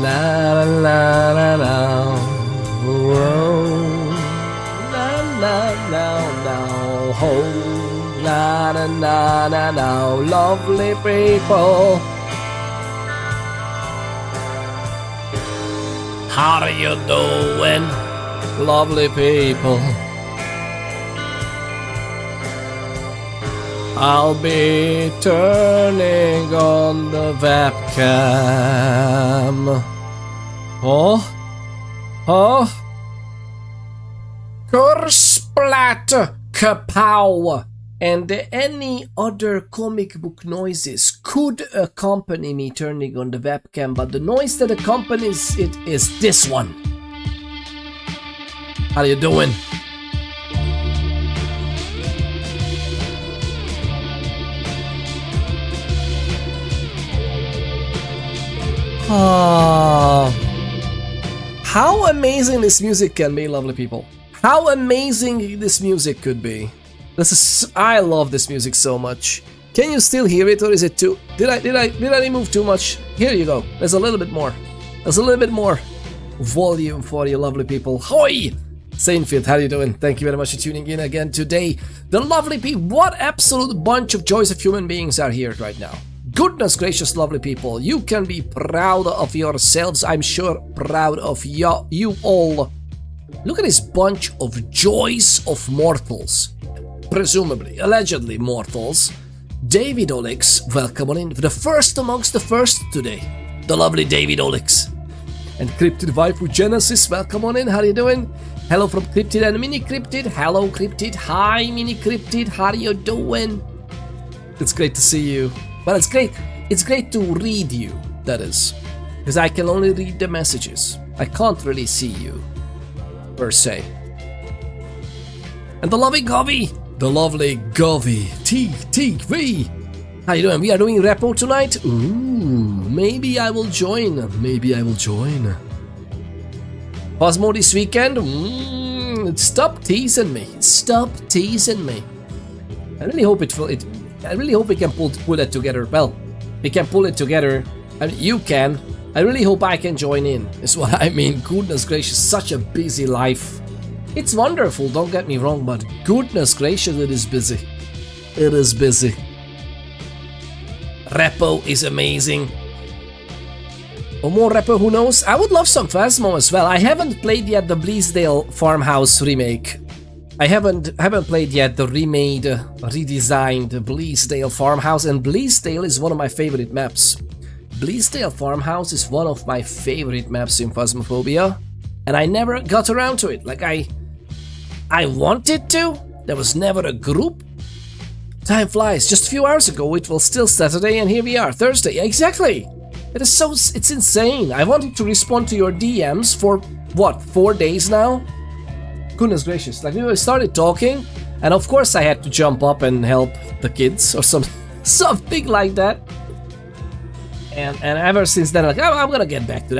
La la la la. Whoa. La la la la. Ho. La la la la la. Lovely people. How are you doing? Lovely people. I'll be turning on the webcam. Oh? Oh? Kersplat, kapow, and any other comic book noises could accompany me turning on the webcam, but the noise that accompanies it is this one. How you doing? How amazing this music can be, lovely people. How amazing this music could be. I love this music so much. Can you still hear it, or is it too... Did I remove too much? Here you go. There's a little bit more. There's a little bit more volume for you, lovely people. Hoi! Saintfield, how you doing? Thank you very much for tuning in again today. The lovely people, what absolute bunch of joys of human beings are here right now. Goodness gracious, lovely people, you can be proud of yourselves, I'm sure proud of you all. Look at this bunch of joys of mortals. Presumably, allegedly mortals. David Olix, welcome on in, the first amongst the first today. The lovely David Olix. And Cryptid Waifu Genesis, welcome on in, how are you doing? Hello from Cryptid and Mini Cryptid, hello Cryptid, hi Mini Cryptid, how are you doing? It's great to see you. Well, it's great to read you, that is. Because I can only read the messages. I can't really see you, per se. And the lovely Govy, T-V. How you doing? We are doing repo tonight? Ooh, maybe I will join. Cosmo this weekend? Stop teasing me. I really hope I really hope we can pull that together. Well, we can pull it together. I mean, you can. I really hope I can join in, is what I mean. Goodness gracious, such a busy life. It's wonderful, don't get me wrong, but goodness gracious, it is busy. It is busy. Repo is amazing. Or more Repo, who knows? I would love some Phasmo as well. I haven't played yet the Bleasdale Farmhouse remake. I haven't played yet the remade, redesigned Bleasdale Farmhouse, and Bleasdale is one of my favorite maps. Bleasdale Farmhouse is one of my favorite maps in Phasmophobia, and I never got around to it. Like I wanted to, there was never a group. Time flies, just a few hours ago it was still Saturday and here we are, Thursday, exactly! It's insane. I wanted to respond to your DMs for, what, 4 days now? Goodness gracious, like we started talking, and of course I had to jump up and help the kids or something like that. And ever since then, like, I'm gonna get back to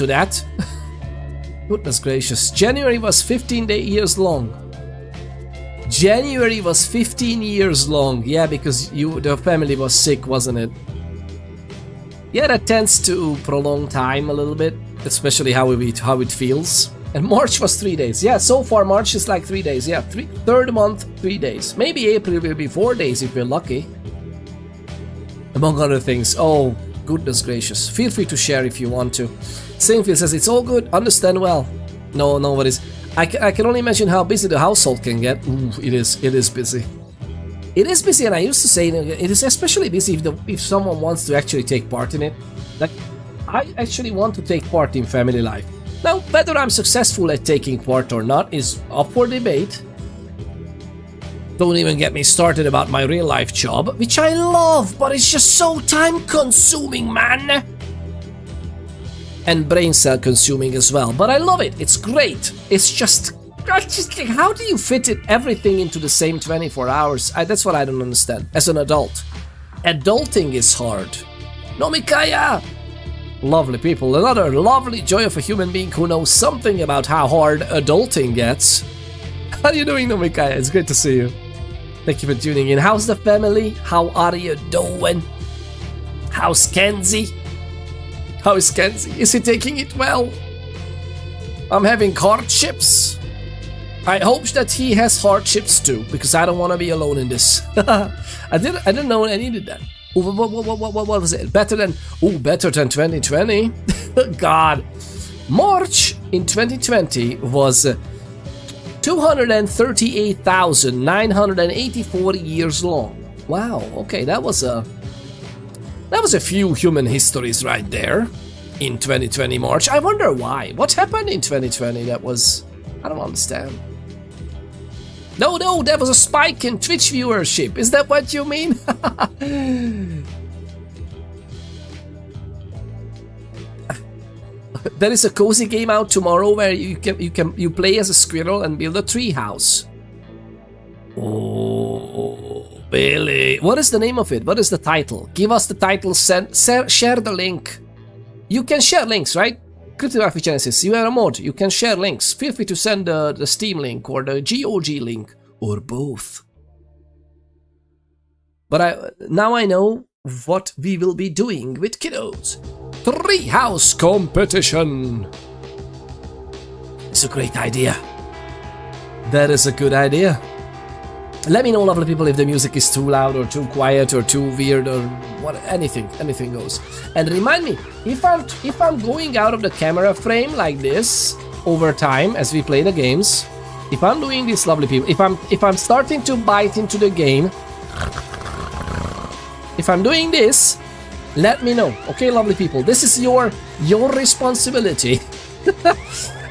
that. Goodness gracious, January was 15 years long. January was 15 years long, yeah, because the family was sick, wasn't it? Yeah, that tends to prolong time a little bit, especially how it feels. And March was 3 days. Yeah, so far March is like 3 days. Yeah, third month, 3 days. Maybe April will be 4 days if we're lucky. Among other things. Oh, goodness gracious. Feel free to share if you want to. Saintfield says, it's all good, understand well. No worries. I can only imagine how busy the household can get. Ooh, it is busy. It is busy, and I used to say it is especially busy if someone wants to actually take part in it. Like, I actually want to take part in family life. Now, whether I'm successful at taking part or not is up for debate. Don't even get me started about my real life job, which I love, but it's just so time consuming, man. And brain cell consuming as well, but I love it, it's great. It's just like, how do you fit everything into the same 24 hours? That's what I don't understand, as an adult. Adulting is hard. No, Mikaya! Lovely people, another lovely joy of a human being who knows something about how hard adulting gets. How are you doing, Nomikaya? It's great to see you. Thank you for tuning in. How's the family? How are you doing? How's Kenzie? How is Kenzie? Is he taking it well? I'm having hardships. I hope that he has hardships too, because I don't want to be alone in this. I didn't know I needed that. Ooh, what was it? Better than 2020. God. March in 2020 was 238,984 years long. Wow, okay, that was a few human histories right there in 2020 March. I wonder why. What happened in 2020 that was... I don't understand. No, there was a spike in Twitch viewership. Is that what you mean? There is a cozy game out tomorrow where you play as a squirrel and build a tree house. Oh, Billy. What is the name of it? What is the title? Give us the title, share the link. You can share links, right? Cryptographic Genesis, you are a mod, you can share links. Feel free to send the Steam link or the GOG link, or both. But now I know what we will be doing with kiddos. Treehouse competition. It's a great idea. That is a good idea. Let me know, lovely people, if the music is too loud or too quiet or too weird or what. Anything goes. And remind me, if I'm going out of the camera frame like this over time as we play the games, if I'm doing this, lovely people, if I'm starting to bite into the game, if I'm doing this, let me know. Okay, lovely people, this is your responsibility.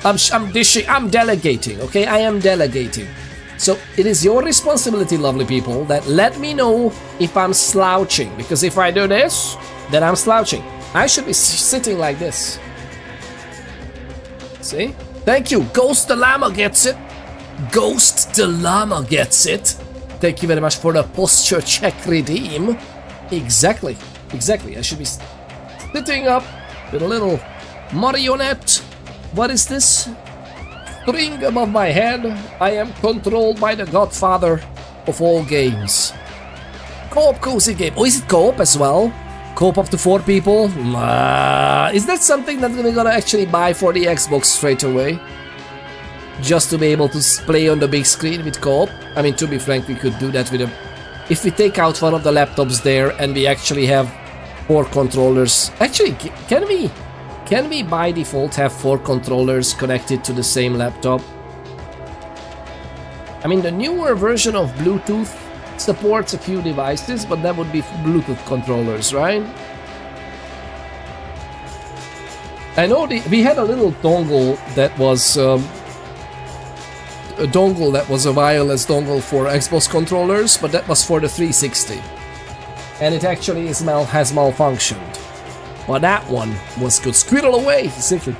I'm delegating. Okay, I am delegating. So it is your responsibility, lovely people, that let me know if I'm slouching, because if I do this, then I'm slouching. I should be sitting like this. See? Thank you. Ghost the Llama gets it. Ghost the Llama gets it. Thank you very much for the posture check redeem. Exactly. I should be sitting up with a little marionette. What is this? String above my head. I am controlled by the godfather of all games. Co-op cozy game. Oh, is it co-op as well? Co-op up to 4 people? Is that something that we're gonna actually buy for the Xbox straight away? Just to be able to play on the big screen with co-op? I mean, to be frank, we could do that with a... If we take out one of the laptops there and we actually have 4 controllers... Actually, can we by default have 4 controllers connected to the same laptop? I mean, the newer version of Bluetooth supports a few devices, but that would be Bluetooth controllers, right? I know we had a little dongle that was a wireless dongle for Xbox controllers, but that was for the 360, and it actually has malfunctioned. Well, that one was good. Squirrel away, simply.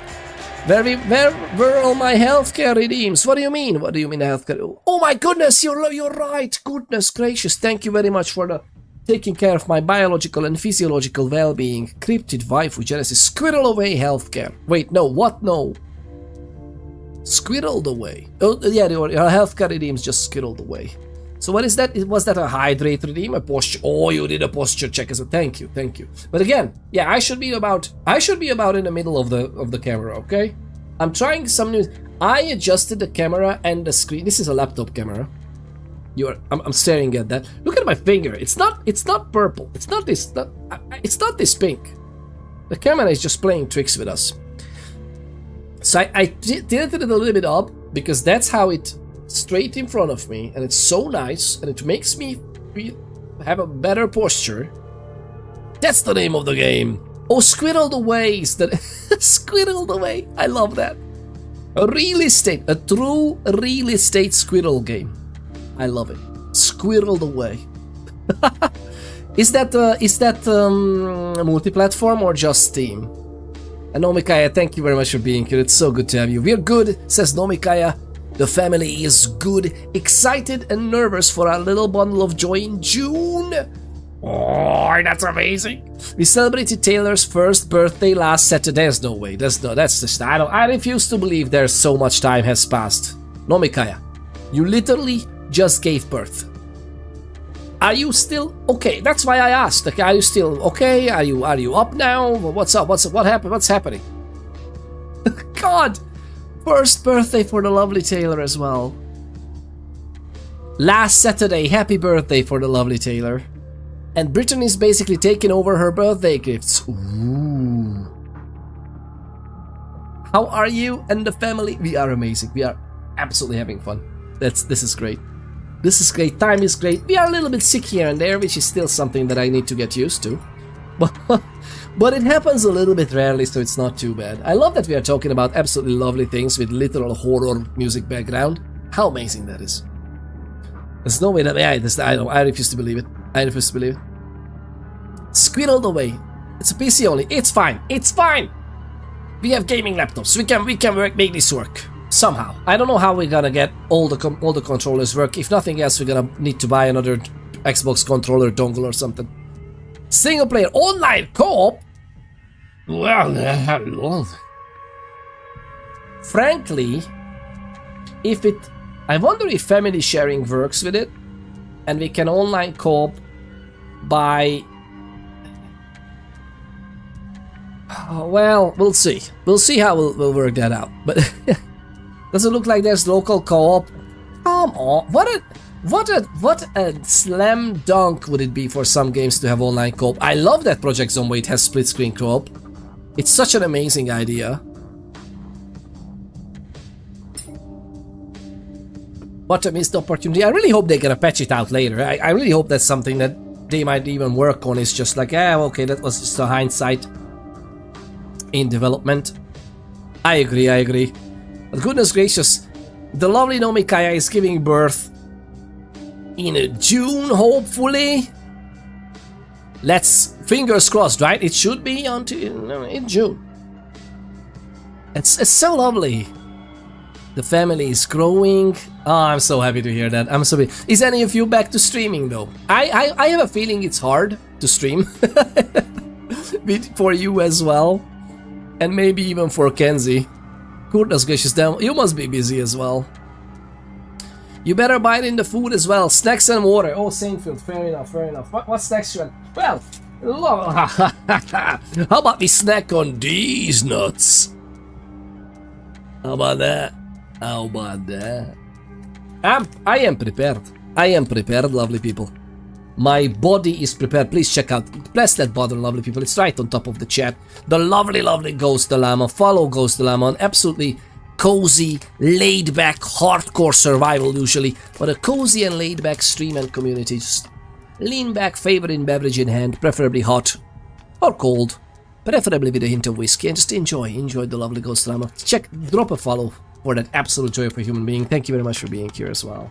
Where were all my healthcare redeems? What do you mean? What do you mean healthcare? Oh my goodness, you're right. Goodness gracious, thank you very much for taking care of my biological and physiological well-being. Cryptid waifu Genesis. Squirrel away healthcare. Wait, no, what? No. Squirreled away. Oh yeah, your healthcare redeems just squirreled away. So what is that? Was that a hydrate redeem? A posture? Oh, you did a posture check as well. Thank you. But again, yeah, I should be about in the middle of the camera, okay? I'm trying some new. I adjusted the camera and the screen. This is a laptop camera. I'm staring at that. Look at my finger. It's not purple. It's not this pink. The camera is just playing tricks with us. So I tilted it a little bit up because that's how it straight in front of me, and it's so nice, and it makes me have a better posture. That's the name of the game. Oh, Squirreled Away is the Squirreled Away. I love that. A true real estate squirrel game. I love it. Squirreled Away. Is that multi-platform or just Steam? And Nomikaya, thank you very much for being here. It's so good to have you. We're good, says Nomikaya. The family is good, excited and nervous for our little bundle of joy in June. Oh, that's amazing. We celebrated Taylor's first birthday last Saturday. There's no way. I refuse to believe there's so much time has passed. Nomikaya, you literally just gave birth. Are you still okay? That's why I asked. Like, are you still okay? Are you up now? What's up? What happened? What's happening? God, first birthday for the lovely Taylor as well. Last Saturday, happy birthday for the lovely Taylor. And Brittany's basically taking over her birthday gifts. Ooh. How are you and the family? We are amazing. We are absolutely having fun. This is great. This is great. Time is great. We are a little bit sick here and there, which is still something that I need to get used to. But it happens a little bit rarely, so it's not too bad. I love that we are talking about absolutely lovely things with literal horror music background. How amazing that is. There's no way that I refuse to believe it. I refuse to believe it. Squirreled away. It's a PC only. It's fine. It's fine. We have gaming laptops. We can make this work somehow. I don't know how we're gonna get all the controllers work. If nothing else, we're gonna need to buy another Xbox controller dongle or something. Single player online co-op. Well, frankly, I wonder if family sharing works with it, and we can online co-op by. Well, we'll see. We'll see how we'll work that out. But does it look like there's local co-op? Come on, what a slam dunk would it be for some games to have online co-op? I love that Project Zomboid has split screen co-op. It's such an amazing idea. What a missed opportunity. I really hope they're gonna patch it out later. I really hope that's something that they might even work on. It's just like, okay, that was just a hindsight in development. I agree. But goodness gracious, the lovely Nomikaya is giving birth in June, hopefully. Let's fingers crossed, right? It should be in June. It's so lovely. The family is growing. Oh, I'm so happy to hear that. I'm so happy. Is any of you back to streaming though? I have a feeling it's hard to stream for you as well. And maybe even for Kenzie. Goodness gracious, damn, you must be busy as well. You better bite in the food as well. Snacks and water. Oh, Saintfield, fair enough. What's next one? Well, how about we snack on these nuts? How about that? I am prepared. Lovely people. My body is prepared. Please check out, press that button, lovely people. It's right on top of the chat. The lovely Ghost the Llama. Follow Ghost the Llama on absolutely cozy, laid-back, hardcore survival usually, but a cozy and laid-back stream and community. Just lean back, favorite beverage in hand, preferably hot or cold, preferably with a hint of whiskey, and just enjoy the lovely Ghost the Llama. Drop a follow for that absolute joy of a human being. Thank you very much for being here as well.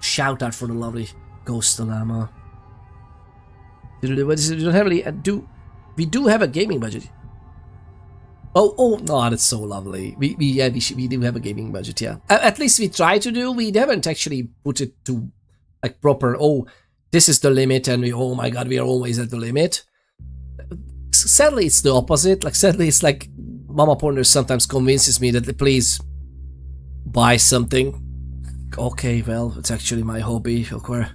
Shout out for the lovely Ghost the Llama. We do have a gaming budget. Oh, that's so lovely. We do have a gaming budget, yeah. At least we try to do. We haven't actually put it to like proper, oh, this is the limit, and oh my god, we are always at the limit. Sadly, it's the opposite. Like, sadly, it's like mamaponders sometimes convinces me that please buy something. Okay, well, it's actually my hobby. Okay.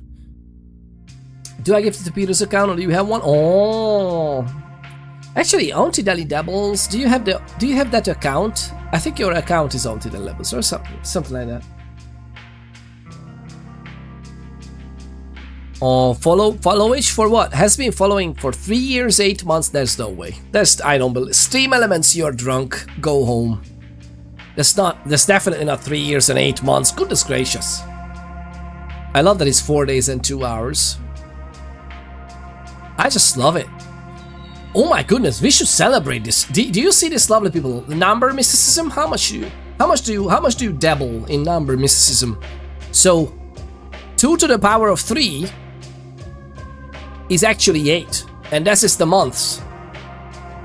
Do I give it to Peter's account, or do you have one? Oh, actually, Auntie Dally Dabbles. Do you have that account? I think your account is Auntie Dally Dabbles or something like that. Oh, followage for what? Has been following for 3 years, 8 months. There's no way. I don't believe. Stream Elements, you're drunk. Go home. There's definitely not 3 years and 8 months. Goodness gracious. I love that it's 4 days and 2 hours. I just love it. Oh my goodness, we should celebrate this. Do you see this, lovely people? The number mysticism? How much do you dabble in number mysticism? So 2 to the power of 3 is actually 8, and that is the months.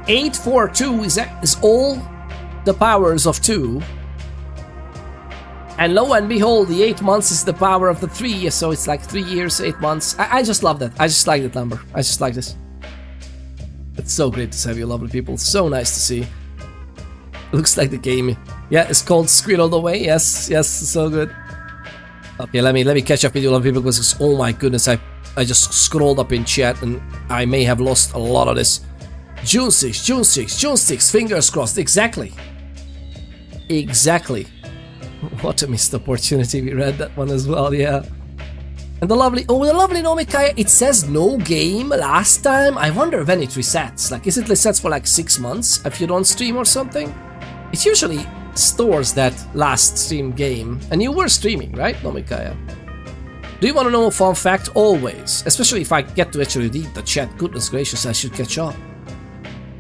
8 for 2 is all the powers of 2, and lo and behold, the 8 months is the power of the 3, so it's like 3 years, 8 months. I just love that. I just like that number. I just like this. It's so great to have you, lovely people. So nice to see. Looks like the game. Yeah, it's called Squirreled Away. Yes, so good. Okay, let me catch up with you, people, because oh my goodness, I just scrolled up in chat and I may have lost a lot of this. June 6, June 6, June 6, fingers crossed, exactly. Exactly. What a missed opportunity, we read that one as well, yeah. And the lovely Nomikaya, it says no game last time. I wonder when it resets. Like, is it resets for like 6 months if you don't stream or something? It usually stores that last stream game. And you were streaming, right, Nomikaya? Do you want to know a fun fact? Always. Especially if I get to actually read the chat. Goodness gracious, I should catch up.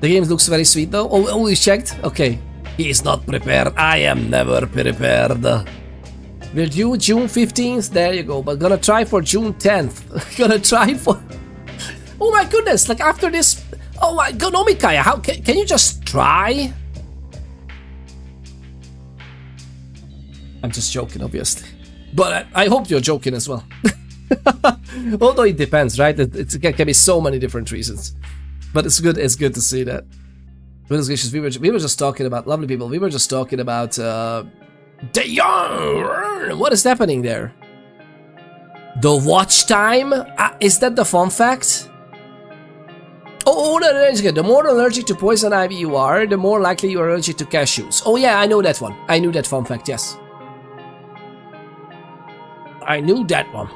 The game looks very sweet though. Oh, you checked? Okay. He is not prepared. I am never prepared. We're due June 15th. There you go. But gonna try for June 10th. Gonna try for... Oh my goodness. Like after this... Oh my god, Nomikaya. How can you just try? I'm just joking, obviously. But I hope you're joking as well. Although it depends, right? It can be so many different reasons. But it's good to see that. Goodness gracious, we were just talking about, lovely people, we were just talking about the yarn. What is happening there? The watch time? Is that the fun fact? Oh, the more allergic to poison ivy you are, the more likely you are allergic to cashews. Oh yeah, I know that one. I knew that fun fact, yes. I knew that one.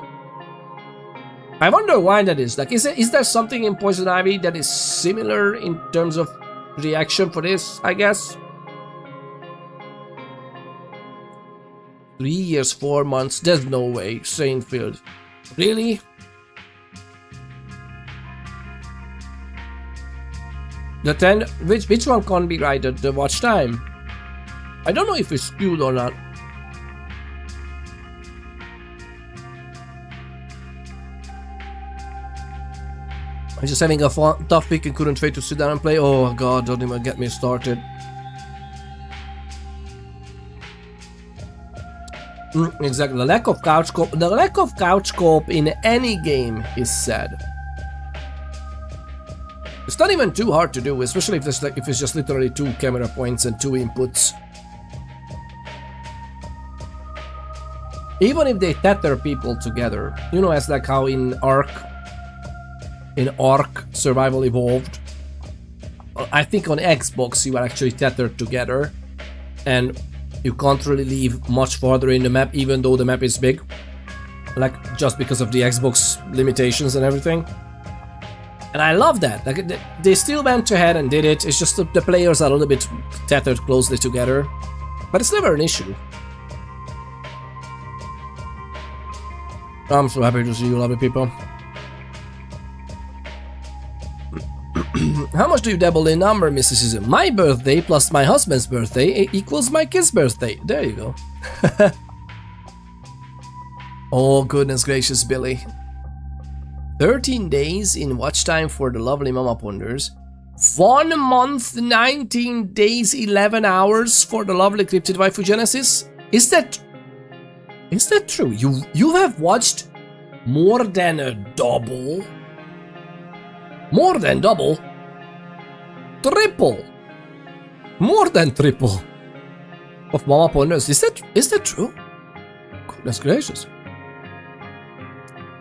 I wonder why that is. Like, is there something in poison ivy that is similar in terms of reaction for this, I guess? 3 years, 4 months, there's no way, Saintfield. Really? The 10, which one can't be right, the watch time? I don't know if it's skewed or not. I'm just having a tough week and couldn't wait to sit down and play. Oh god, don't even get me started. Exactly, the lack of couch co-op in any game is sad. It's not even too hard to do, especially if it's just literally 2 camera points and 2 inputs. Even if they tether people together, you know, as like how in Ark Survival Evolved, I think on Xbox you are actually tethered together and you can't really leave much farther in the map even though the map is big, like just because of the Xbox limitations and everything. And I love that. Like they still went ahead and did it. It's just the players are a little bit tethered closely together, but it's never an issue. I'm so happy to see you, lovely people. How much do you dabble in number, Mrs. Susan? My birthday plus my husband's birthday equals my kid's birthday. There you go. Oh, goodness gracious, Billy. 13 days in watch time for the lovely mamaponders. 1 month, 19 days, 11 hours for the lovely Cryptid Waifu Genesis. Is that true? You have watched more than a double? More than double? Triple! More than triple of mamaponders. Is that true? Goodness gracious.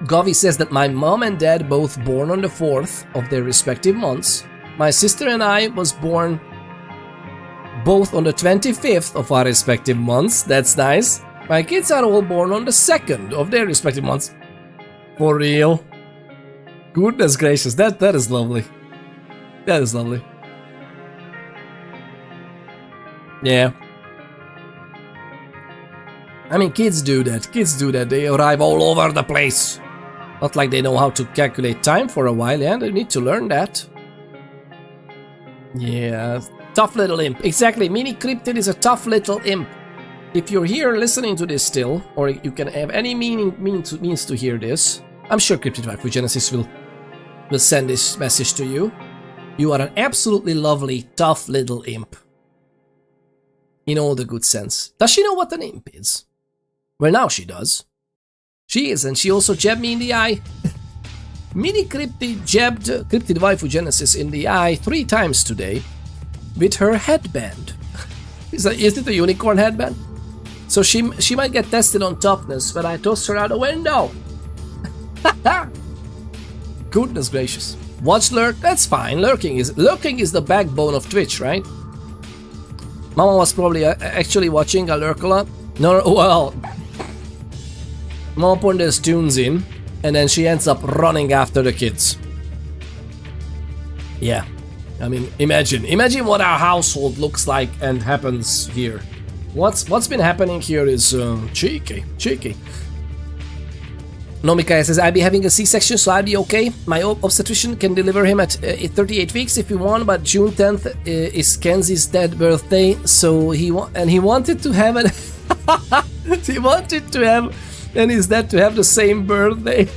Gavi says that my mom and dad both born on the 4th of their respective months. My sister and I was born both on the 25th of our respective months. That's nice. My kids are all born on the 2nd of their respective months. For real? Goodness gracious, that is lovely. That is lovely. Yeah. I mean, kids do that. Kids do that. They arrive all over the place. Not like they know how to calculate time for a while, yeah? They need to learn that. Yeah. Tough little imp. Exactly. Mini Cryptid is a tough little imp. If you're here listening to this still, or you can have any means to hear this, I'm sure Cryptid Waifu Genesis will send this message to you. You are an absolutely lovely, tough little imp. In all the good sense. Does she know what an imp is? Well, now she does. She is, and she also jabbed me in the eye. Mini Cryptid jabbed Cryptid Waifu Genesis in the eye 3 times today with her headband. Is it a unicorn headband? So she might get tested on toughness when I toss her out the window. Goodness gracious. Watch lurk, that's fine. Lurking is the backbone of Twitch, right? Mama was probably actually watching. I lurk a lot. No, well, mamaponders tunes in, and then she ends up running after the kids. Yeah, I mean, imagine what our household looks like and happens here. What's been happening here is cheeky. Nomika says, I'll be having a C-section, so I'll be okay. My obstetrician can deliver him at 38 weeks if you want, but June 10th is Kenzie's dead birthday, so he wanted to have an he wanted to have and his dad to have the same birthday.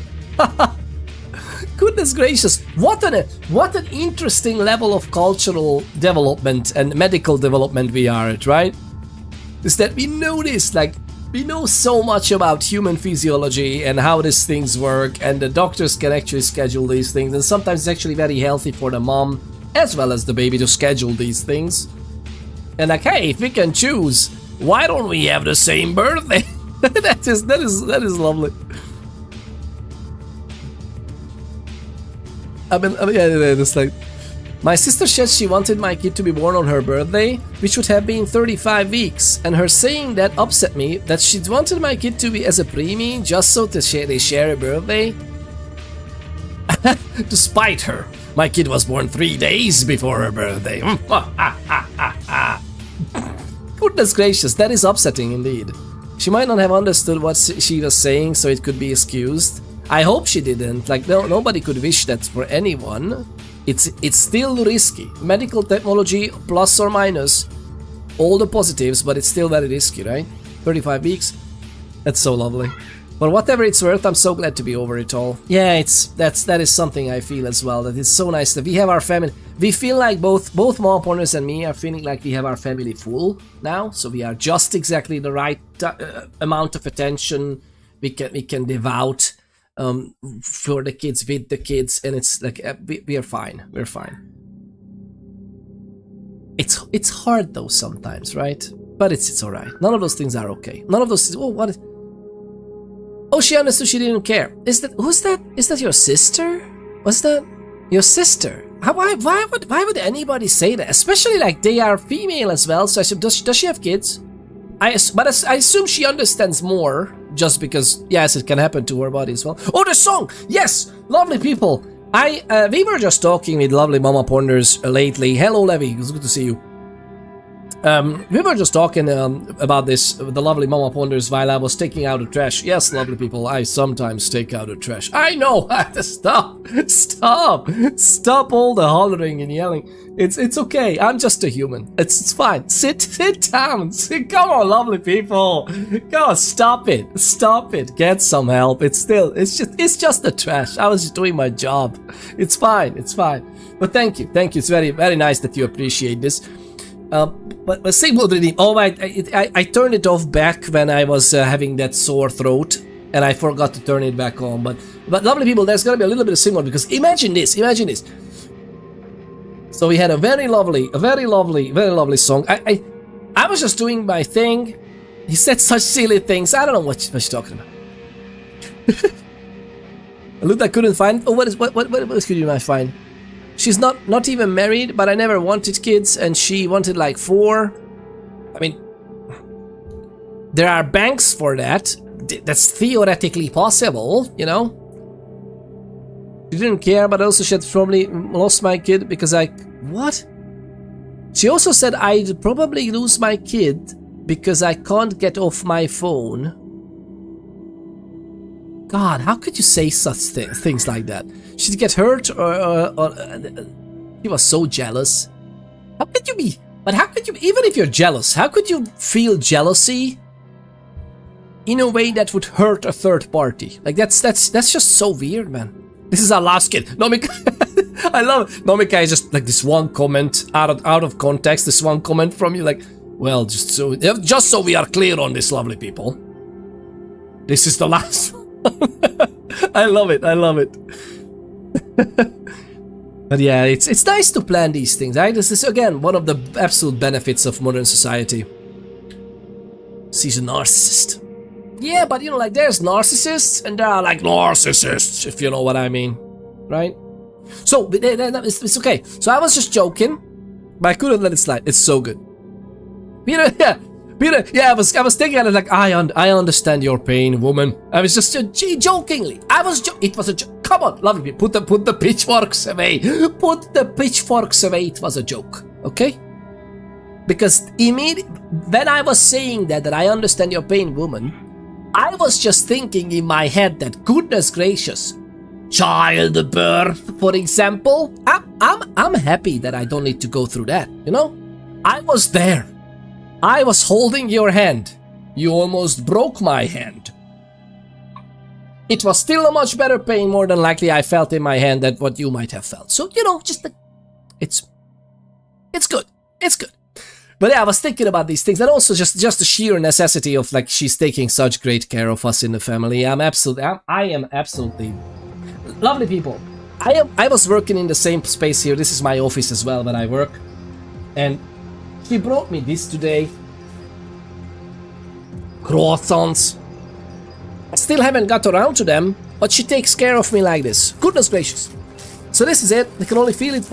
Goodness gracious, what an interesting level of cultural development and medical development we are at, right? Is that we know this, like, we know so much about human physiology and how these things work, and the doctors can actually schedule these things, and sometimes it's actually very healthy for the mom as well as the baby to schedule these things. And like, hey, if we can choose, why don't we have the same birthday? that is lovely. I mean, yeah, it's like, my sister said she wanted my kid to be born on her birthday, which would have been 35 weeks, and her saying that upset me, that she wanted my kid to be as a preemie just so they share a birthday. To spite her, my kid was born 3 days before her birthday. Goodness gracious, that is upsetting indeed. She might not have understood what she was saying, so it could be excused. I hope she didn't. Like, nobody could wish that for anyone. It's still risky. Medical technology, plus or minus, all the positives, but it's still very risky, right? 35 weeks. That's so lovely. But whatever it's worth, I'm so glad to be over it all. Yeah, that is something I feel as well. That it's so nice that we have our family. We feel like both mamaponders and me are feeling like we have our family full now. So we are just exactly the right amount of attention we can devote for the kids, with the kids, and it's like we are fine. We're fine. It's hard though sometimes, right? But it's alright. None of those things are okay. None of those. Oh, what? Oh, she understood. She didn't care. Who's that? Is that your sister? Was that your sister? Why would anybody say that? Especially like they are female as well. So I said, does she have kids? I assume she understands more, just because yes, it can happen to her body as well. Oh, the song! Yes, lovely people. We were just talking with lovely mamaponders lately. Hello, Levi. It's good to see you. We were just talking about this, the lovely mamaponders, while I was taking out the trash. Yes, lovely people, I sometimes take out the trash. I know! Stop all the hollering and yelling. It's okay, I'm just a human. It's fine. Sit down. Come on, lovely people. Come on, stop it. Get some help. It's just the trash. I was just doing my job. It's fine. But thank you. It's very, very nice that you appreciate this. But say what redeem. Oh, I turned it off back when I was having that sore throat, and I forgot to turn it back on. But lovely people, there's gonna be a little bit of similar, because imagine this. So we had a very lovely song. I was just doing my thing. He said such silly things. I don't know what you're talking about. Look, I couldn't find. Oh, what could you might find? She's not even married, but I never wanted kids, and she wanted like 4. I mean, there are banks for that. That's theoretically possible, you know? She didn't care, but also she had probably lost my kid because What? She also said I'd probably lose my kid because I can't get off my phone. God, how could you say such things like that? She'd get hurt or she was so jealous. How could you be? But how could you, even if you're jealous, how could you feel jealousy in a way that would hurt a third party? Like that's just so weird, man. This is our last kid. Nomika, I love it. Nomika is just like this one comment out of context. This one comment from you, like, well, just so we are clear on this, lovely people. This is the last one. I love it. But yeah, it's nice to plan these things, right? This is again one of the absolute benefits of modern society. she's a narcissist. Yeah, but you know, like there's narcissists and there are like narcissists, if you know what I mean, right? So it's okay. So I was just joking, but I couldn't let it slide. It's so good. Peter, yeah, I was thinking of it like I understand your pain, woman. I was just jokingly. It was a joke. Come on, lovely people, put the pitchforks away. Put the pitchforks away. It was a joke, okay? Because when I was saying that I understand your pain, woman, I was just thinking in my head that goodness gracious, childbirth, for example. I'm happy that I don't need to go through that. You know, I was there. I was holding your hand. You almost broke my hand. It was still a much better pain, more than likely I felt in my hand than what you might have felt. So you know, it's good. It's good. But yeah, I was thinking about these things, and also just the sheer necessity of like she's taking such great care of us in the family. I am absolutely lovely people. I was working in the same space here. This is my office as well, where I work, and she brought me this today. Croissants. I still haven't got around to them, but she takes care of me like this. Goodness gracious. So this is it. You can only feel it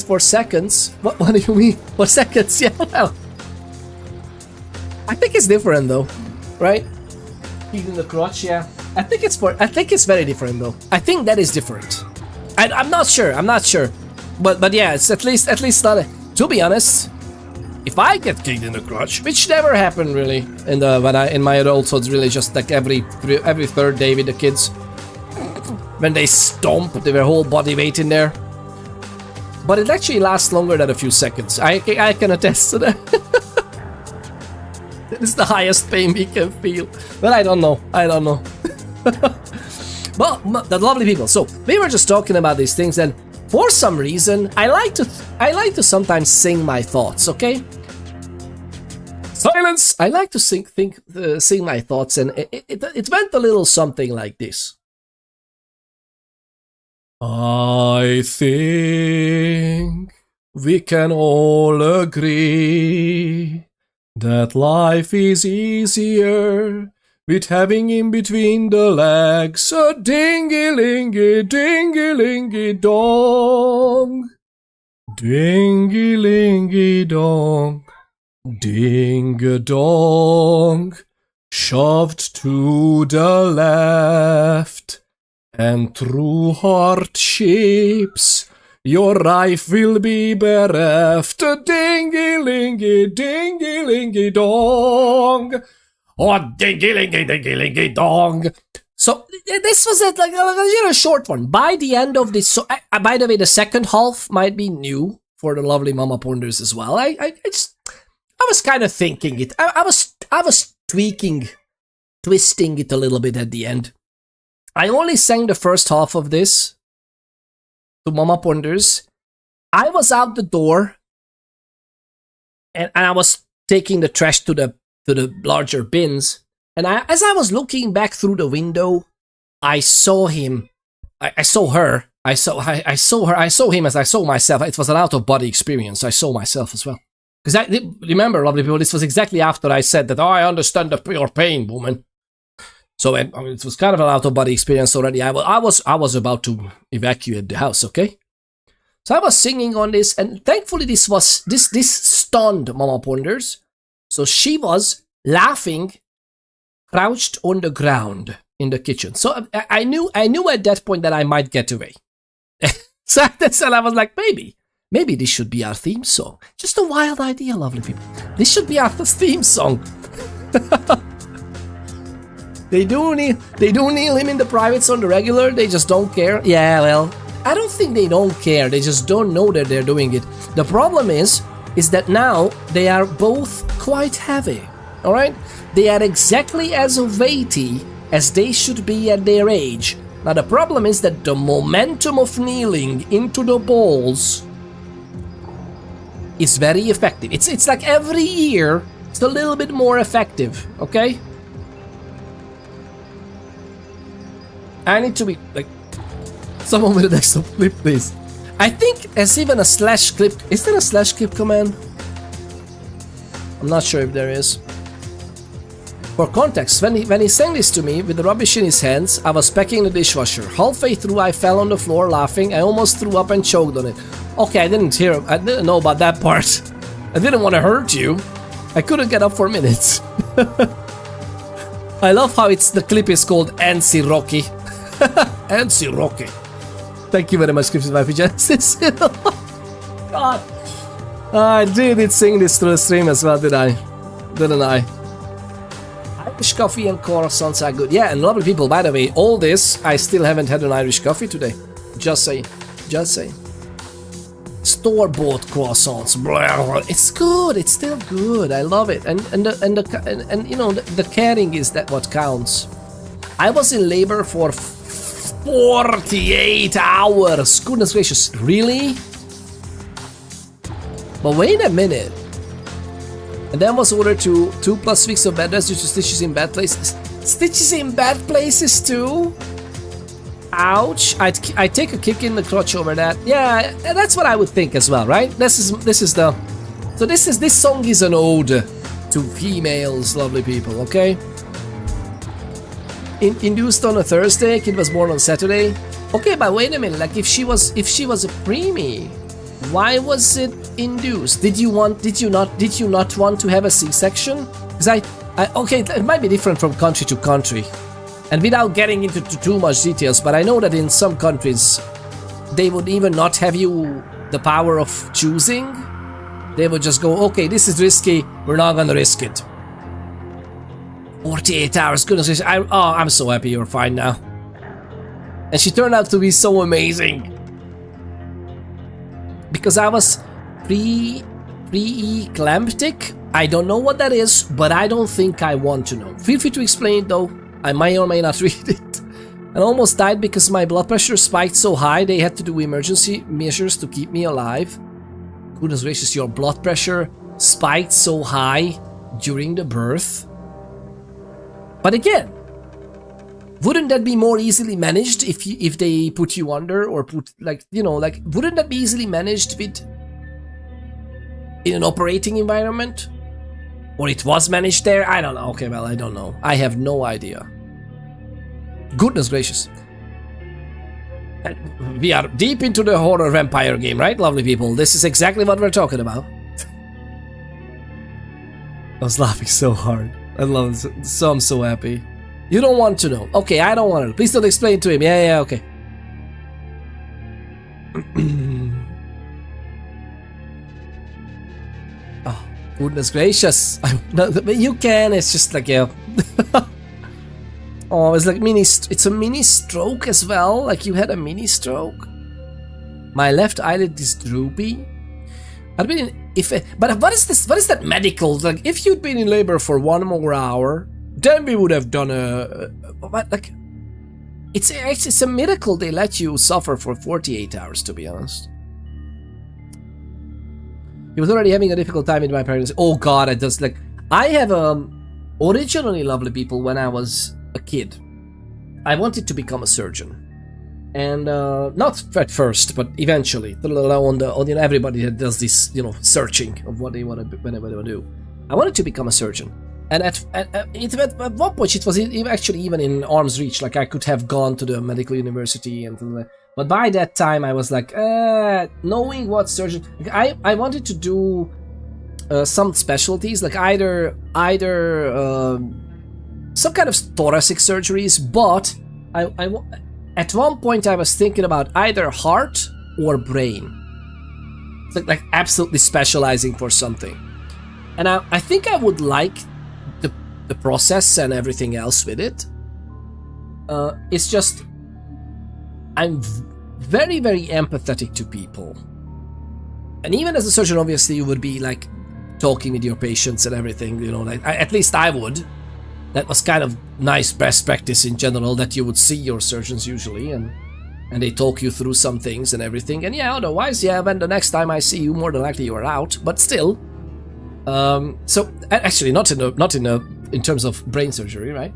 for seconds. What do you mean? For seconds? Yeah. Well, I think it's different though, right? Feeling the crotch, yeah. I think it's very different though. I think that is different. I'm not sure. But yeah, it's at least not. To be honest, if I get kicked in the crotch, which never happened really in my adulthood, really just like every third day with the kids. When they stomp their whole body weight in there. But it actually lasts longer than a few seconds. I can attest to that. It's the highest pain we can feel. But I don't know. Well, the lovely people. So we were just talking about these things, and for some reason, I like to sometimes sing my thoughts. Okay. Silence. I like to sing my thoughts, and it went a little something like this. I think we can all agree that life is easier with having in between the legs a ding-a-ling-a-ding-a-ling-a-dong. Ding-a-ling-a-dong, ding-a-dong, shoved to the left. And through hardships, your life will be bereft. Dingy-lingy-dong. Oh, dingy-lingy-dong. So, this was like a short one. By the end of this, so by the way, the second half might be new for the lovely mamaponders as well. I was kind of thinking it. I was twisting it a little bit at the end. I only sang the first half of this to mamaponders. I was out the door, and I was taking the trash to the larger bins. And as I was looking back through the window, I saw him. I saw her. I saw her. I saw him as I saw myself. It was an out-of-body experience. I saw myself as well. Because remember, lovely people, this was exactly after I said that. Oh, I understand your pain, woman. So it was kind of an out-of-body experience already. I was about to evacuate the house, okay? So I was singing on this, and thankfully this stunned mamaponders. So she was laughing, crouched on the ground in the kitchen. So I knew at that point that I might get away. So I was like, maybe this should be our theme song. Just a wild idea, lovely people. This should be our theme song. They do kneel him in the privates on the regular, they just don't care. Yeah, well, I don't think they don't care, they just don't know that they're doing it. The problem is that now they are both quite heavy, alright? They are exactly as weighty as they should be at their age. Now the problem is that the momentum of kneeling into the balls is very effective. It's like every year, it's a little bit more effective, okay? I need to be, like, someone with an extra clip, please. I think there's even a slash clip. Is there a slash clip command? I'm not sure if there is. For context, when he sang this to me with the rubbish in his hands, I was packing the dishwasher. Halfway through, I fell on the floor laughing. I almost threw up and choked on it. Okay, I didn't know about that part. I didn't want to hurt you. I couldn't get up for minutes. I love how the clip is called Ansi Rocky. Ansi Rocky. Thank you very much, Cryptid Wife Genesis. God. I did sing this through the stream as well, didn't I? Irish coffee and croissants are good. Yeah, and lovely people, by the way, all this, I still haven't had an Irish coffee today. Just saying. Store-bought croissants. It's good. It's still good. I love it. And you know, the caring is that what counts. I was in labor for 48 hours. Goodness gracious. Really? But wait a minute. And then was ordered to 2+ weeks of bed rest due to stitches in bad places. Stitches in bad places too? Ouch. I take a kick in the crotch over that. Yeah, that's what I would think as well, right? This song is an ode to females, lovely people, okay? Induced on a Thursday, kid was born on Saturday. Okay, but wait a minute, like if she was a preemie, why was it induced? Did you not want to have a C-section? Because okay, it might be different from country to country. And without getting into too much details, but I know that in some countries, they would even not have you the power of choosing. They would just go, okay, this is risky, we're not gonna risk it. 48 hours, goodness, I'm so happy you're fine now. And she turned out to be so amazing. Because I was pre-eclamptic. I don't know what that is, but I don't think I want to know. Feel free to explain it though. I may or may not read it. I almost died because my blood pressure spiked so high they had to do emergency measures to keep me alive. Goodness gracious, your blood pressure spiked so high during the birth. But again, wouldn't that be more easily managed if they put you under or put wouldn't that be easily managed in an operating environment? Or it was managed there? I don't know. Okay, well, I don't know. I have no idea. Goodness gracious. And we are deep into the horror vampire game, right, lovely people? This is exactly what we're talking about. I was laughing so hard. I love it. So I'm so happy. You don't want to know. Okay, I don't want to. Please don't explain to him. Yeah, okay. Oh, goodness gracious. You can, it's just like, yeah. Oh, it's like it's a mini stroke as well. Like you had a mini stroke. My left eyelid is droopy. But what is this? What is that medical? Like if you'd been in labor for 1 more hour, then we would have done it's a miracle they let you suffer for 48 hours, to be honest. He was already having a difficult time with my pregnancy. Oh god, I have originally, lovely people, when I was a kid, I wanted to become a surgeon. And not at first, but eventually, everybody that does this, searching of what they want to do. I wanted to become a surgeon. And at one point, it was actually even in arm's reach. Like I could have gone to the medical university, but by that time I was like, knowing what surgeon, I wanted to do some specialties, like either some kind of thoracic surgeries. But at one point I was thinking about either heart or brain. It's like absolutely specializing for something. And I think I would like the process and everything else with it. It's just I'm very, very empathetic to people. And even as a surgeon, obviously, you would be like talking with your patients and everything, at least I would. That was kind of nice best practice in general, that you would see your surgeons usually and they talk you through some things and everything. And yeah, otherwise, when the next time I see you, more than likely you are out, but still. So actually not in terms of brain surgery, right?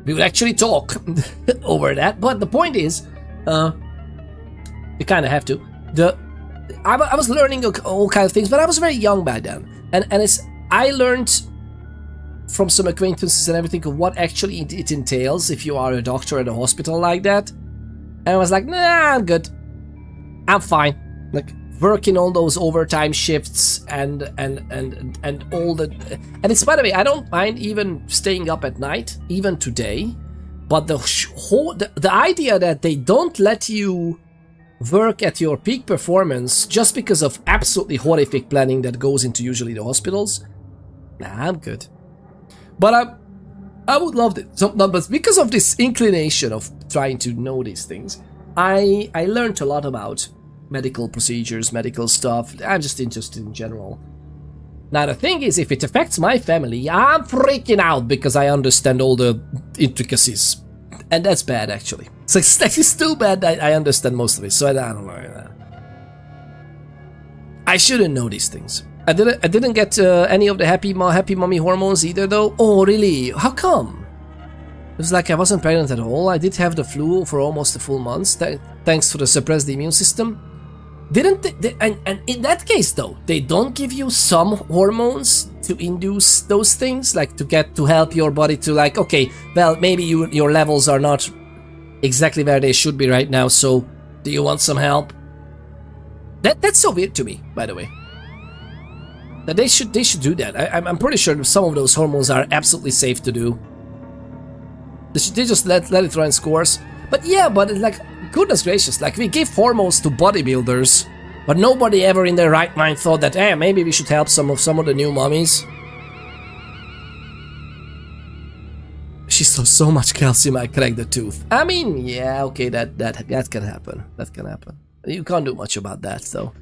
We would actually talk over that, but the point is, you kind of have to. I was learning all kinds of things, but I was very young back then, and I learned from some acquaintances and everything of what actually it entails if you are a doctor at a hospital like that. And I was like, nah, I'm good. I'm fine. Like, working all those overtime shifts and all the... And it's, by the way, I don't mind even staying up at night, even today. But the idea that they don't let you work at your peak performance just because of absolutely horrific planning that goes into usually the hospitals, nah, I'm good. But I would love some numbers because of this inclination of trying to know these things. I learned a lot about medical procedures, medical stuff. I'm just interested in general. Now the thing is, if it affects my family, I'm freaking out because I understand all the intricacies. And that's bad, actually. So it's too bad that I understand most of it, so I don't know. I shouldn't know these things. I didn't get any of the happy mommy hormones either, though. Oh, really? How come? It was like I wasn't pregnant at all. I did have the flu for almost a full month, thanks to the suppressed immune system. Didn't they, and in that case though, they don't give you some hormones to induce those things, like to help your body to like, okay, well, maybe your levels are not exactly where they should be right now, so do you want some help? That's so weird to me, by the way. That they should do that. I'm pretty sure some of those hormones are absolutely safe to do. They just let it run its course. But yeah, but like, goodness gracious, like we give hormones to bodybuilders, but nobody ever in their right mind thought that, hey, maybe we should help some of the new mummies. She saw so much calcium I cracked the tooth. I mean, yeah, okay, that can happen. That can happen. You can't do much about that, though.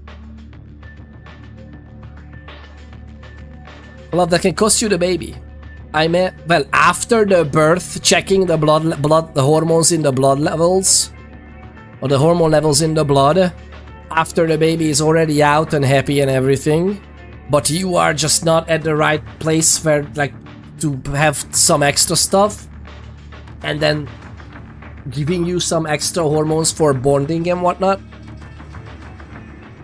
Love, that can cost you the baby. I mean, well, after the birth, checking the the hormones in the blood levels, or the hormone levels in the blood, after the baby is already out and happy and everything, but you are just not at the right place where, like, to have some extra stuff, and then giving you some extra hormones for bonding and whatnot.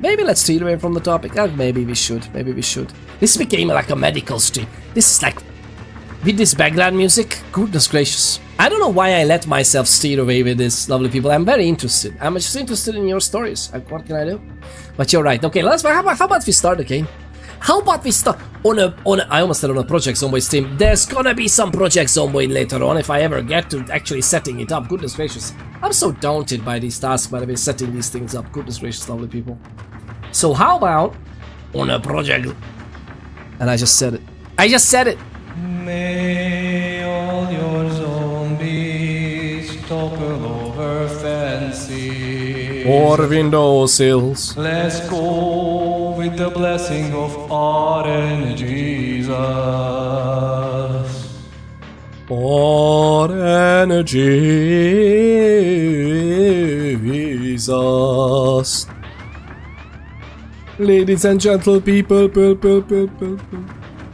Maybe let's steer away from the topic. Maybe we should. This became like a medical stream. This is like, with this background music, goodness gracious. I don't know why I let myself steer away with this, lovely people. I'm very interested. I'm just interested in your stories. What can I do? But you're right. Okay, how about we start again? How about we start on a I almost said on a Project Zomboid stream. There's gonna be some Project Zomboid later on if I ever get to actually setting it up. Goodness gracious. I'm so daunted by these tasks, by the way, setting these things up. Goodness gracious, lovely people. So how about on a project... And I just said it. May all your zombies topple over fences or windowsills. Let's go with the blessing of our and Jesus. Or and Jesus. Ladies and gentle people,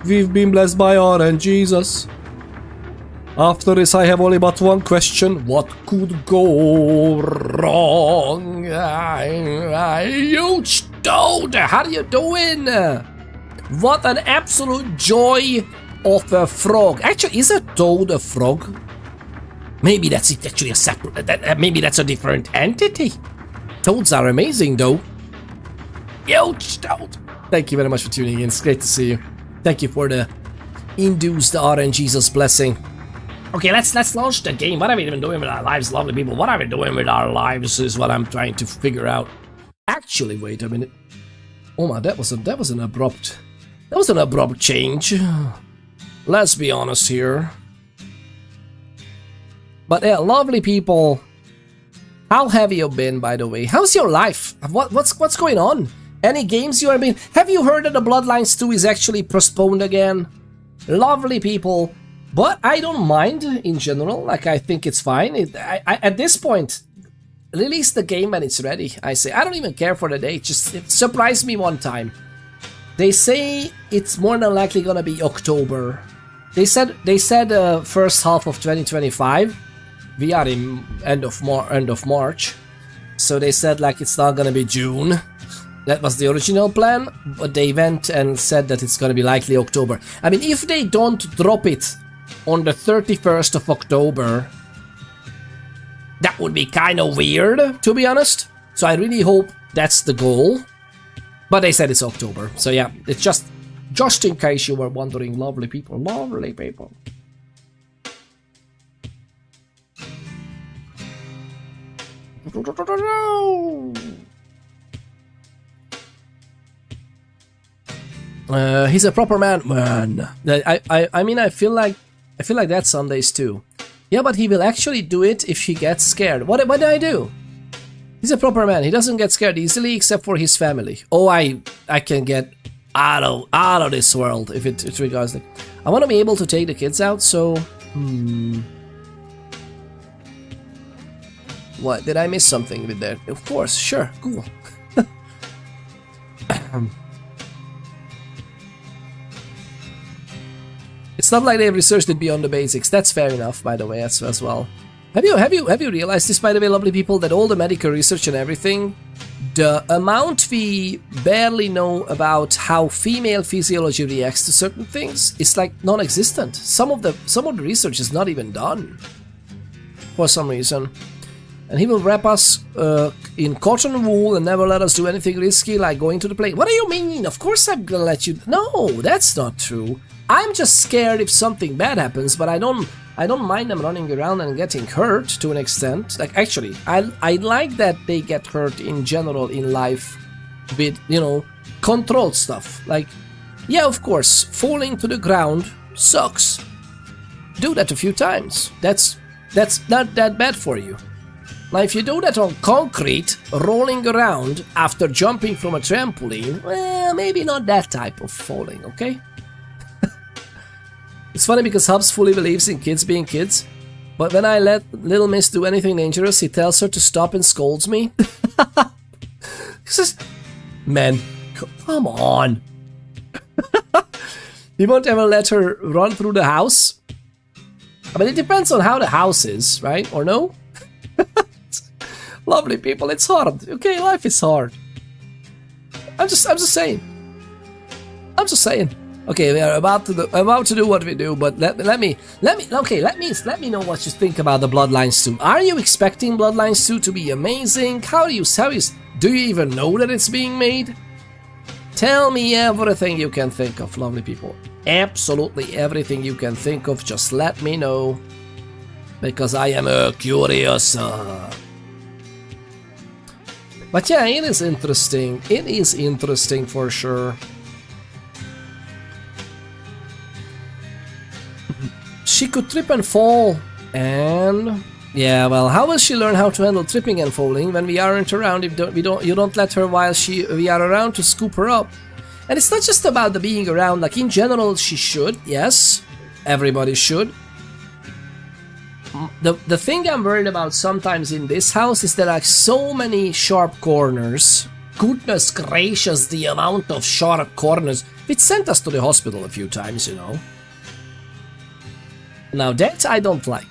we've been blessed by our and Jesus. After this, I have only but one question. What could go wrong? Huge Toad, how are you doing? What an absolute joy of a frog. Actually, is a toad a frog? Maybe that's actually a separate... maybe that's a different entity. Toads are amazing, though. Huge Toad. Thank you very much for tuning in. It's great to see you. Thank you for the induced RNGesus blessing. Okay, let's launch the game. What are we even doing with our lives, lovely people? What are we doing with our lives is what I'm trying to figure out. Actually, wait a minute. Oh my, that was an abrupt change. Let's be honest here. But yeah, lovely people. How have you been, by the way? How's your life? What's going on? Any games you have been... Have you heard that the Bloodlines 2 is actually postponed again? Lovely people. But I don't mind in general. Like, I think it's fine. At this point, release the game when it's ready. I say, I don't even care for the date. Just it surprised me one time. They say it's more than likely gonna be October. They said first half of 2025. We are in end of March. So they said like it's not gonna be June. That was the original plan, but they went and said that it's gonna be likely October. I mean, if they don't drop it on the 31st of October, that would be kind of weird, to be honest. So I really hope that's the goal. But they said it's October, so yeah, it's just in case you were wondering, lovely people, lovely people. He's a proper man. I mean, I feel like that some days too. Yeah, but he will actually do it if he gets scared. What did I do? He's a proper man. He doesn't get scared easily, except for his family. Oh, I can get out of this world if it regards it. I want to be able to take the kids out. So, what did I miss something with that? Of course, sure, cool. It's not like they've researched it beyond the basics. That's fair enough, by the way, as well. Have you realized this, by the way, lovely people, that all the medical research and everything, the amount we barely know about how female physiology reacts to certain things is like non-existent. Some of the research is not even done for some reason. And he will wrap us in cotton wool and never let us do anything risky like going to the plane. What do you mean? Of course I'm gonna let you. No, that's not true. I'm just scared if something bad happens, but I don't mind them running around and getting hurt to an extent. Like, actually, I like that they get hurt in general in life with, you know, controlled stuff. Like, yeah, of course, falling to the ground sucks. Do that a few times. That's not that bad for you. Now, if you do that on concrete, rolling around after jumping from a trampoline, well, maybe not that type of falling, okay? It's funny because Hubs fully believes in kids being kids, but when I let Little Miss do anything dangerous, he tells her to stop and scolds me. He says, man, come on. You won't ever let her run through the house? I mean, it depends on how the house is, right? Or no? Lovely people, it's hard. Okay, life is hard. I'm just saying. Okay, we are about to do what we do, but let me know what you think about the Bloodlines 2. Are you expecting Bloodlines 2 to be amazing? Do you even know that it's being made? Tell me everything you can think of, lovely people. Absolutely everything you can think of, just let me know. Because I am curious. But yeah, it is interesting. It is interesting for sure. She could trip and fall, and yeah, well, how will she learn how to handle tripping and falling when we aren't around? If you don't let her while we are around to scoop her up. And it's not just about the being around. Like, in general, she should. Yes, everybody should. The thing I'm worried about sometimes in this house is there are so many sharp corners. Goodness gracious, the amount of sharp corners. It sent us to the hospital a few times, you know. Now that I don't like.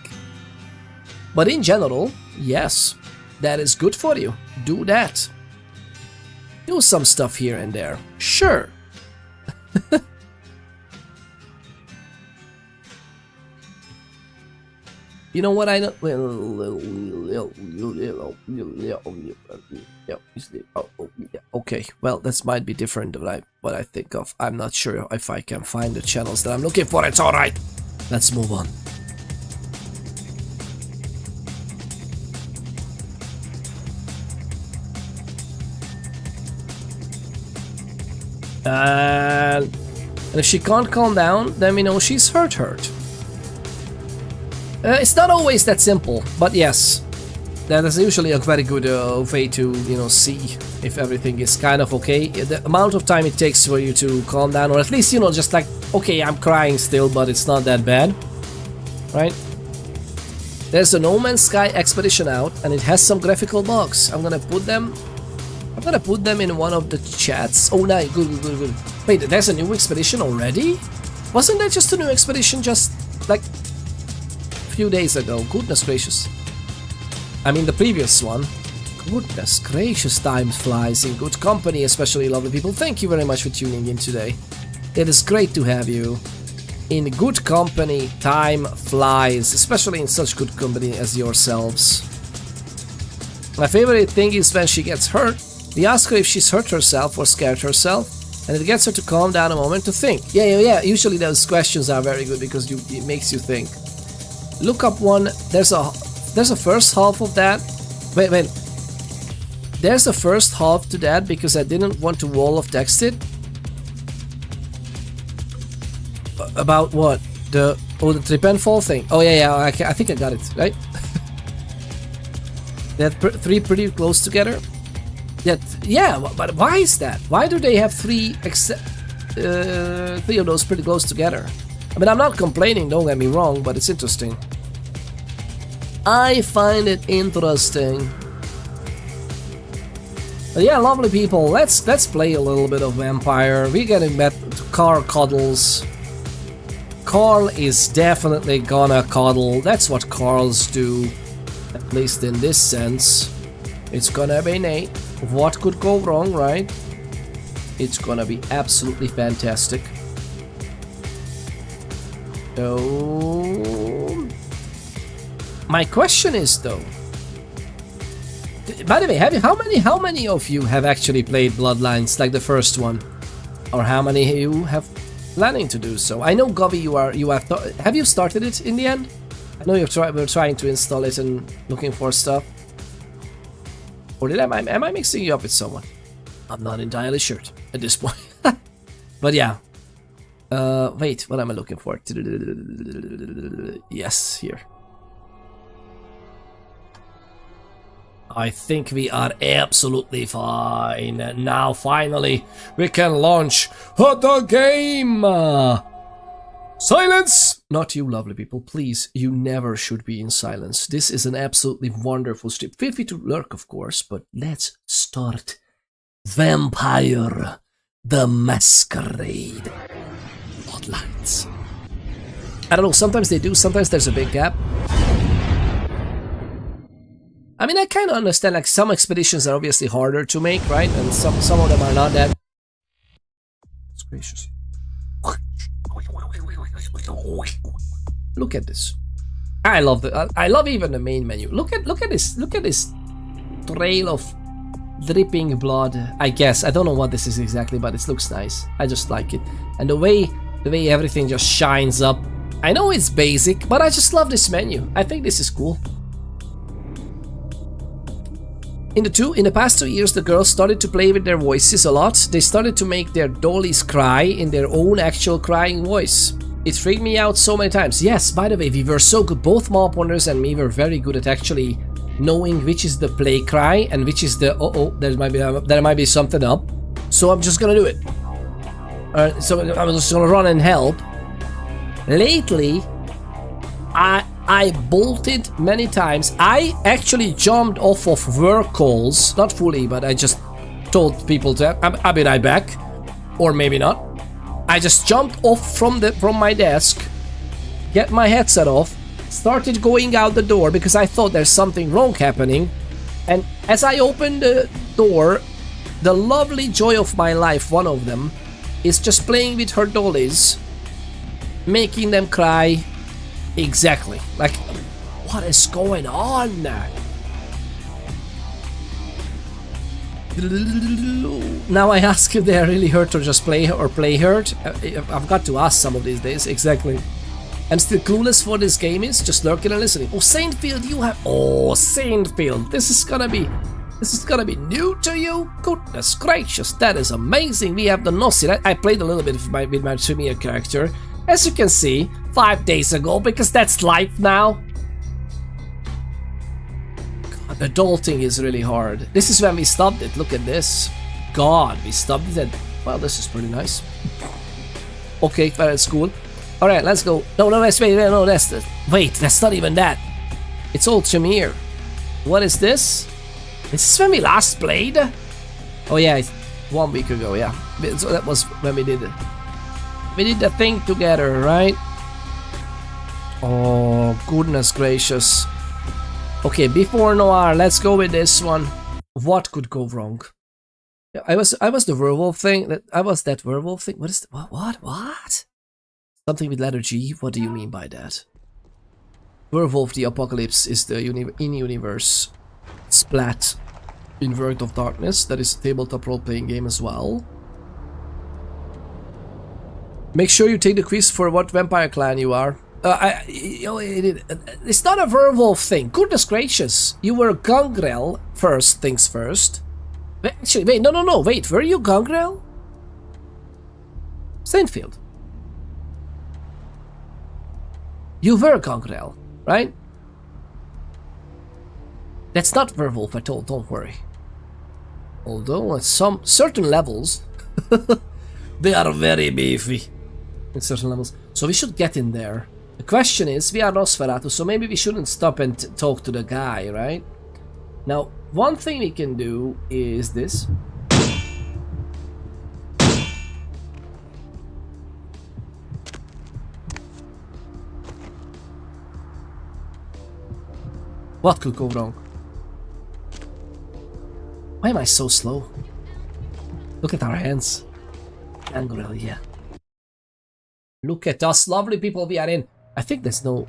But in general, yes, that is good for you. Do that. Do some stuff here and there. Sure. You know what I know? Okay, well, this might be different than what I think of. I'm not sure if I can find the channels that I'm looking for. It's alright. Let's move on. And if she can't calm down, then we know she's hurt. It's not always that simple, but yes, that is usually a very good way to, you know, see if everything is kind of okay. The amount of time it takes for you to calm down, or at least, you know, just like, okay, I'm crying still, but it's not that bad, right? There's a No Man's Sky expedition out, and it has some graphical bugs. I'm gonna put them in one of the chats. Oh, nice, good. Wait, there's a new expedition already? Wasn't that just a new expedition just like a few days ago? Goodness gracious. I mean, the previous one. Goodness gracious, time flies in good company, especially lovely people. Thank you very much for tuning in today. It is great to have you. In good company, time flies, especially in such good company as yourselves. My favorite thing is when she gets hurt, we ask her if she's hurt herself or scared herself, and it gets her to calm down a moment to think. Yeah, usually those questions are very good because it makes you think. Look up one, there's a first half of that. Wait. There's a first half to that because I didn't want to wall of text it. About what? The trip and fall thing. Oh yeah, I think I got it, right? They're three pretty close together. Yeah, but why is that? Why do they have three of those pretty close together? I mean, I'm not complaining, don't get me wrong, but it's interesting. I find it interesting. But yeah, lovely people, let's play a little bit of Vampire. We're getting met Carl Cuddles. Carl is definitely gonna cuddle. That's what Carls do, at least in this sense. It's gonna be Nate. What could go wrong, right? It's gonna be absolutely fantastic. So, my question is though. By the way, how many of you have actually played Bloodlines, like the first one, or how many of you have planning to do so? I know Govy, have you started it in the end? I know we're trying to install it and looking for stuff. Or am I mixing you up with someone? I'm not entirely sure at this point. But yeah. Wait, what am I looking for? Yes, here. I think we are absolutely fine. Now finally we can launch the game. Silence! Not you, lovely people. Please, you never should be in silence. This is an absolutely wonderful strip. Feel free to lurk, of course, but let's start Vampire the Masquerade. Bloodlines. I don't know, sometimes they do, sometimes there's a big gap. I mean, I kind of understand, like, some expeditions are obviously harder to make, right? And some of them are not that. It's gracious. Look at this. I love even the main menu. Look at this trail of dripping blood. I guess I don't know what this is exactly, but it looks nice. I just like it, and the way everything just shines up. I know it's basic, but I just love this menu. I think this is cool. In the past 2 years, the girls started to play with their voices a lot. They started to make their dollies cry in their own actual crying voice. It freaked me out so many times. Yes, by the way, we were so good. Both mamaponders and me were very good at actually knowing which is the play cry and which is the there might be something up. So I'm just gonna do it. So I'm just gonna run and help. Lately, I bolted many times. I actually jumped off of work calls, not fully, but I just told people to I'll be right back, or maybe not. I just jumped off from my desk, get my headset off, started going out the door because I thought there's something wrong happening. And as I opened the door, the lovely joy of my life, one of them, is just playing with her dollies, making them cry. Exactly. Like, what is going on? Now I ask if they are really hurt or just play hurt. I've got to ask some of these days. Exactly. I'm still clueless what this game is. Just lurking and listening. Oh, Saintfield, you have. Oh, Saintfield. This is gonna be new to you. Goodness gracious, that is amazing. We have the Nossi. I played a little bit with my Tremere character, as you can see, 5 days ago, because that's life now. God, adulting is really hard. This is when we stopped it. Look at this. God, we stopped it. Well, this is pretty nice. Okay, that's cool. All right, let's go. No, that's wait. No, that's the. Wait, that's not even that. It's all Tremere. What is this? This is when we last played. Oh yeah, 1 week ago. Yeah, so that was when we did it. We did the thing together, right? Oh, goodness gracious. Okay, before Noir, let's go with this one. What could go wrong? I was the werewolf thing. I was that werewolf thing. What is what? Something with letter G. What do you mean by that? Werewolf the Apocalypse is the in-universe splat in World of Darkness. That is a tabletop role-playing game as well. Make sure you take the quiz for what vampire clan you are. It's not a werewolf thing. Goodness gracious. You were Gangrel first things first. Actually, wait, no, wait. Were you Gangrel? Stainfield. You were Gangrel, right? That's not werewolf at all, don't worry. Although at some certain levels, they are very beefy. In certain levels. So we should get in there. The question is, we are Nosferatu, so maybe we shouldn't stop and talk to the guy, right? Now, one thing we can do is this. What could go wrong? Why am I so slow? Look at our hands. Angrel, yeah. Look at us, lovely people we are in. I think there's no...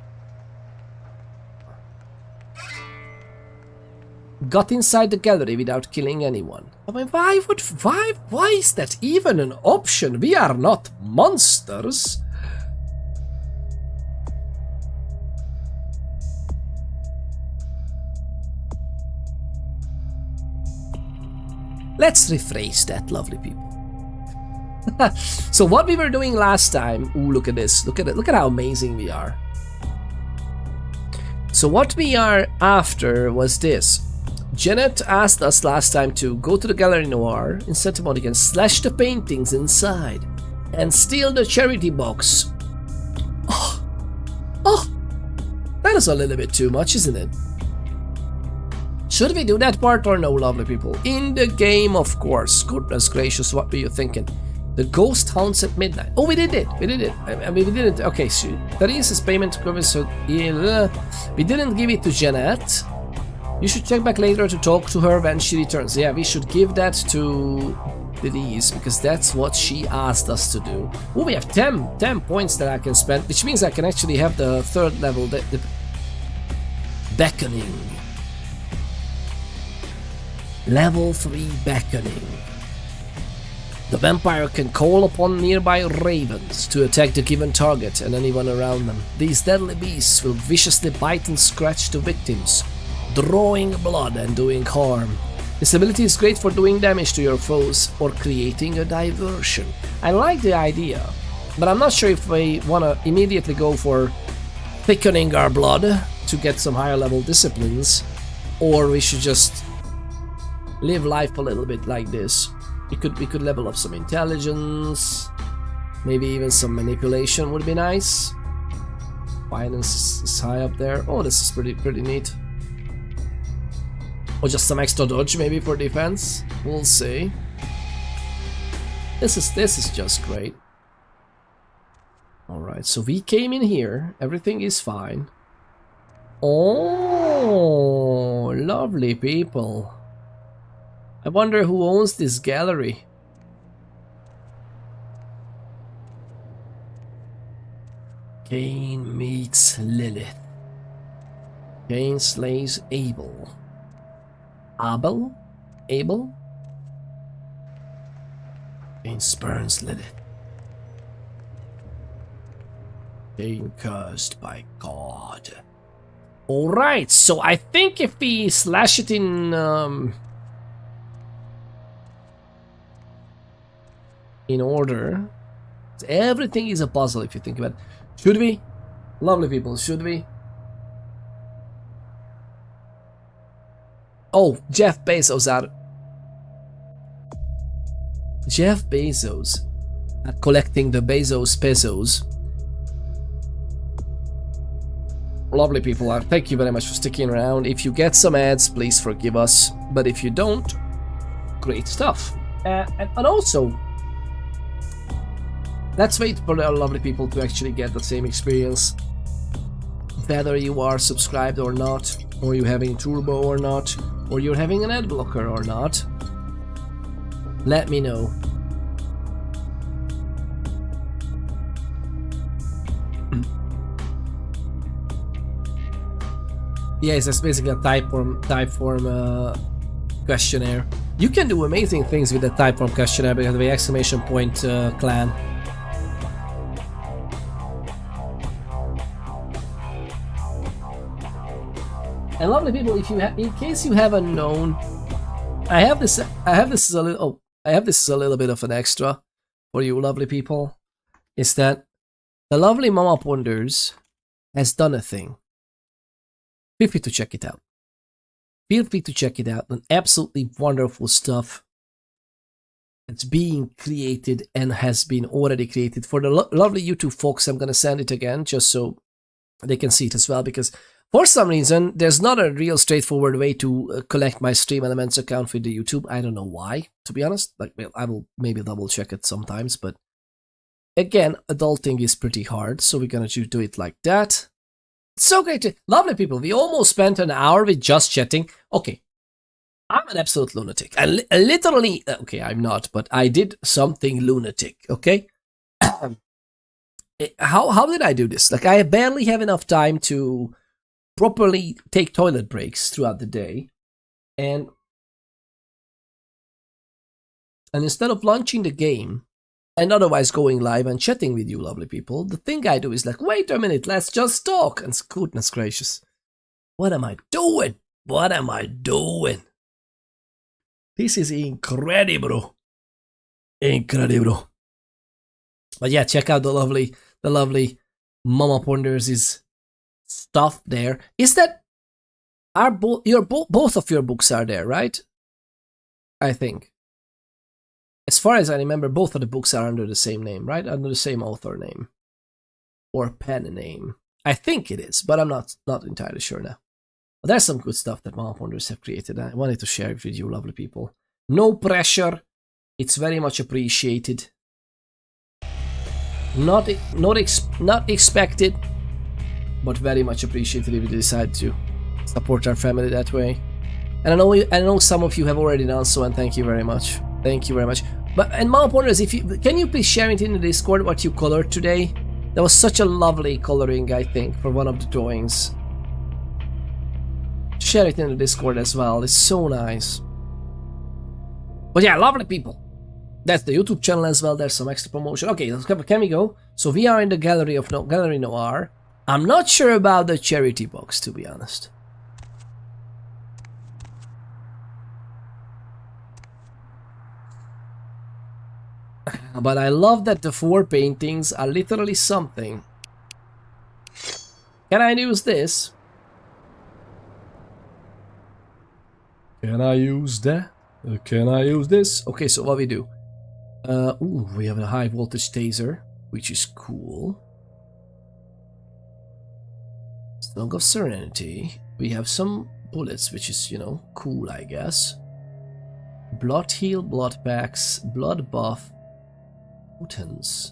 Got inside the gallery without killing anyone. I mean, why is that even an option? We are not monsters. Let's rephrase that, lovely people. So what we were doing last time, ooh, look at this, look at how amazing we are. So what we are after was this. Jeanette asked us last time to go to the Gallery Noir in Santa Monica and slash the paintings inside and steal the charity box. Oh, that is a little bit too much, isn't it? Should we do that part or no, lovely people? In the game, of course. Goodness gracious, what were you thinking? The ghost hounds at midnight. Oh, we did it. We did it. I mean, we didn't. Okay, so Therese's payment covers. So we didn't give it to Jeanette. You should check back later to talk to her when she returns. Yeah, we should give that to Therese because that's what she asked us to do. Oh, we have 10 points that I can spend, which means I can actually have the third level, the beckoning. Level 3 beckoning. The vampire can call upon nearby ravens to attack the given target and anyone around them. These deadly beasts will viciously bite and scratch the victims, drawing blood and doing harm. This ability is great for doing damage to your foes or creating a diversion. I like the idea, but I'm not sure if we want to immediately go for thickening our blood to get some higher level disciplines, or we should just live life a little bit like this. We could level up some intelligence, maybe even some manipulation would be nice. Finance is high up there. Oh, this is pretty neat. Or just some extra dodge maybe for defense. We'll see. This is just great. All right, so we came in here. Everything is fine. Oh, lovely people. I wonder who owns this gallery. Caine meets Lilith. Caine slays Abel. Abel? Caine spurns Lilith. Caine cursed by God. Alright, so I think if we slash it in order, everything is a puzzle if you think about it. Should we? Lovely people, should we? Oh, Jeff Bezos are collecting the Bezos pesos. Lovely people, thank you very much for sticking around. If you get some ads, please forgive us, but if you don't, great stuff. And also, let's wait for the lovely people to actually get the same experience, whether you are subscribed or not, or you having turbo or not. or you're having an ad blocker or not, let me know. Yes, that's basically a typeform questionnaire. You can do amazing things with the typeform questionnaire because of the exclamation point clan. And lovely people, if you in case you haven't known, I have this as a little bit of an extra for you lovely people. Is that the lovely mamaponders has done a thing. Feel free to check it out. Feel free to check it out. And absolutely wonderful stuff that's being created and has been already created. For the lovely YouTube folks, I'm going to send it again just so they can see it as well. Because for some reason, there's not a real straightforward way to collect my Stream Elements account with the YouTube. I don't know why, to be honest. Like, well, I will maybe double check it sometimes. But again, adulting is pretty hard. So we're going to do it like that. So great to, lovely people, we almost spent an hour with just chatting. Okay, I'm an absolute lunatic. I literally, okay, I'm not, but I did something lunatic, okay? How did I do this? Like, I barely have enough time to properly take toilet breaks throughout the day. And instead of launching the game, and otherwise going live and chatting with you lovely people, the thing I do is like, wait a minute, let's just talk. And goodness gracious, what am I doing? What am I doing? This is incredible. Incredible. But yeah, check out the lovely mamaponders' stuff there. Is that both of your books are there, right? I think. As far as I remember, both of the books are under the same name, right? Under the same author name. Or pen name. I think it is, but I'm not entirely sure now. But there's some good stuff that mamaponders have created. I wanted to share it with you, lovely people. No pressure. It's very much appreciated. Not expected, but very much appreciated if you decide to support our family that way. And I know some of you have already done so, and thank you very much. Thank you very much. But and mamaponders, can you please share it in the Discord what you colored today? That was such a lovely coloring, I think, for one of the drawings. Share it in the Discord as well. It's so nice. But yeah, lovely people. That's the YouTube channel as well. There's some extra promotion. Okay, can we go? So we are in the Gallery Noir. I'm not sure about the charity box, to be honest. But I love that the 4 paintings are literally something. Can I use this? Can I use that? Can I use this? Okay, so what we do? Ooh, we have a high voltage taser, which is cool. Song of Serenity. We have some bullets, which is, you know, cool, I guess. Blood heal, blood packs, blood buff. Mutants.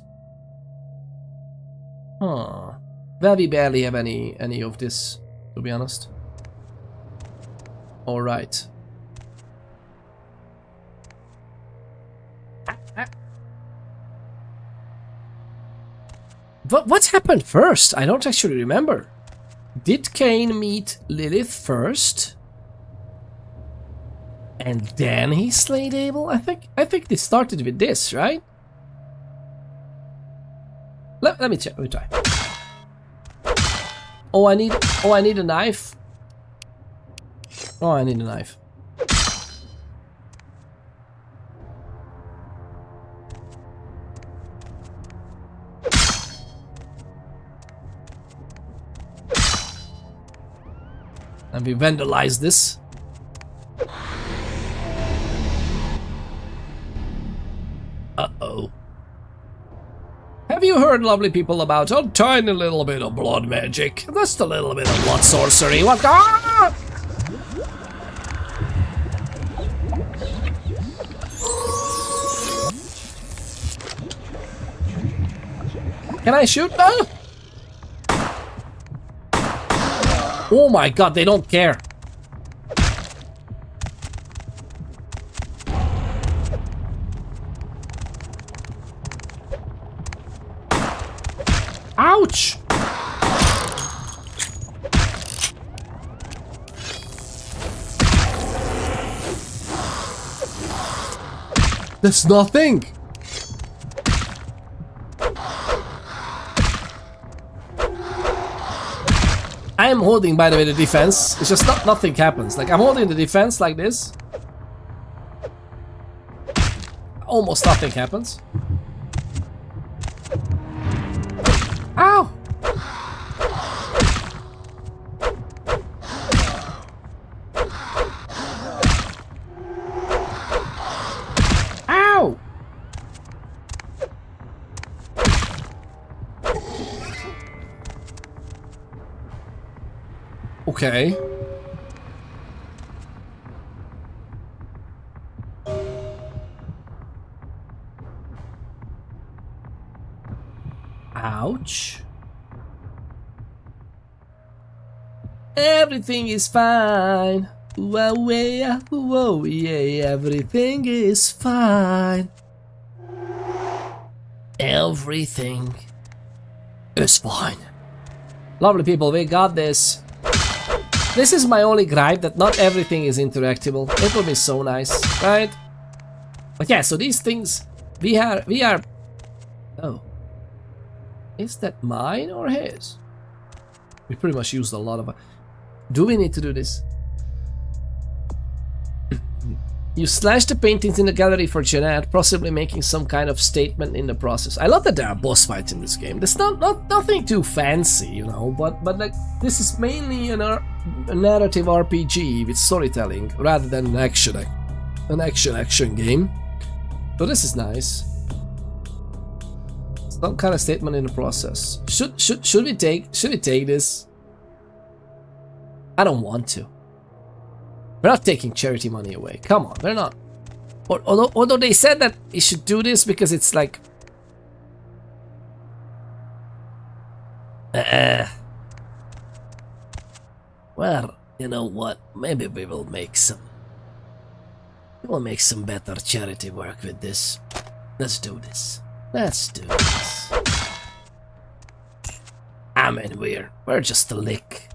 Huh. Well, we barely have any of this, to be honest. Alright. What happened first? I don't actually remember. Did Caine meet Lilith first? And then he slayed Abel? I think they started with this, right? Let me check. Let me try. Oh, I need a knife. Oh, I need a knife. And we vandalize this. Uh-oh. Have you heard, lovely people, about a tiny little bit of blood magic? Just a little bit of blood sorcery. What? Ah! Can I shoot? No! Oh my god, they don't care. Ouch! There's nothing! I am holding, by the way, the defense. It's just nothing happens. Like, I'm holding the defense like this. Almost nothing happens. Ow! Ow! Okay. Ouch. Everything is fine. Whoa, yeah, whoa, yeah, everything is fine. Everything is fine. Lovely people, we got this. This is my only gripe, that not everything is interactable. It would be so nice, right? But yeah, so these things, we are... Oh. Is that mine or his? We pretty much used a lot of... Do we need to do this? You slash the paintings in the gallery for Jeanette, possibly making some kind of statement in the process. I love that there are boss fights in this game. There's nothing too fancy, you know, but like this is mainly a narrative RPG with storytelling rather than an action game. So this is nice. Some kind of statement in the process. Should we take this? I don't want to. We're not taking charity money away. Come on, we're not. Although they said that we should do this because it's like... Well, you know what? Maybe we will make some... We'll make some better charity work with this. Let's do this. Let's do this. I mean, we're just a lick.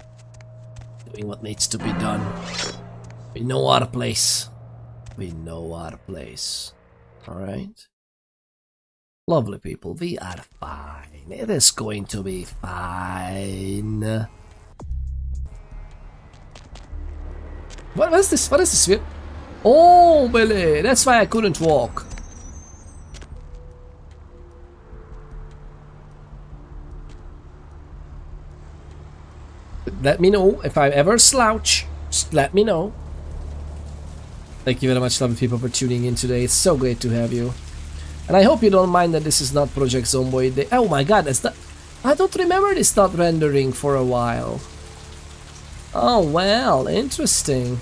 Doing what needs to be done. We know our place. We know our place. Alright? Lovely people, we are fine. It is going to be fine. What is this? What is this? Oh, Billy! That's why I couldn't walk. Let me know if I ever slouch. Just let me know. Thank you very much, lovely people, for tuning in today. It's so great to have you. And I hope you don't mind that this is not Project Zomboid. Oh my god, that's not... I don't remember this not rendering for a while. Oh, well, interesting.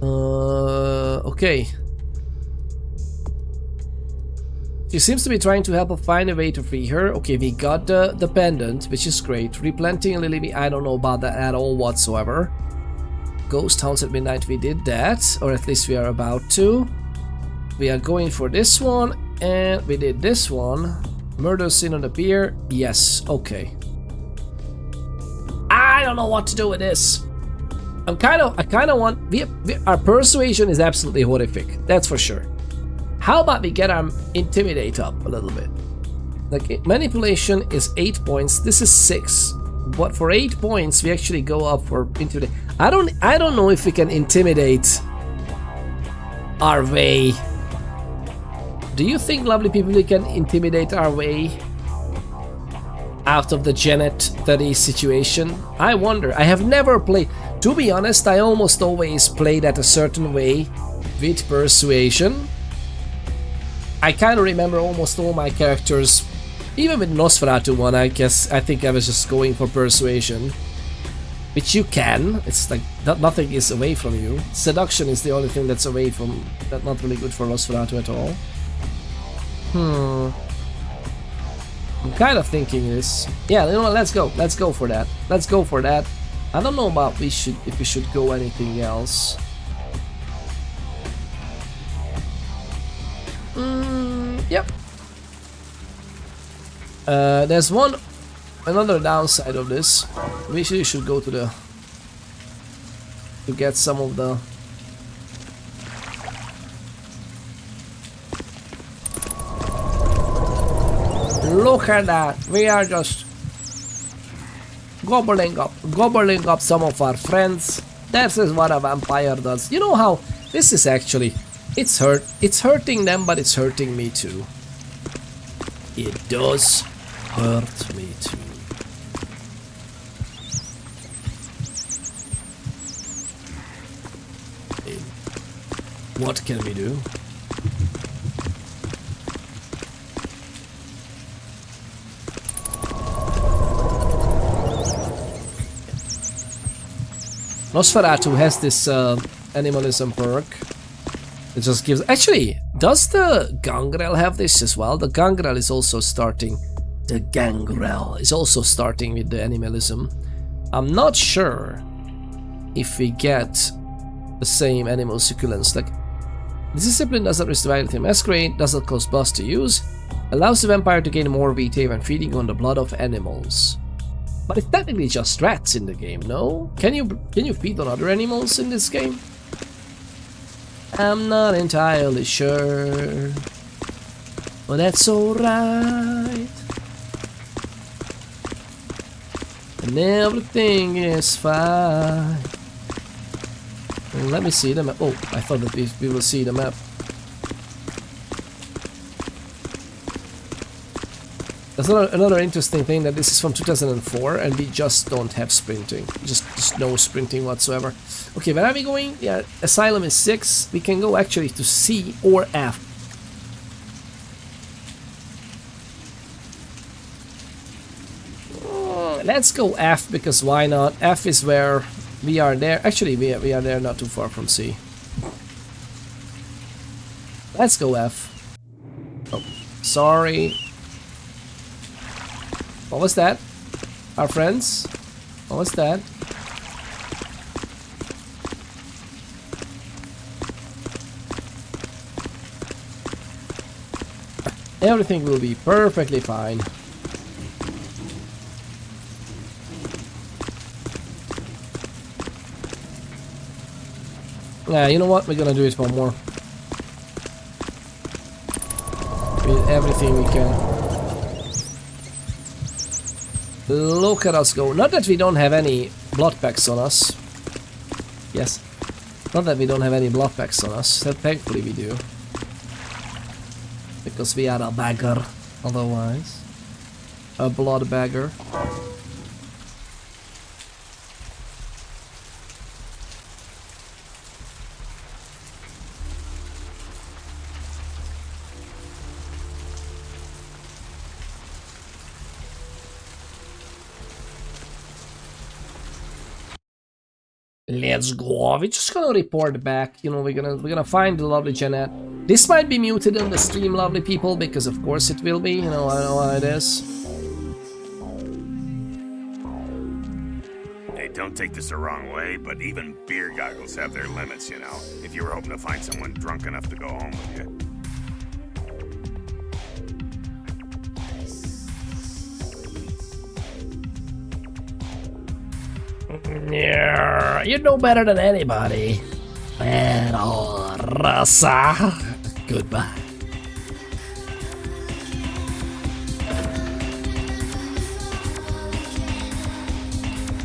Okay. She seems to be trying to help us find a way to free her. Okay, we got the pendant, which is great. Replanting Lily, I don't know about that at all whatsoever. Ghost Hounds at Midnight, we did that, or at least we are about to. We are going for this one, and we did this one. Murder scene on the pier, yes, okay. I don't know what to do with this. I kind of want. Our persuasion is absolutely horrific, that's for sure. How about we get our intimidate up a little bit? Like, manipulation is 8 points. This is 6. But for 8 points, we actually go up for intimidate. I don't know if we can intimidate our way. Do you think, lovely people, we can intimidate our way out of the Jeanette Therese situation? I wonder. I have never played. To be honest, I almost always played at a certain way with persuasion. I kind of remember almost all my characters. Even with Nosferatu one, I think I was just going for persuasion. Which you can. It's like nothing is away from you. Seduction is the only thing that's away from. That's not really good for Nosferatu at all. I'm kind of thinking this. Yeah, you know what? Let's go. Let's go for that. Let's go for that. I don't know about if we should go anything else. Yep. There's another downside of this. We should go to get some of the... Look at that! We are just gobbling up some of our friends. This is what a vampire does. You know how this is actually... It's hurting them, but it's hurting me too. It does hurt me too. What can we do? Nosferatu has this animalism perk. It just gives... Actually, does the gangrel have this as well? The gangrel is also starting... The gangrel is also starting with the animalism. I'm not sure if we get the same animal succulents. Like, this discipline doesn't restore vitality. Masquerade doesn't cost plus to use. Allows the vampire to gain more vitae when feeding on the blood of animals. But it's technically just rats in the game, no? Can you feed on other animals in this game? I'm not entirely sure. But that's alright. And everything is fine. Let me see the map. Oh, I thought that we will see the map. That's another interesting thing, that this is from 2004 and we just don't have sprinting. Just no sprinting whatsoever. Okay, where are we going? Yeah, Asylum is 6. We can go actually to C or F. Let's go F, because why not? F is where we are there. Actually, we are there, not too far from C. Let's go F. Oh, sorry. What was that? Our friends? What was that? Everything will be perfectly fine. Yeah, you know what? We're gonna do it one more. With everything we can. Look at us go. Not that we don't have any blood packs on us. Yes. Not that we don't have any blood packs on us. Thankfully we do. Because we are a bagger. Otherwise. A blood bagger. Let's go. We're just gonna report back. You know, we're gonna find the lovely Jeanette. This might be muted on the stream, lovely people, because of course it will be. You know, I know how it is. Hey, don't take this the wrong way, but even beer goggles have their limits, you know. If you were hoping to find someone drunk enough to go home with you. Yeah, you know better than anybody. Pero raza. Goodbye.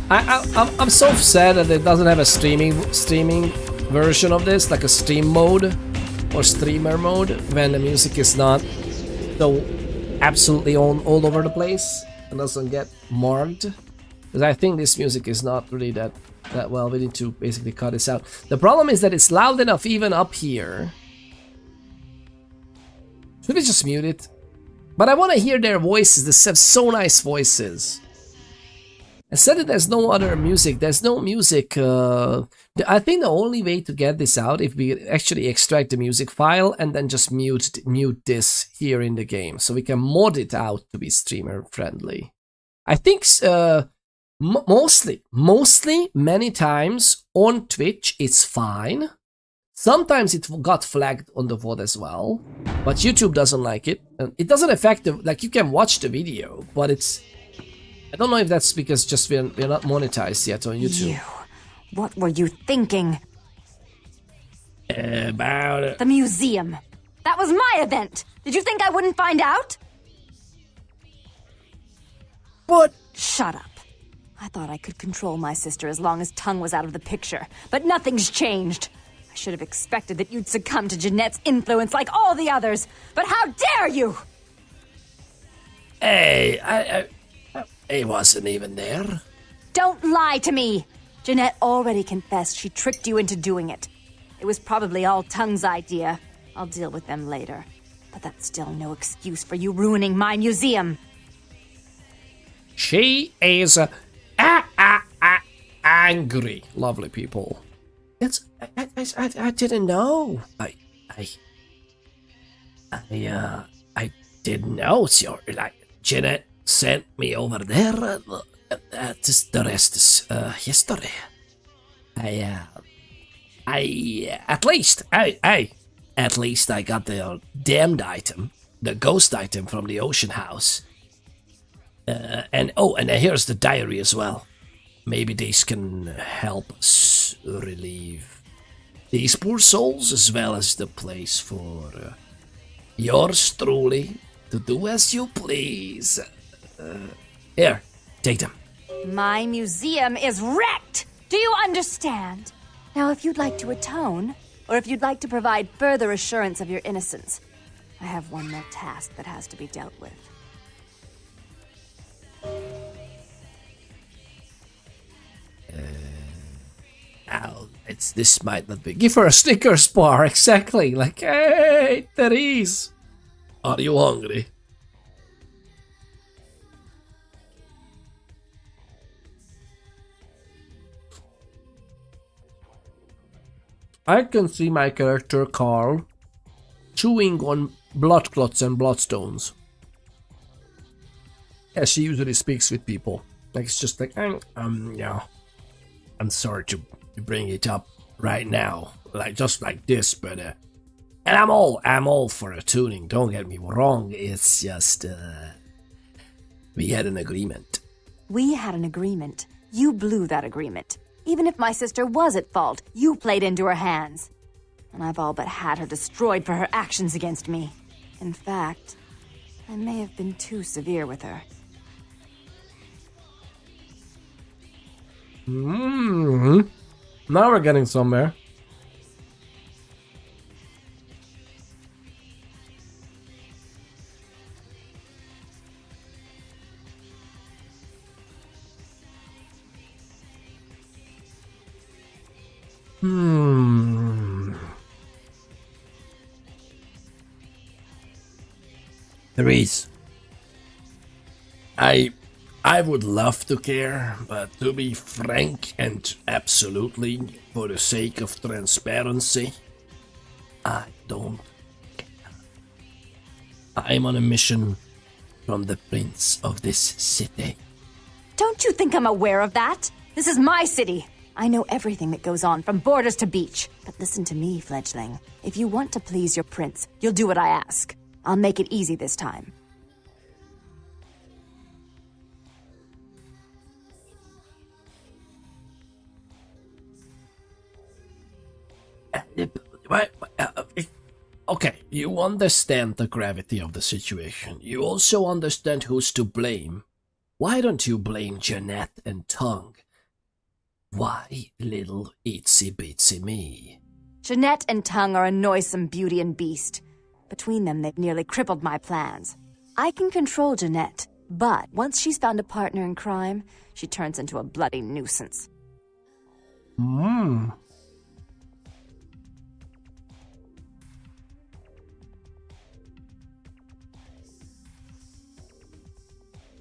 I'm so sad that it doesn't have a streaming version of this, like a stream mode or streamer mode, when the music is not so absolutely all over the place and doesn't get marked. Because I think this music is not really that well. We need to basically cut this out. The problem is that it's loud enough even up here. Should we just mute it? But I want to hear their voices. They have so nice voices. I said that there's no other music. There's no music. I think the only way to get this out, if we actually extract the music file and then just mute this here in the game, so we can mod it out to be streamer friendly. I think mostly, many times on Twitch it's fine. Sometimes it got flagged on the VOD as well, but YouTube doesn't like it. And it doesn't affect the, like, you can watch the video, but it's, I don't know if that's because just we're not monetized yet on YouTube. What were you thinking? About it. The museum. That was my event. Did you think I wouldn't find out? What? Shut up. I thought I could control my sister as long as Tung was out of the picture, but nothing's changed. I should have expected that you'd succumb to Jeanette's influence like all the others, but how dare you! Hey, I wasn't even there. Don't lie to me! Jeanette already confessed she tricked you into doing it. It was probably all Tung's idea. I'll deal with them later. But that's still no excuse for you ruining my museum. She is angry. Lovely people. It's I didn't know. I didn't know. So, like, Jeanette sent me over there. The rest is history. At least I got the damned item, the ghost item from the ocean house. And here's the diary as well. Maybe these can help us relieve these poor souls, as well as the place for yours truly to do as you please. Here, take them. My museum is wrecked! Do you understand? Now, if you'd like to atone, or if you'd like to provide further assurance of your innocence, I have one more task that has to be dealt with. This might not be. Give her a Snickers bar, exactly. Like, hey, Therese, are you hungry? I can see my character Carl chewing on blood clots and bloodstones, as she usually speaks with people. Like, it's just like, yeah, I'm sorry to bring it up right now, like just like this, but and I'm all for a tuning. Don't get me wrong. It's just we had an agreement. We had an agreement. You blew that agreement. Even if my sister was at fault, you played into her hands. And I've all but had her destroyed for her actions against me. In fact, I may have been too severe with her. Now we're getting somewhere. Therese, I would love to care, but to be frank and absolutely for the sake of transparency, I don't care. I'm on a mission from the prince of this city. Don't you think I'm aware of that? This is my city. I know everything that goes on, from borders to beach. But listen to me, fledgling. If you want to please your prince, you'll do what I ask. I'll make it easy this time. Okay, you understand the gravity of the situation. You also understand who's to blame. Why don't you blame Jeanette and Tung? Why little itsy-bitsy me? Jeanette and Tung are a noisome beauty and beast. Between them, they've nearly crippled my plans. I can control Jeanette, but once she's found a partner in crime, she turns into a bloody nuisance.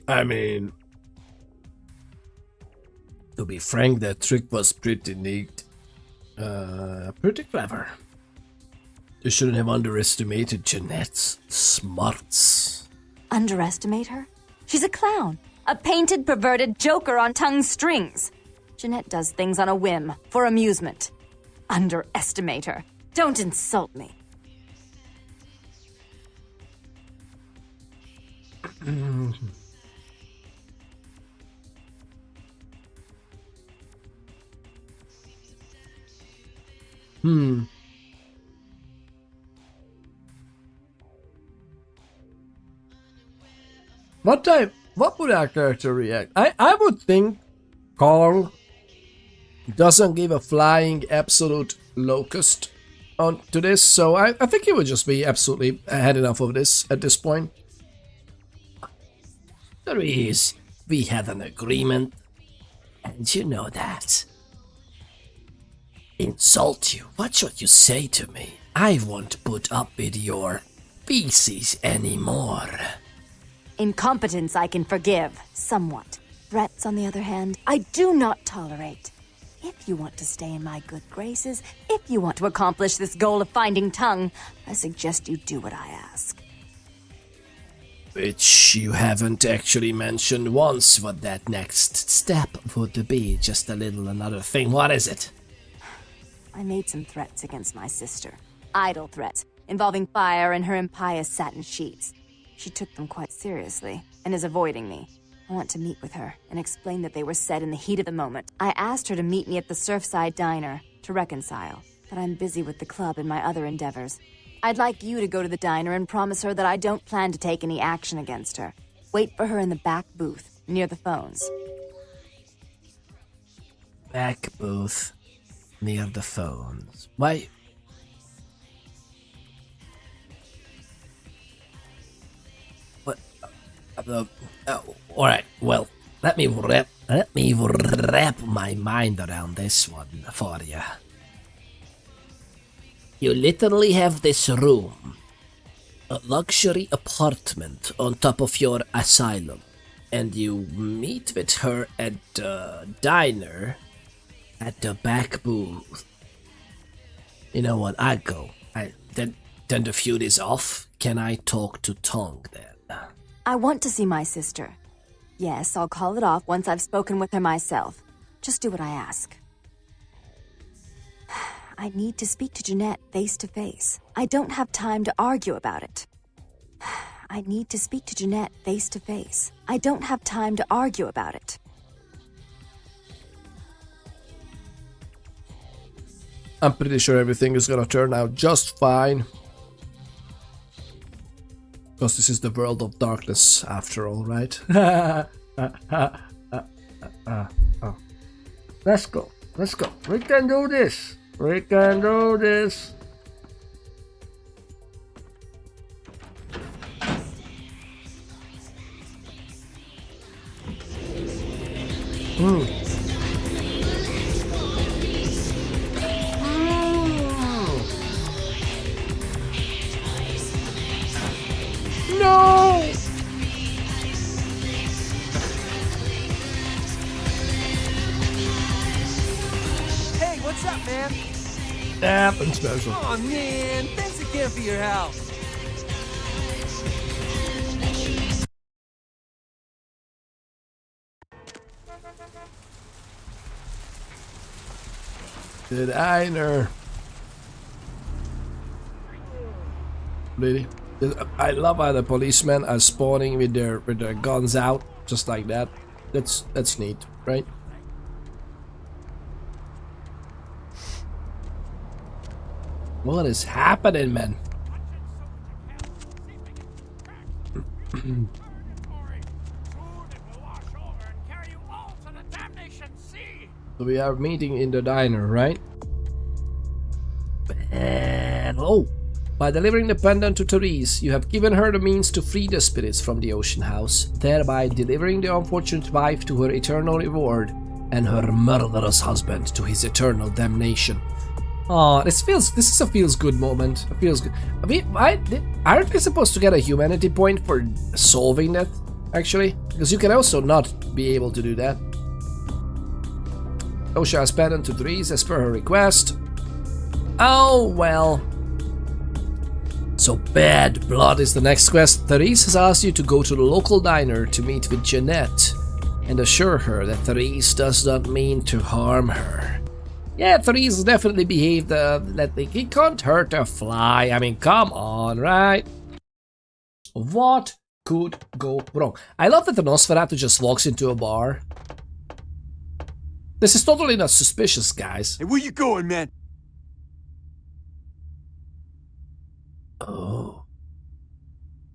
I mean, to be frank, that trick was pretty neat. Pretty clever. You shouldn't have underestimated Jeanette's smarts. Underestimate her? She's a clown. A painted, perverted joker on Tung's strings. Jeanette does things on a whim, for amusement. Underestimate her. Don't insult me. What would our character react? I would think Carl doesn't give a flying absolute locust on to this, so I think he would just be absolutely had enough of this at this point. Therese, we had an agreement, and you know that. Insult you? What should you say to me? I won't put up with your feces anymore. Incompetence I can forgive, somewhat. Threats, on the other hand, I do not tolerate. If you want to stay in my good graces, if you want to accomplish this goal of finding Tung, I suggest you do what I ask. Which you haven't actually mentioned once what that next step would be. Just a little another thing. What is it? I made some threats against my sister. Idle threats, involving fire and her impious satin sheets. She took them quite seriously, and is avoiding me. I want to meet with her, and explain that they were said in the heat of the moment. I asked her to meet me at the Surfside Diner, to reconcile, but I'm busy with the club and my other endeavors. I'd like you to go to the diner and promise her that I don't plan to take any action against her. Wait for her in the back booth, near the phones. Back booth, near the phones. Why? What? Alright, well, let me wrap my mind around this one for you. You literally have this room, a luxury apartment on top of your asylum, and you meet with her at the diner at the back booth. You know what, I go. Then the feud is off. Can I talk to Tung then? I want to see my sister. Yes, I'll call it off once I've spoken with her myself. Just do what I ask. I need to speak to Jeanette face to face. I don't have time to argue about it. I need to speak to Jeanette face to face. I don't have time to argue about it. I'm pretty sure everything is gonna turn out just fine. Because this is the world of darkness after all, right? Let's go. Let's go. We can do this. We can do this. No! Hey, what's up, man? Nothing special. Oh man, thanks again for your help. The diner. Really? I love how the policemen are spawning with their guns out, just like that. That's neat, right? What is happening, man? So we are meeting in the diner, right? And oh, by delivering the pendant to Therese, you have given her the means to free the spirits from the ocean house, thereby delivering the unfortunate wife to her eternal reward and her murderous husband to his eternal damnation. Oh, this is a feels good moment. It feels good. I mean, aren't we supposed to get a humanity point for solving that, actually? Because you can also not be able to do that. Osha has pendant to Therese as per her request. Oh, well. So bad blood is the next quest. Therese has asked you to go to the local diner to meet with Jeanette and assure her that Therese does not mean to harm her. Yeah, Therese definitely behaved like he can't hurt a fly. I mean, come on, right? What could go wrong? I love that the Nosferatu just walks into a bar. This is totally not suspicious, guys. Hey, where you going, man? Oh.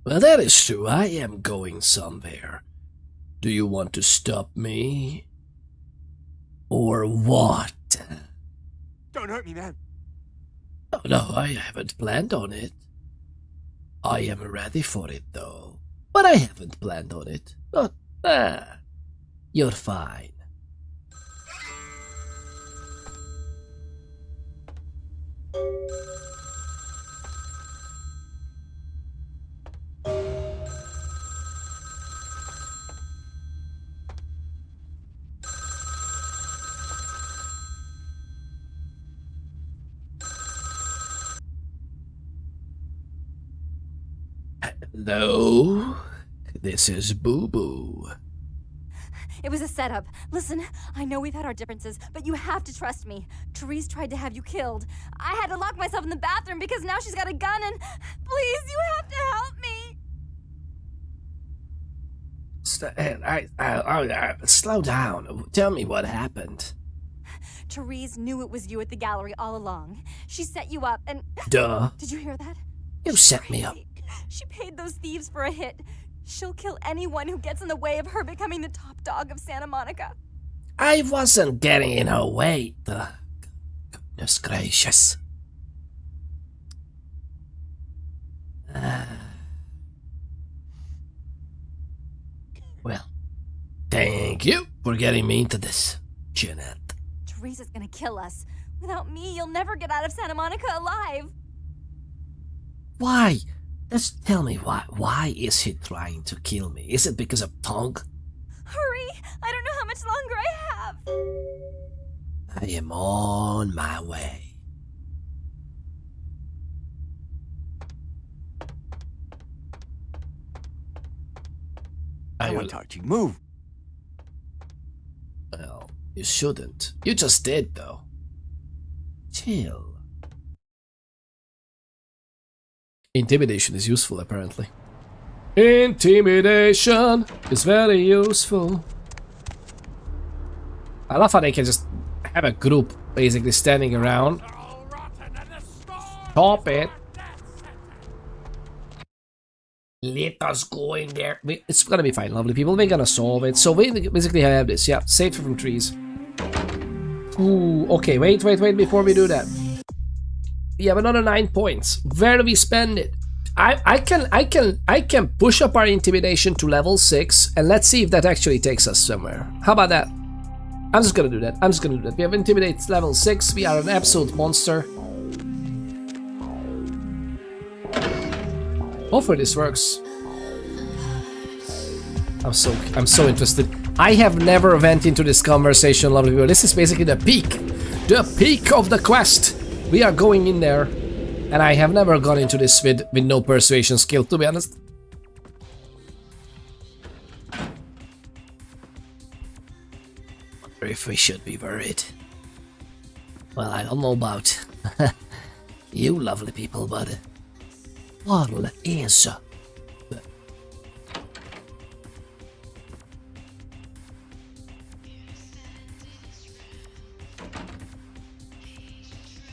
Well, that is true. I am going somewhere. Do you want to stop me? Or what? Don't hurt me, man. Oh, no, I haven't planned on it. I am ready for it, though. But I haven't planned on it. But, you're fine. Hello? This is Boo Boo. It was a setup. Listen, I know we've had our differences, but you have to trust me. Therese tried to have you killed. I had to lock myself in the bathroom because now she's got a gun and... Please, you have to help me! Slow down. Tell me what happened. Therese knew it was you at the gallery all along. She set you up and... Duh. Did you hear that? You set me up. She paid those thieves for a hit. She'll kill anyone who gets in the way of her becoming the top dog of Santa Monica. I wasn't getting in her way. Goodness gracious. Well, thank you for getting me into this, Jeanette. Therese is gonna kill us. Without me, you'll never get out of Santa Monica alive. Why? Just tell me why. Why is he trying to kill me? Is it because of Tung? Hurry! I don't know how much longer I have. I am on my way. I want to talk to you. Move. Well, you shouldn't. You just did, though. Chill. Intimidation is useful, apparently. Intimidation is very useful. I love how they can just have a group basically standing around. Stop it. Let us go in there. It's gonna be fine, lovely people. We're gonna solve it. So we basically have this. Yeah, save from trees. Ooh, okay, wait before we do that. We have another 9 points. Where do we spend it? I can push up our intimidation to level 6 and let's see if that actually takes us somewhere. How about that? I'm just gonna do that. We have intimidate level 6. We are an absolute monster. Hopefully this works. I'm so interested. I have never went into this conversation, lovely people. This is basically the peak of the quest. We are going in there, and I have never gone into this with no persuasion skill, to be honest. Wonder if we should be worried. Well, I don't know about you lovely people, but what is...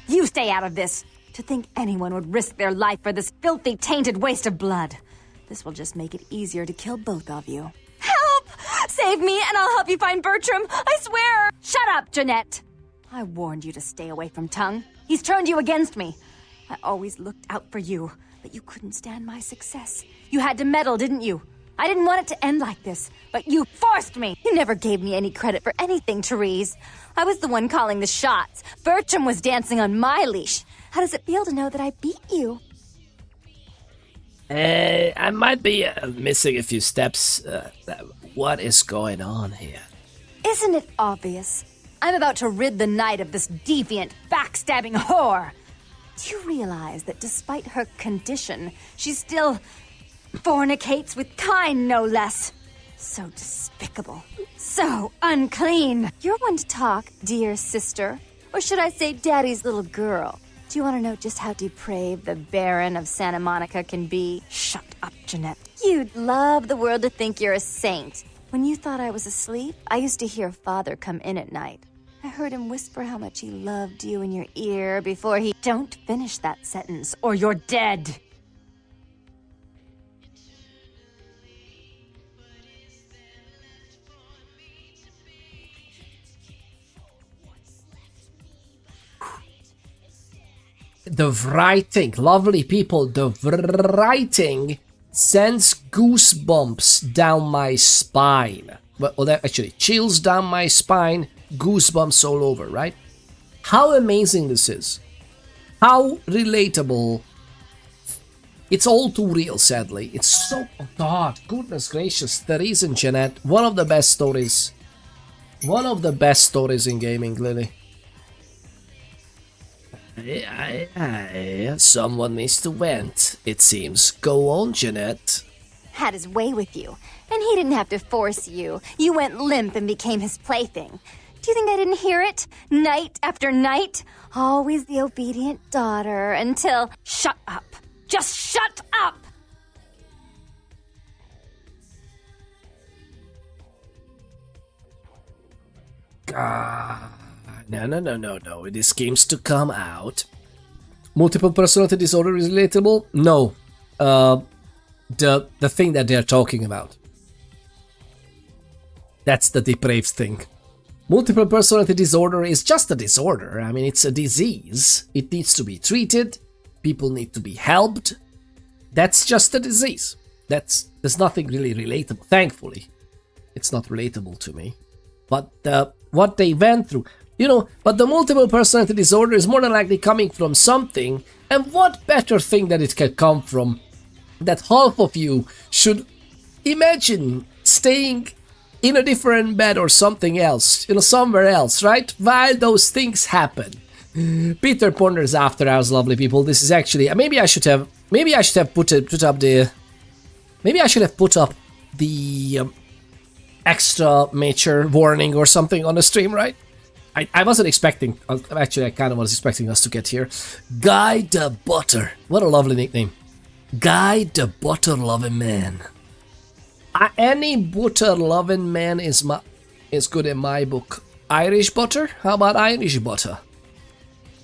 You stay out of this. To think anyone would risk their life for this filthy, tainted waste of blood. This will just make it easier to kill both of you. Help! Save me and I'll help you find Bertram. I swear! Shut up, Jeanette. I warned you to stay away from Tung. He's turned you against me. I always looked out for you, but you couldn't stand my success. You had to meddle, didn't you? I didn't want it to end like this, but you forced me. You never gave me any credit for anything, Therese. I was the one calling the shots. Bertram was dancing on my leash. How does it feel to know that I beat you? I might be missing a few steps. What is going on here? Isn't it obvious? I'm about to rid the night of this deviant, backstabbing whore. Do you realize that despite her condition, she still fornicates with Caine, no less? So despicable. So unclean. You're one to talk, dear sister. Or should I say Daddy's little girl? Do you want to know just how depraved the Baron of Santa Monica can be? Shut up, Jeanette. You'd love the world to think you're a saint. When you thought I was asleep, I used to hear Father come in at night. I heard him whisper how much he loved you in your ear before he... Don't finish that sentence, or you're dead. The writing, lovely people, the writing sends goosebumps down my spine. Well, that actually chills down my spine, goosebumps all over, right? How amazing this is. How relatable. It's all too real, sadly. It's so... Oh God, goodness gracious. Therese and Jeanette, one of the best stories. One of the best stories in gaming, Lily. Someone needs to vent, it seems. Go on, Jeanette. Had his way with you, and he didn't have to force you. You went limp and became his plaything. Do you think I didn't hear it? Night after night? Always the obedient daughter until... Shut up. Just shut up! No. This game's to come out. Multiple personality disorder is relatable? No. The thing that they're talking about. That's the depraved thing. Multiple personality disorder is just a disorder. I mean, it's a disease. It needs to be treated. People need to be helped. That's just a disease. There's nothing really relatable. Thankfully, it's not relatable to me. But what they went through, but the multiple personality disorder is more than likely coming from something. And what better thing that it can come from? That half of you should imagine staying in a different bed or something else, somewhere else, right? While those things happen. Peter Ponders After Hours, lovely people. This is actually maybe I should have put up the extra mature warning or something on the stream, right? I wasn't expecting. Actually, I kind of was expecting us to get here. Guy the Butter. What a lovely nickname. Guy the Butter Loving Man. Any butter loving man is good in my book. Irish butter? How about Irish butter?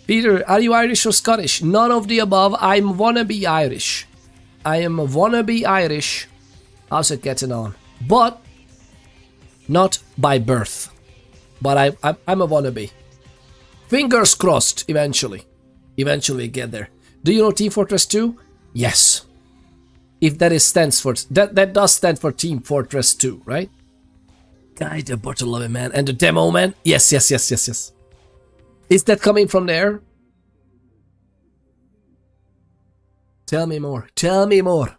Peter, are you Irish or Scottish? None of the above. I'm wannabe Irish. I am a wannabe Irish. How's it getting on? But not by birth. But I'm a wannabe. Fingers crossed, eventually. Eventually get there. Do you know Team Fortress 2? Yes. If that stands for... That does stand for Team Fortress 2, right? Guy the Butter Loving Man. And the demo man? Yes. Is that coming from there? Tell me more. Tell me more.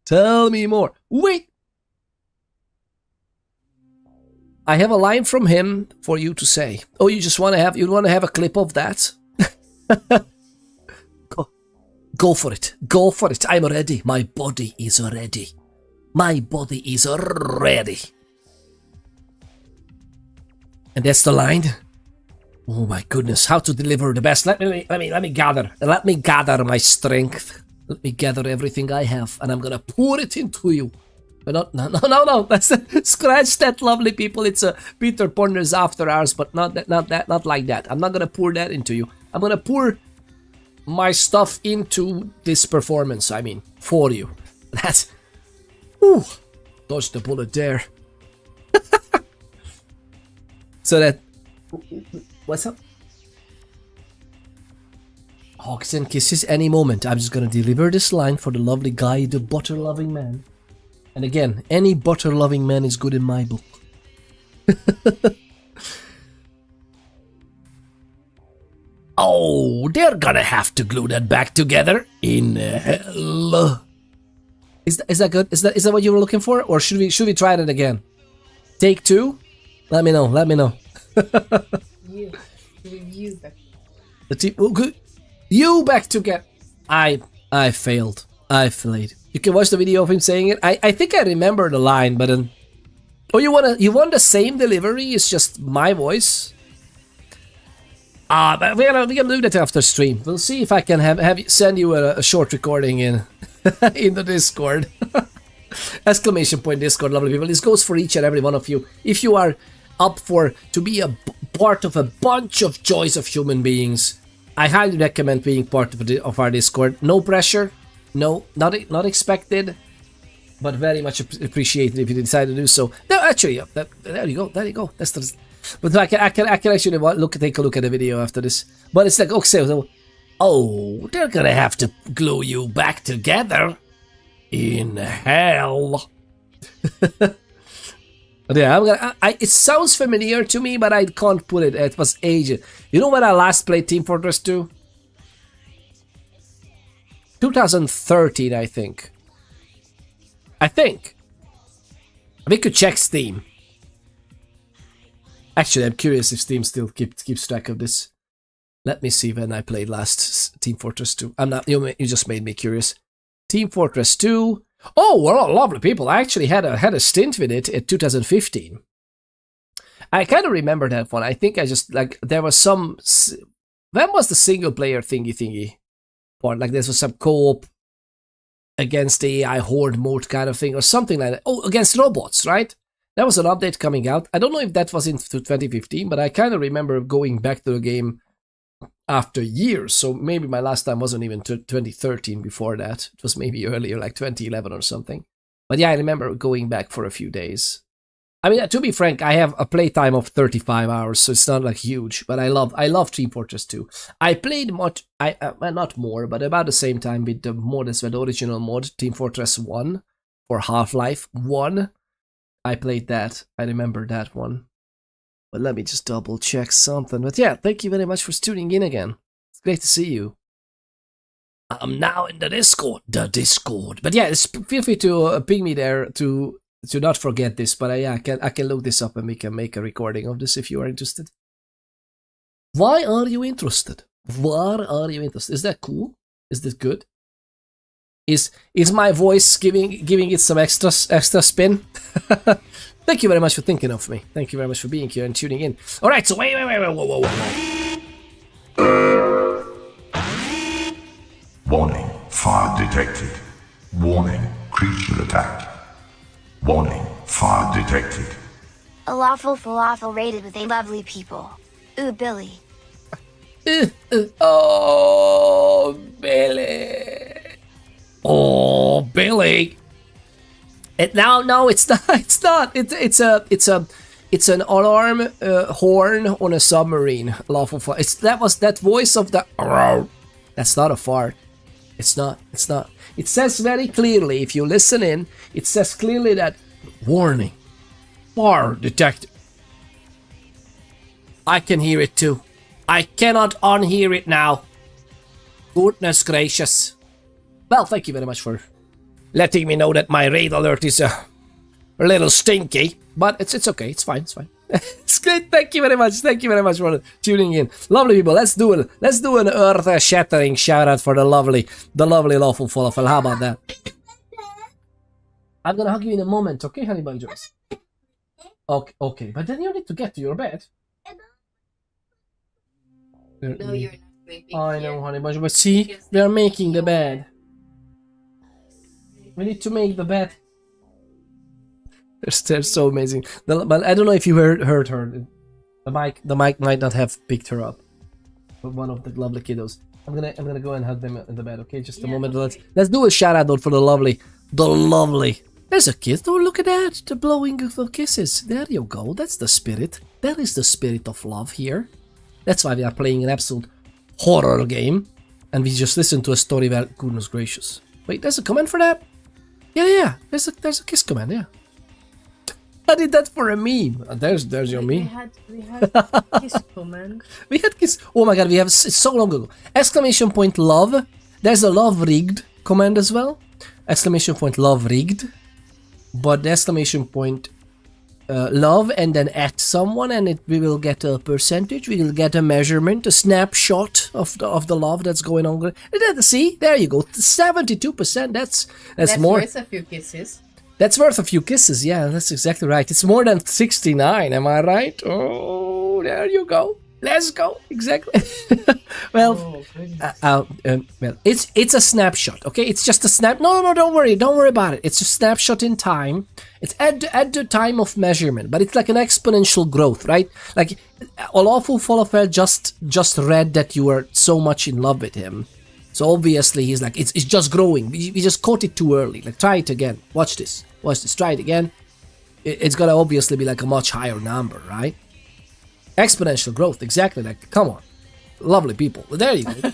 Tell me more. Wait! I have a line from him for you to say. Oh, you want to have a clip of that? Go for it. Go for it. I'm ready. My body is ready. My body is ready. And that's the line. Oh my goodness, how to deliver the best. Let me gather. Let me gather my strength. Let me gather everything I have, and I'm gonna pour it into you. But no. That's scratch that, lovely people. It's a Peter Ponders After Hours, but not like that. I'm not gonna pour that into you. I'm gonna pour my stuff into this performance. I mean, for you. That's... Ooh, dodged the bullet there. So that... What's up? Hugs and kisses any moment. I'm just gonna deliver this line for the lovely Guy, the butter-loving man. And again, any butter-loving man is good in my book. Oh, they're gonna have to glue that back together in hell. Is that good? Is that what you were looking for, or should we try it again? Take two. Let me know. You back. The team. Oh, good. You back together. I failed. I failed. You can watch the video of him saying it. I think I remember the line, but then. Oh, you want the same delivery? It's just my voice. But we're gonna do that after stream. We'll see if I can send you a short recording in the Discord. Exclamation point Discord, lovely people. This goes for each and every one of you. If you are up to be a part of a bunch of joys of human beings, I highly recommend being part of our Discord. No pressure, no, not expected, but very much appreciated if you decide to do so. No, actually, there you go. That's the. But I can actually take a look at the video after this. But it's like, okay, so, oh, they're gonna have to glue you back together in hell. But yeah, it sounds familiar to me, but I can't put it. It was ages. You know when I last played Team Fortress 2? 2013, I think. We could check Steam. Actually, I'm curious if Steam still keeps track of this. Let me see when I played last Team Fortress 2. I'm not. You just made me curious. Team Fortress 2. Oh, well, lovely people. I actually had a stint with it in 2015. I kind of remember that one. I think I just, like, there was some... When was the single player thingy part? Like, there was some co-op against the AI horde mode kind of thing or something like that. Oh, against robots, right? There was an update coming out. I don't know if that was in 2015, but I kind of remember going back to the game after years. So maybe my last time wasn't even 2013 before that. It was maybe earlier, like 2011 or something. But yeah, I remember going back for a few days. I mean, to be frank, I have a playtime of 35 hours, so it's not like huge. But I love Team Fortress 2. I played much, not more, but about the same time with the mod as well, the original mod, Team Fortress 1 for Half-Life 1. I played that. I remember that one. But let me just double check something. But yeah, thank you very much for tuning in again. It's great to see you. I'm now in the Discord. But yeah, feel free to ping me there to not forget this. But yeah, I can look this up and we can make a recording of this if you are interested. Why are you interested? Is that cool? Is this good? Is my voice giving it some extra spin? Thank you very much for thinking of me. Thank you very much for being here and tuning in. Alright, so wait, whoa. Warning, fire detected. Warning, creature attack. Warning, fire detected. A lawful falafel raided with a lovely people. Ooh, Billy. Oh, Billy. Oh, Billy. No, it's not. It's not. It's an alarm horn on a submarine. Lawful fart. That voice of the. That's not a fart. It's not. It says very clearly, if you listen in, it says clearly that warning, fire detected. I can hear it too. I cannot unhear it now. Goodness gracious. Well, thank you very much for letting me know that my raid alert is a little stinky, but it's okay. It's fine. It's great. Thank you very much for tuning in, lovely people. Let's do an earth-shattering shout out for the lovely lawful falafel. How about that? I'm gonna hug you in a moment, okay, honey bunches? Okay, but then you need to get to your bed. No, you're not sleeping. I know, honey bunch, but see, we are making the bed. We need to make the bed. They're so amazing. But I don't know if you heard her. The mic might not have picked her up. But one of the lovely kiddos. I'm gonna go and hug them in the bed. Okay, just a moment. Okay. Let's do a shout out for the lovely. There's a kiss. Oh, look at that! The blowing of kisses. There you go. That's the spirit. That is the spirit of love here. That's why we are playing an absolute horror game, and we just listened to a story about goodness gracious. Wait, there's a command for that? Yeah. There's a kiss command. Yeah. I did that for a meme. There's your meme. We had kiss command. We had kiss. Oh my god, it's so long ago. Exclamation point love. There's a love rigged command as well. Exclamation point love rigged. But the exclamation point love and then at someone, and we will get a percentage. We will get a measurement, a snapshot of the love that's going on. See, there you go. 72%. That's more. Worth a few kisses. That's worth a few kisses, yeah, that's exactly right. It's more than 69, am I right? Oh, there you go. Let's go. Exactly. Well, Oh, goodness. well, it's a snapshot. Okay, it's just a snap. No, don't worry about it. It's a snapshot in time. It's at the time of measurement, but it's like an exponential growth, right? Like Olafur Falafel just read that you were so much in love with him, so obviously he's like it's just growing. We just caught it too early. Like try it again. Watch this. Try it again. It's gonna obviously be like a much higher number, right? Exponential growth, exactly. Like, come on, lovely people. There you go.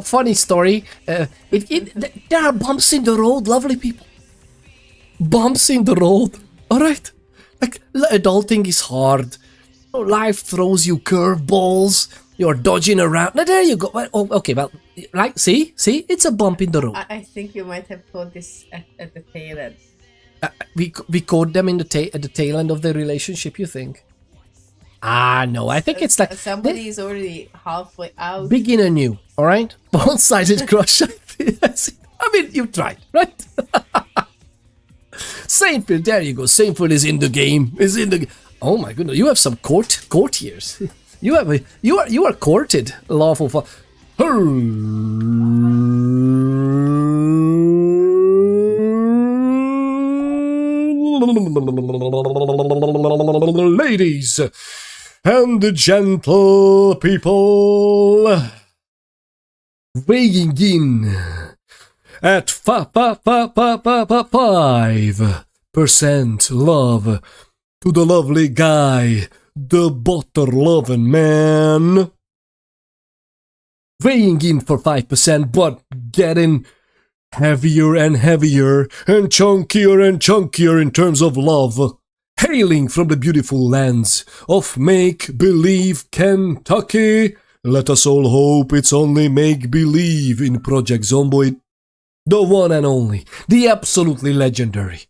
Funny story. There are bumps in the road, lovely people. Bumps in the road. All right, like adulting is hard. Life throws you curveballs. You're dodging around. Now, there you go. Oh, okay, well, right, see? It's a bump in the road. I think you might have caught this at the tail end. We caught them at the tail end of the relationship, you think? No, I think it's like... Somebody is already halfway out. Beginner new, alright? One-sided crush. I mean, you tried, right? Seinfeld, there you go. Seinfeld is in the game. Oh my goodness, you have some courtiers. You are courted, lawful for ladies and the gentle people, weighing in at 5% love to the lovely guy, the butter-loving man. Weighing in for 5%, but getting heavier and heavier and chunkier in terms of love. Hailing from the beautiful lands of make-believe Kentucky. Let us all hope it's only make-believe in Project Zomboid. The one and only, the absolutely legendary,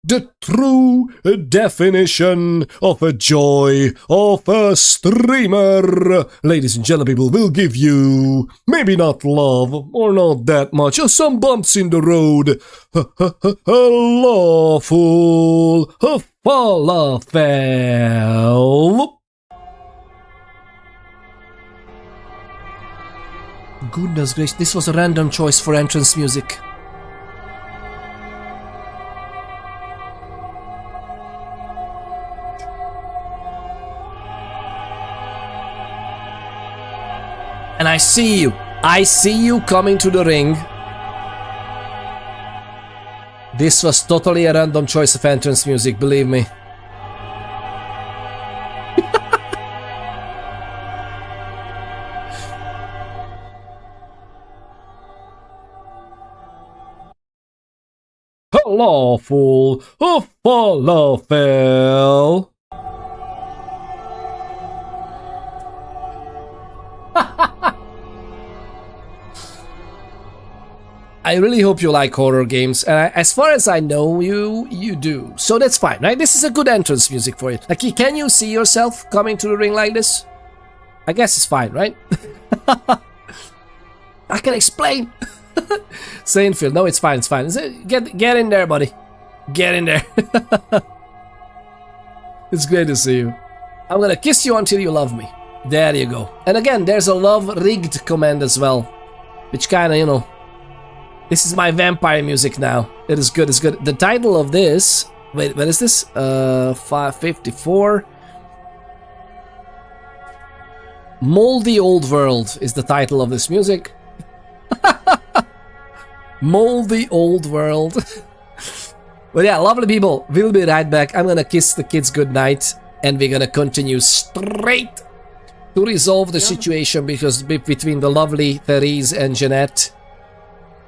the true definition of a joy of a streamer. Ladies and gentlemen, people will give you maybe not love or not that much, or some bumps in the road. Lawful falafel. Goodness gracious, this was a random choice for entrance music. And I see you coming to the ring. This was totally a random choice of entrance music, believe me. Lawful falafel. I really hope you like horror games, and as far as I know, you do. So that's fine, right? This is a good entrance music for it. Like, can you see yourself coming to the ring like this? I guess it's fine, right? I can explain. Seinfeld, no, it's fine. Get in there, buddy. Get in there. It's great to see you. I'm gonna kiss you until you love me. There you go. And again, there's a love rigged command as well, which kinda, you know, this is my vampire music now. It is good, it's good. The title of this, wait, what is this? 554. Moldy Old World is the title of this music. Moldy Old World. But yeah, lovely people, we'll be right back. I'm gonna kiss the kids goodnight, and we're gonna continue straight to resolve the situation because between the lovely Therese and Jeanette,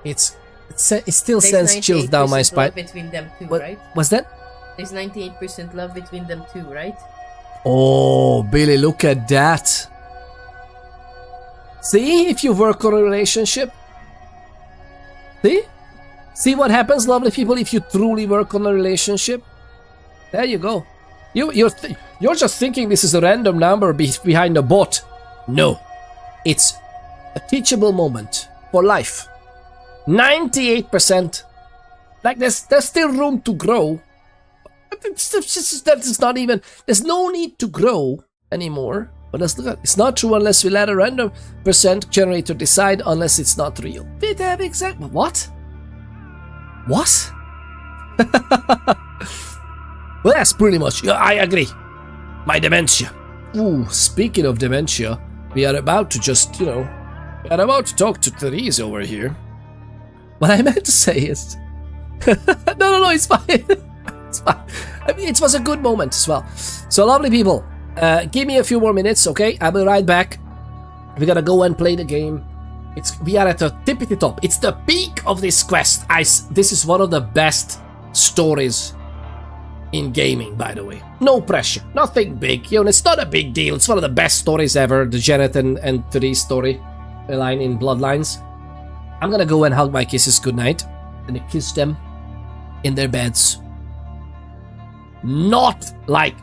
it still sends chills down my spine. Between them two, what, right? What's that? There's 98% love between them two, right? Oh, Billy, look at that. See, if you work on a relationship. See what happens, lovely people, if you truly work on a relationship? There you go. You're just thinking this is a random number behind a bot. No, it's a teachable moment for life. 98%. Like, there's still room to grow. That is not even... There's no need to grow anymore. But let's look at it. It's not true unless we let a random percent generator decide unless it's not real. Did have exactly... What? What? Well, that's pretty much... Yeah, I agree. My dementia. Ooh, speaking of dementia, we are about to just, we are about to talk to Therese over here. What I meant to say is... no, it's fine. It's fine. I mean, it was a good moment as well. So, lovely people, give me a few more minutes, okay? I'll be right back. We gotta go and play the game. We are at the tippity top. It's the peak of this quest. This is one of the best stories in gaming, by the way. No pressure. Nothing big. It's not a big deal. It's one of the best stories ever. The Jeanette and Therese story line in Bloodlines. I'm gonna go and hug my kisses goodnight. And kiss them in their beds. Not like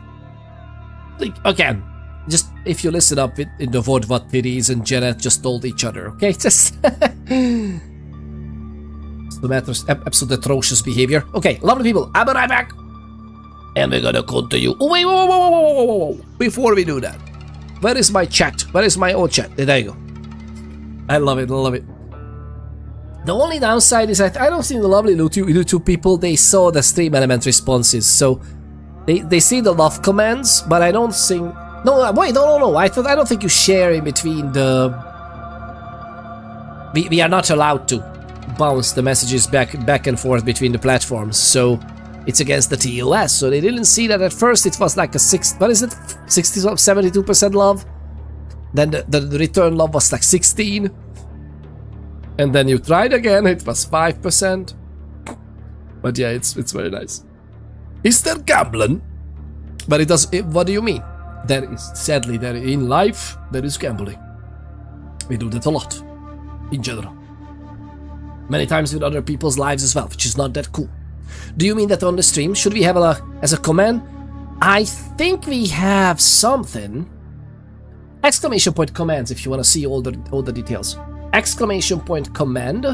again, just if you listen up in the VOD what Therese and Jeanette just told each other, okay? Just the matters absolute atrocious behavior. Okay, lovely people, I'll be right back. And we're gonna continue. Oh, wait, whoa. Before we do that, where is my chat? Where is my old chat? There you go. I love it. The only downside is I don't think the lovely YouTube people, they saw the stream element responses, so they see the love commands, but I don't think... No, wait, no. I don't think you share in between the... We are not allowed to bounce the messages back and forth between the platforms, so it's against the TOS, so they didn't see that at first. It was like a 72% love, then the return love was like 16, and then you tried again, it was 5%. But yeah, it's very nice. Is there gambling? But what do you mean? Sadly, in life, there is gambling. We do that a lot, in general. Many times with other people's lives as well, which is not that cool. Do you mean that on the stream? Should we have as a command? I think we have something. Exclamation point commands if you want to see all the details. Exclamation point command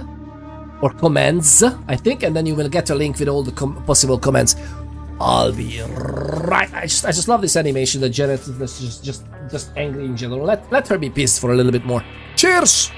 or commands, I think, and then you will get a link with all the possible commands. I'll be right. I just love this animation that Jeanette is just angry in general. Let her be pissed for a little bit more. Cheers!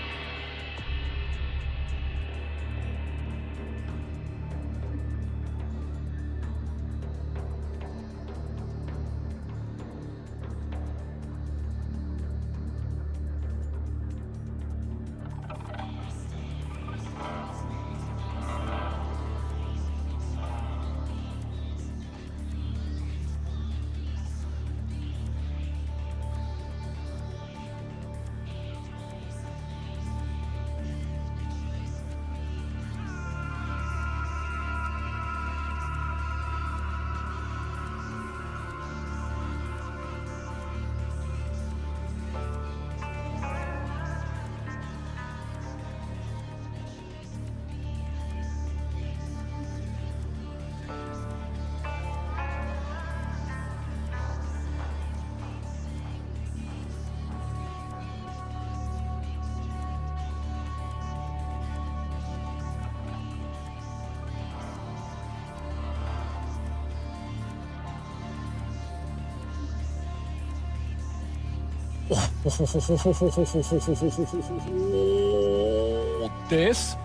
This?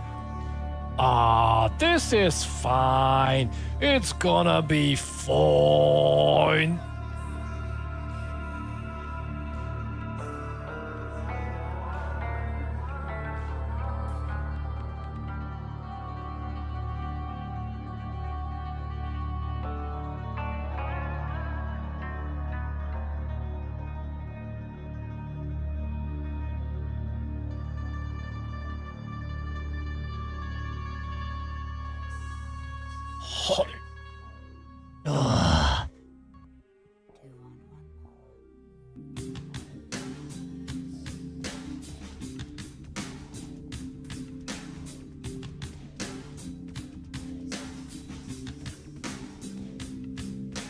This is fine. It's gonna be fine.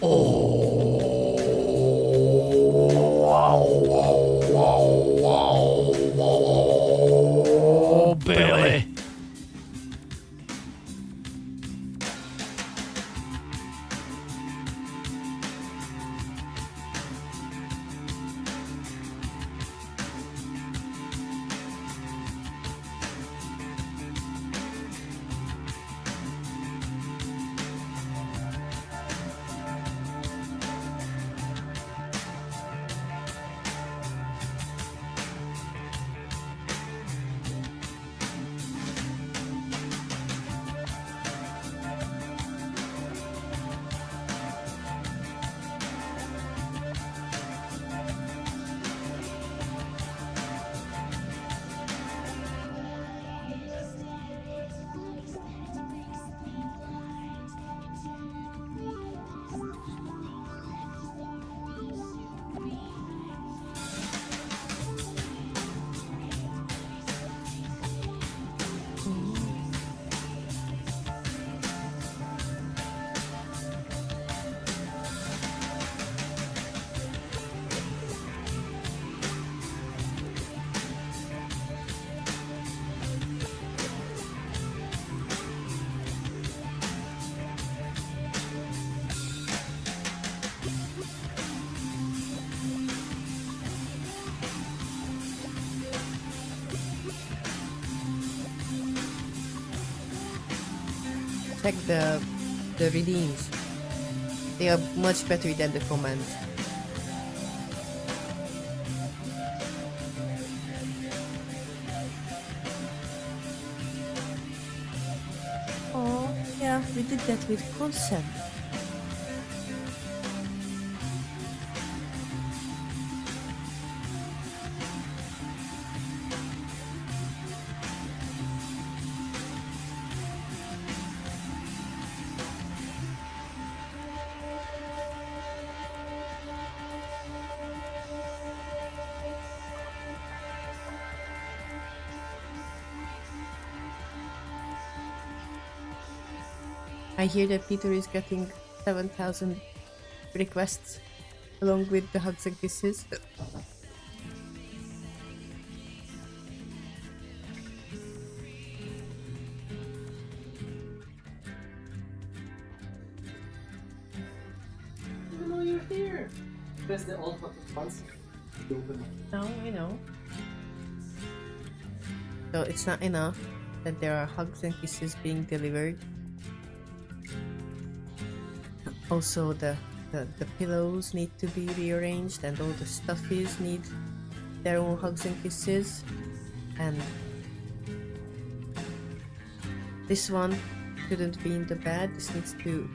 Oh, Billy. check the redeems. They are much better than the commands. Oh, yeah, we did that with consent. I hear that Peter is getting 7,000 requests along with the hugs and kisses. I know you're here. Press the alt button once. No, I know. So it's not enough that there are hugs and kisses being delivered. Also, the pillows need to be rearranged, and all the stuffies need their own hugs and kisses. And this one shouldn't be in the bed. This needs to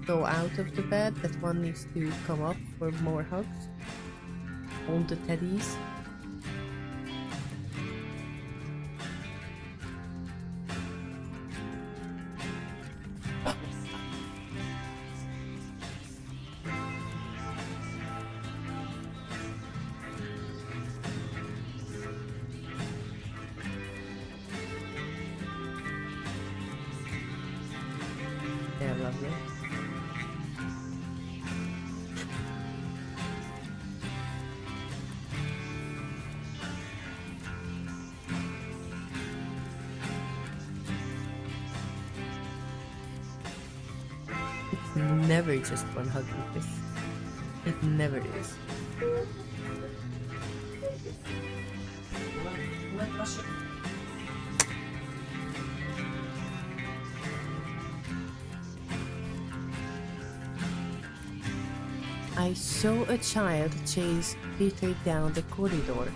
go out of the bed. That one needs to come up for more hugs. All the teddies. They're lovely. It's never just one hug like this. It never is. I saw a child chase Peter down the corridor.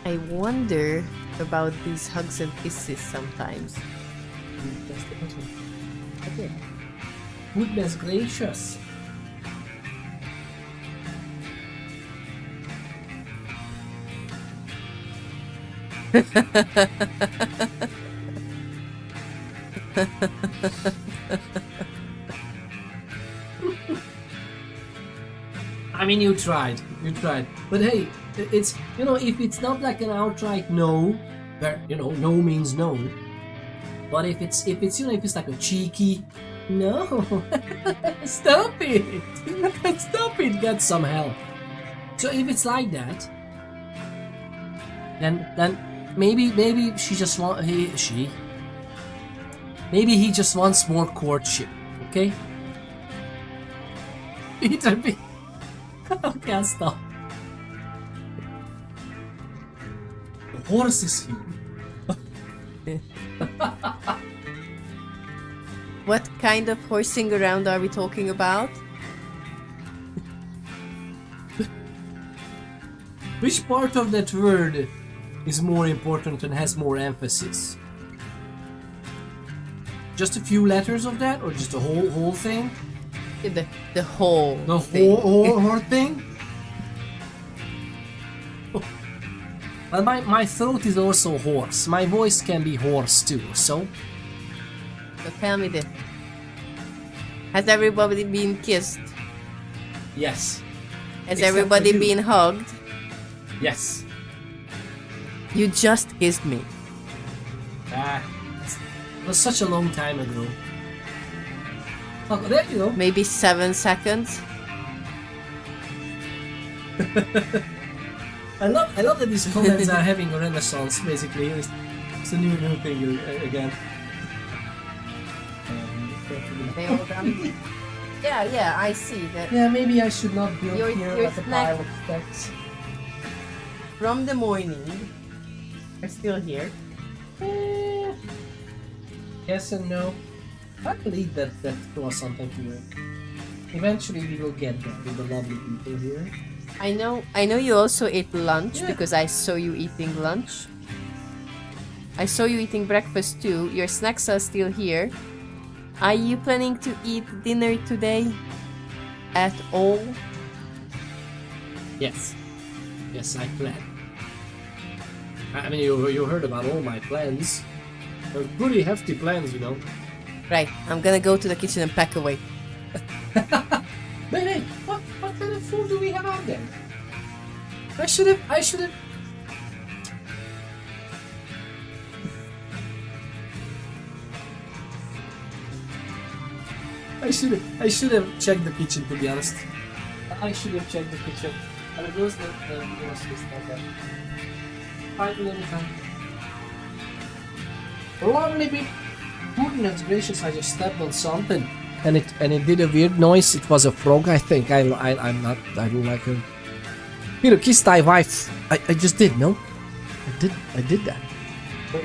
I wonder about these hugs and kisses sometimes. Okay. Goodness gracious. I mean, you tried, but hey, it's, you know, if it's not like an outright no, where, you know, no means no, but if it's you know, if it's like a cheeky no, stop it, get some help. So if it's like that, then maybe she just maybe he just wants more courtship, okay? Peter B. Okay, I'll stop. The horse is here. What kind of horsing around are we talking about? Which part of that word is more important and has more emphasis? Just a few letters of that, or just the whole thing? The whole thing. whole thing? Well, my throat is also hoarse. My voice can be hoarse too, so... So tell me this. Has everybody been kissed? Yes. Has Except everybody for you. been hugged? Yes. You just kissed me. It was such a long time ago. Oh, there you go. Maybe 7 seconds. I love that these comments are having a renaissance. Basically, it's a new thing again. They all done. Yeah, I see that. Yeah, maybe I should not build Your here at the snack- pile of specs. From the morning, are still here. Yes and no. I believe that was something to work. Eventually we will get there with the lovely people here. I know you also ate lunch because I saw you eating lunch. I saw you eating breakfast too. Your snacks are still here. Are you planning to eat dinner today? At all? Yes. Yes, I plan. I mean, you heard about all my plans. They're pretty hefty plans, you know. Right, I'm gonna go to the kitchen and pack away. Hey, what kind of food do we have out there? I should have. I should have checked the kitchen, to be honest. I should have checked the kitchen. And it goes the groceries like that. 5 minutes time. Lovely bit. Goodness gracious, I just stepped on something. And it did a weird noise. It was a frog, I think. I don't like her. Peter, kiss thy wife. I just did, no? I did that.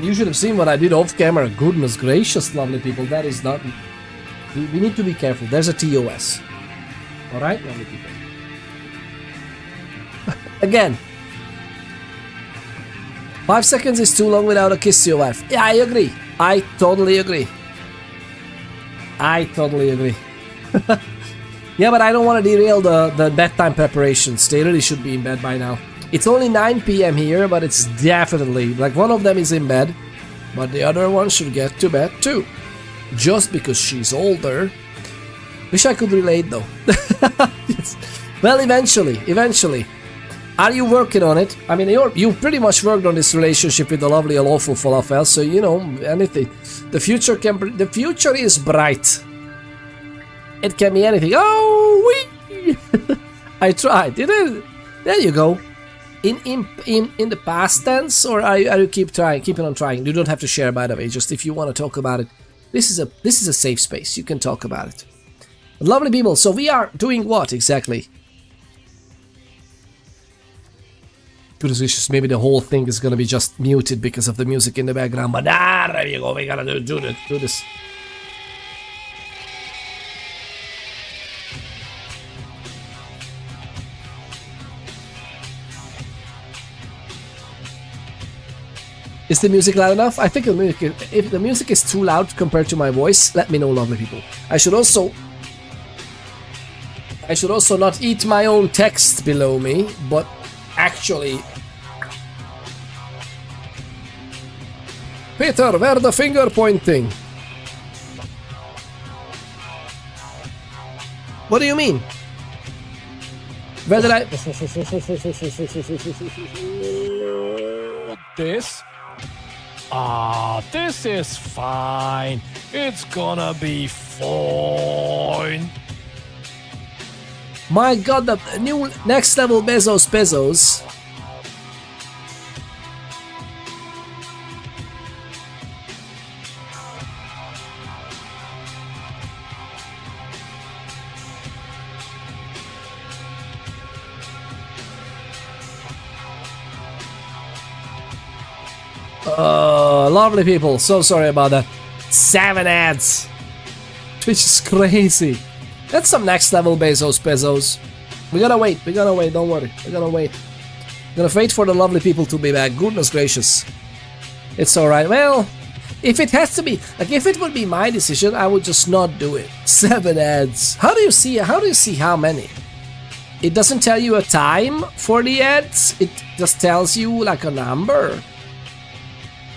You should have seen what I did off camera. Goodness gracious, lovely people. That is not... We need to be careful. There's a TOS. Alright, lovely people. Again. 5 seconds is too long without a kiss to your wife. Yeah, I agree. I totally agree. Yeah, but I don't want to derail the bedtime preparations. They really should be in bed by now. It's only 9 p.m. here, but it's definitely... Like, one of them is in bed, but the other one should get to bed too. Just because she's older. Wish I could relate, though. Yes. Well, eventually. Are you working on it? I mean, you pretty much worked on this relationship with the lovely and awful falafel, so you know anything. The future is bright. It can be anything. Oh, wee! I tried. There you go. In the past tense, or are you keeping on trying? You don't have to share, by the way. Just if you want to talk about it, this is a safe space. You can talk about it. Lovely people. So we are doing what exactly? Maybe the whole thing is gonna be just muted because of the music in the background, but there you go, we gotta do this. Is the music loud enough? I think if the music is too loud compared to my voice, let me know, lovely people. I should also not eat my own text below me, but actually... Peter, where the finger pointing? What do you mean? Where did I... This? This is fine. It's gonna be fine. My god, the new next level Bezos. Lovely people, so sorry about that. 7 ads. Twitch is crazy. That's some next level Bezos. We gotta wait, don't worry. We're gonna wait. We're gonna wait for the lovely people to be back. Goodness gracious. It's alright. Well, if it has to be, like if it would be my decision, I would just not do it. 7 ads. How do you see how many? It doesn't tell you a time for the ads, it just tells you like a number.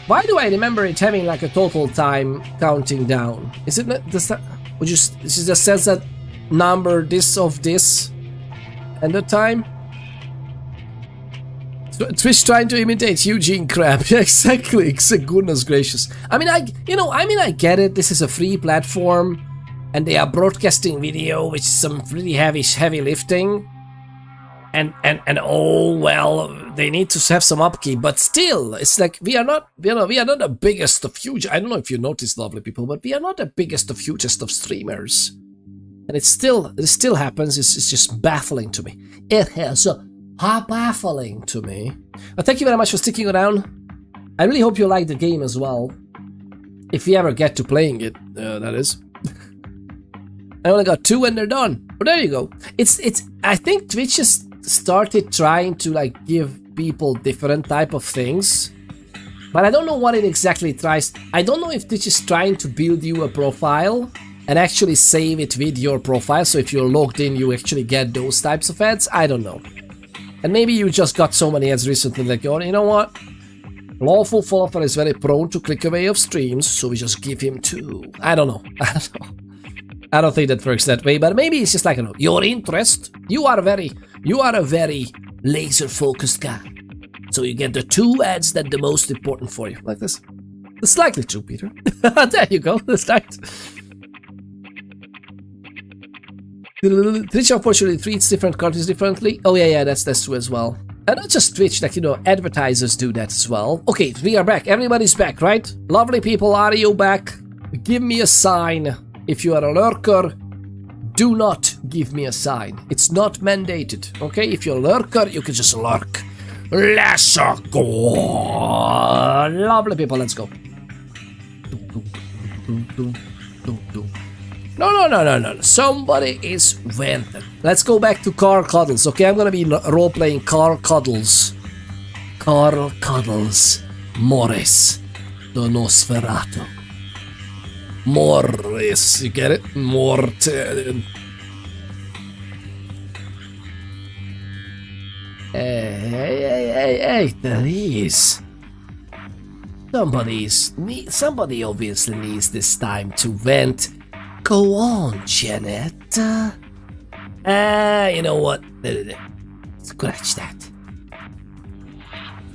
Why do I remember it having like a total time counting down? Is it not, does that, would you, it just says that number this of this and the time? Twitch trying to imitate Eugene Crab. Yeah, exactly. Goodness gracious. I mean, I get it. This is a free platform and they are broadcasting video, which is some really heavy lifting. And oh well, they need to have some upkeep, but still, it's like we are not the biggest of huge. I don't know if you noticed, lovely people, but we are not the biggest of hugest of streamers, and it still happens. It's just baffling to me. It is baffling to me. But thank you very much for sticking around. I really hope you like the game as well. If we ever get to playing it, that is. I only got 2 and they're done. But there you go. I think Twitch has started trying to like give people different type of things. But I don't know what it exactly tries. I don't know if Twitch is trying to build you a profile and actually save it with your profile. So if you're logged in, you actually get those types of ads. I don't know. And maybe you just got so many ads recently like, oh, you know what? Lawful Falter is very prone to click away of streams, so we just give him 2. I don't know. I don't think that works that way, but maybe it's just like, you know, your interest. You are a very laser focused guy. So you get the 2 ads that the most important for you. Like this. It's likely true, Peter. There you go. That's right. Twitch unfortunately treats different countries differently. Oh yeah, that's true as well. And not just Twitch, like, you know, advertisers do that as well. Okay, we are back. Everybody's back, right? Lovely people, are you back? Give me a sign. If you are a lurker, do not give me a sign. It's not mandated, okay? If you're a lurker, you can just lurk. Let's go. Lovely people, let's go. No. Somebody is venting. Let's go back to Carl Cuddles, okay? I'm gonna be role-playing Carl Cuddles. Carl Cuddles. Morris. The Nosferatu. Morris, you get it? Morten. Hey, Therese. Somebody obviously needs this time to vent. Go on, Jeanette. You know what? Scratch that.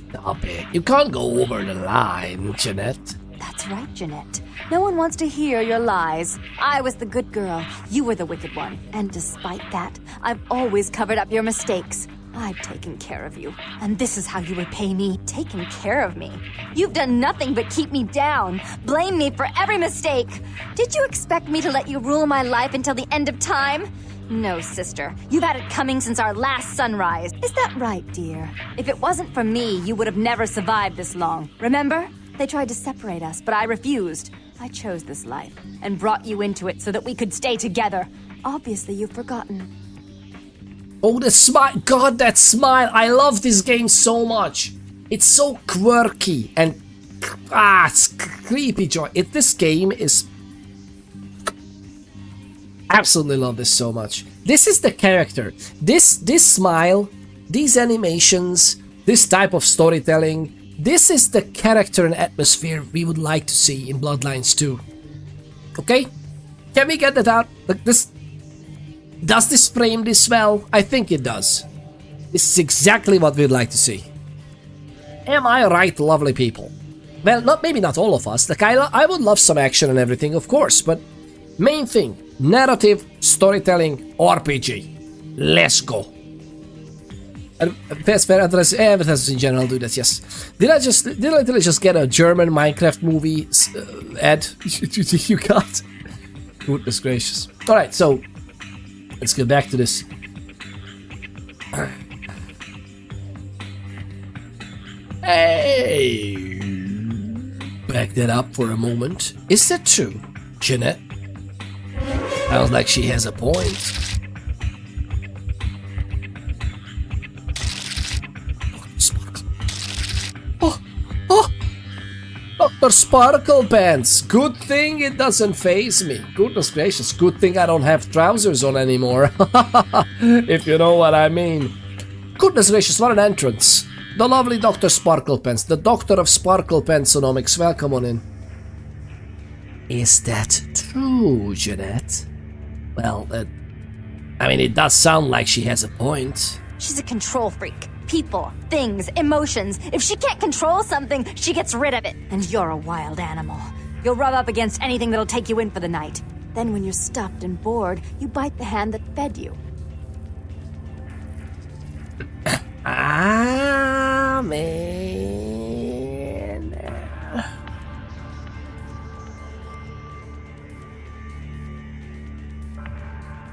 Stop it. You can't go over the line, Jeanette. That's right, Jeanette. No one wants to hear your lies. I was the good girl. You were the wicked one. And despite that, I've always covered up your mistakes. I've taken care of you. And this is how you repay me. Taken care of me. You've done nothing but keep me down. Blame me for every mistake. Did you expect me to let you rule my life until the end of time? No, sister. You've had it coming since our last sunrise. Is that right, dear? If it wasn't for me, you would have never survived this long. Remember? They tried to separate us, but I refused. I chose this life and brought you into it so that we could stay together. Obviously, you've forgotten. Oh, the smile. God, that smile. I love this game so much. It's so quirky and it's creepy joy. This game is... Absolutely love this so much. This is the character. This smile, these animations, this type of storytelling. This is the character and atmosphere we would like to see in Bloodlines 2. Okay? Can we get that out? Like this... Does this frame this well? I think it does. This is exactly what we'd like to see. Am I right, lovely people? Well, maybe not all of us. Like I would love some action and everything, of course, but main thing, narrative, storytelling, RPG. Let's go. And best fair advertisers in general do that, yes. Did I literally just get a German Minecraft movie ad? You got? Goodness gracious. Alright, so let's get back to this. Hey! Back that up for a moment. Is that true, Jeanette? Sounds like she has a point. Dr. Sparkle Pants! Good thing it doesn't faze me. Goodness gracious, good thing I don't have trousers on anymore. If you know what I mean. Goodness gracious, what an entrance. The lovely Dr. Sparkle Pants, the Doctor of Sparkle Pantsonomics. Welcome on in. Is that true, Jeanette? Well, I mean, it does sound like she has a point. She's a control freak. People, things, emotions. If she can't control something, she gets rid of it. And you're a wild animal. You'll rub up against anything that'll take you in for the night. Then when you're stuffed and bored, you bite the hand that fed you. Man.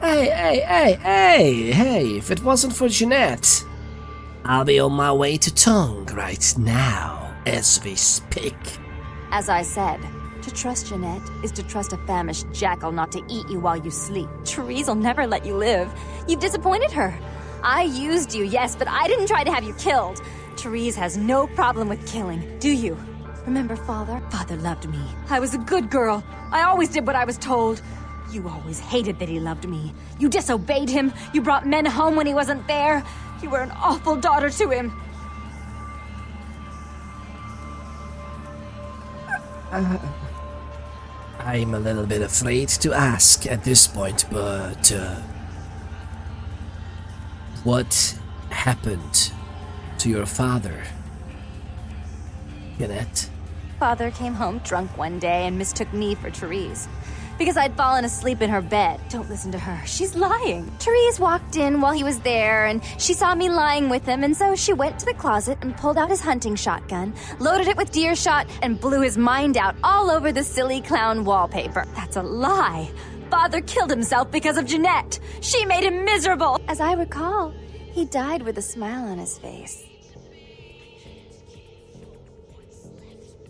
Hey, if it wasn't for Jeanette, I'll be on my way to Tung right now, as we speak. As I said, To trust Jeanette is to trust a famished jackal not to eat you while you sleep. Therese will never let you live. You've disappointed her. I used you, yes, but I didn't try to have you killed. Therese has no problem with killing, do you? Remember Father? Father loved me. I was a good girl. I always did what I was told. You always hated that he loved me. You disobeyed him. You brought men home when he wasn't there. You were an awful daughter to him. I'm a little bit afraid to ask at this point, but what happened to your father, Jeanette? Father came home drunk one day and mistook me for Therese. Because I'd fallen asleep in her bed. Don't listen to her. She's lying. Therese walked in while he was there, and she saw me lying with him, and so she went to the closet and pulled out his hunting shotgun, loaded it with deer shot, and blew his mind out all over the silly clown wallpaper. That's a lie. Father killed himself because of Jeanette. She made him miserable. As I recall, he died with a smile on his face.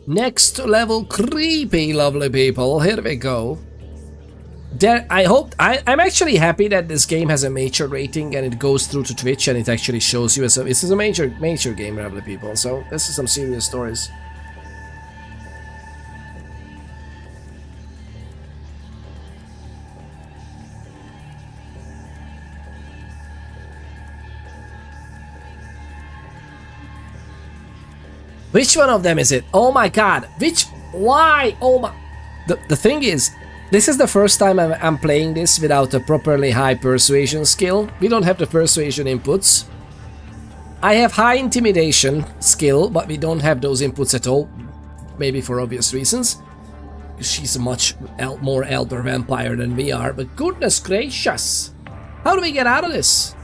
Next level creepy, lovely people. Here we go. I'm actually happy that this game has a mature rating and it goes through to Twitch and it actually shows you this is a major game, lovely people. So this is some serious stories. Which one of them is it? Oh my god. Why? Oh my... The thing is, this is the first time I'm playing this without a properly high persuasion skill. We don't have the persuasion inputs. I have high intimidation skill, but we don't have those inputs at all. Maybe for obvious reasons. She's a much more elder vampire than we are, but goodness gracious. How do we get out of this?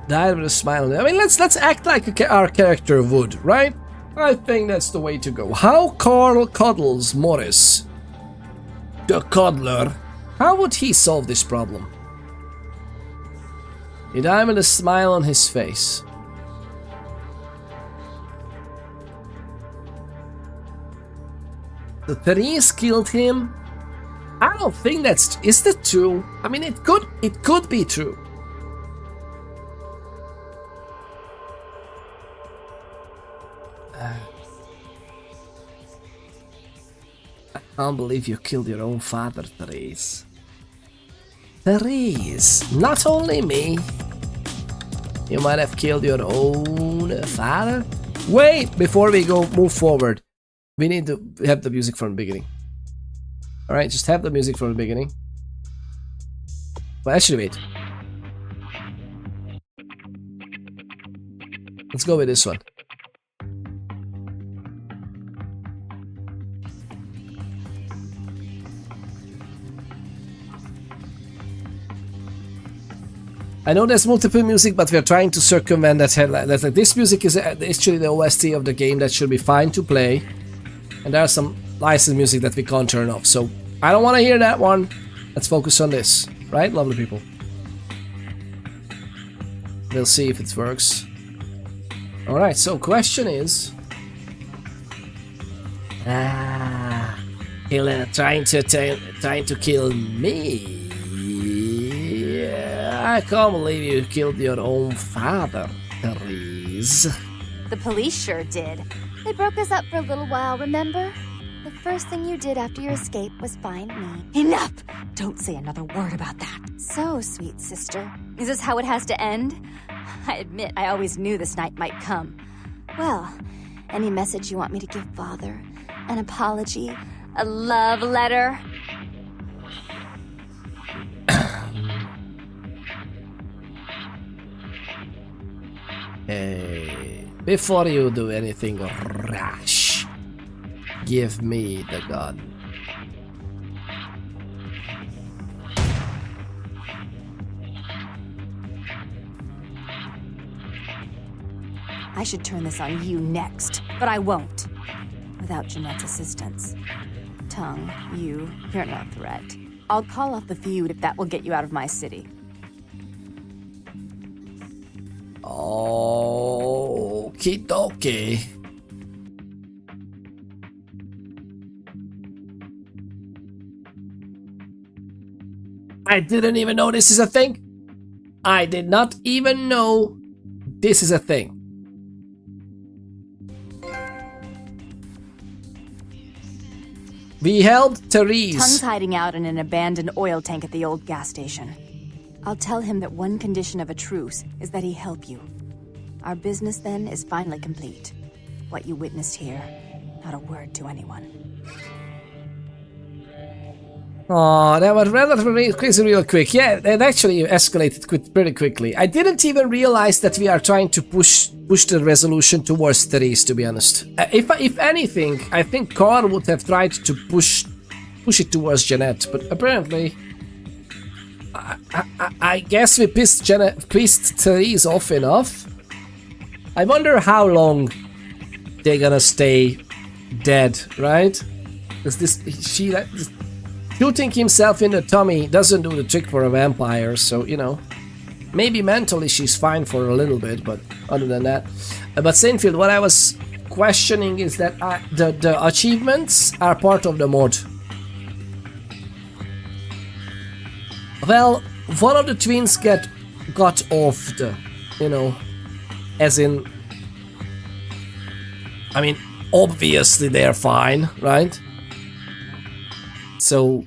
Died with a smile. I mean, let's act like our character would, right? I think that's the way to go. How Cuddles Morris, the Cuddler, how would he solve this problem? He died with a smile on his face. The Therese killed him? I don't think that's... Is that true? I mean, it could be true. I can't believe you killed your own father, Therese. Therese, not only me. You might have killed your own father. Wait, before we move forward, we need to have the music from the beginning. Alright, just have the music from the beginning. Well, actually, wait. Let's go with this one. I know there's multiple music, but we're trying to circumvent that headline. That's like, this music is actually the OST of the game that should be fine to play. And there's some licensed music that we can't turn off. So I don't want to hear that one. Let's focus on this. Right, lovely people? We'll see if it works. Alright, so question is... trying to kill me. I can't believe you killed your own father, Therese. The police sure did. They broke us up for a little while, remember? The first thing you did after your escape was find me. Enough! Don't say another word about that. So, sweet sister, is this how it has to end? I admit I always knew this night might come. Well, any message you want me to give Father? An apology? A love letter? Hey, before you do anything rash, give me the gun. I should turn this on you next, but I won't. Without Jeanette's assistance. Tung, you're no threat. I'll call off the feud if that will get you out of my city. Okie dokie. I didn't even know this is a thing. I did not even know this is a thing. We helped Therese. Tung's hiding out in an abandoned oil tank at the old gas station. I'll tell him that one condition of a truce is that he help you. Our business then is finally complete. What you witnessed here, not a word to anyone. Oh, that was relatively crazy real quick. Yeah, it actually escalated pretty quickly. I didn't even realize that we are trying to push the resolution towards Therese, to be honest. If anything, I think Carl would have tried to push it towards Jeanette, but apparently... I guess we pissed Therese off enough. I wonder how long they're gonna stay dead, right? Because shooting himself in the tummy doesn't do the trick for a vampire, so, you know, maybe mentally she's fine for a little bit, but other than that. But Saintfield, what I was questioning is that the achievements are part of the mod. Well, one of the twins got off the, you know, as in, I mean, obviously they're fine, right? So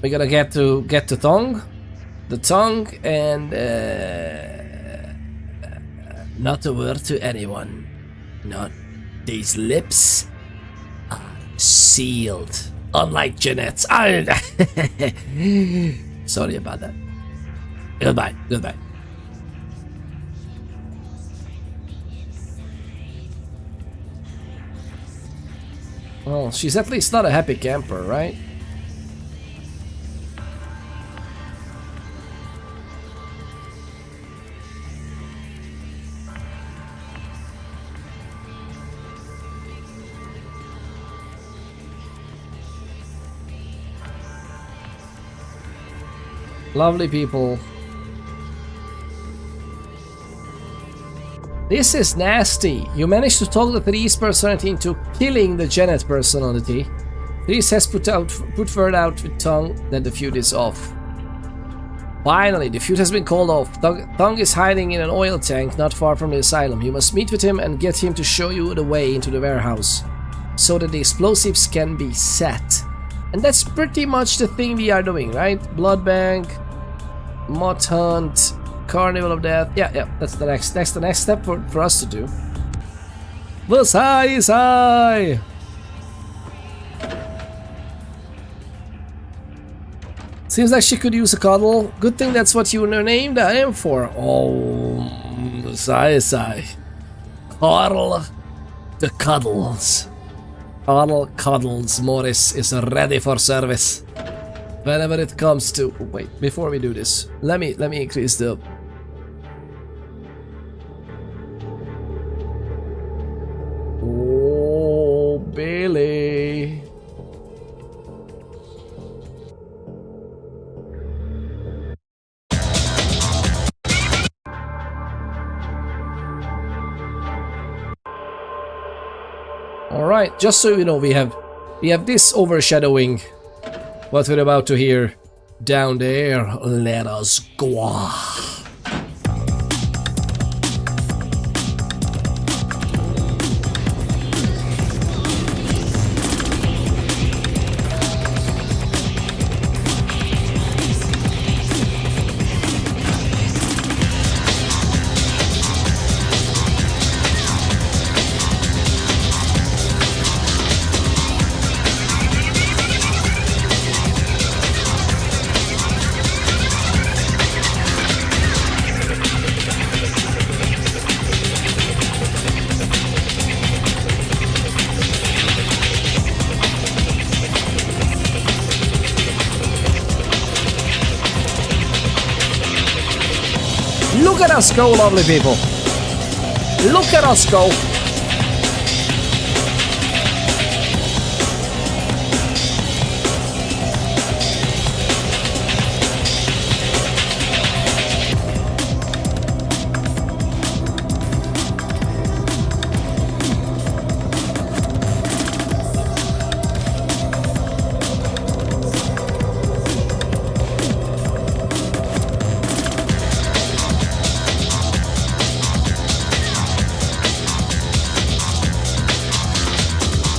we gotta get to Tung, and not a word to anyone. Not these lips are sealed, unlike Jeanette's. Sorry about that. Goodbye. Well, she's at least not a happy camper, right? Lovely people. This is nasty. You managed to talk the Therese personality into killing the Jeanette personality. Therese has put word out with Tung that the feud is off. Finally, the feud has been called off. Tung is hiding in an oil tank not far from the asylum. You must meet with him and get him to show you the way into the warehouse, so that the explosives can be set. And that's pretty much the thing we are doing, right? Blood bank, moth hunt, carnival of death. Yeah, that's the next step for us to do. The sigh. Seems like she could use a cuddle. Good thing that's what you named him for. Oh, sigh. Carl the Cuddles. Carl Cuddles Morris is ready for service. Whenever it comes to... Wait, before we do this, let me increase the... Oh, Billy. Alright, just so you know, we have this overshadowing what we're about to hear down there. Let us go. Look at us go, lovely people. Look at us go.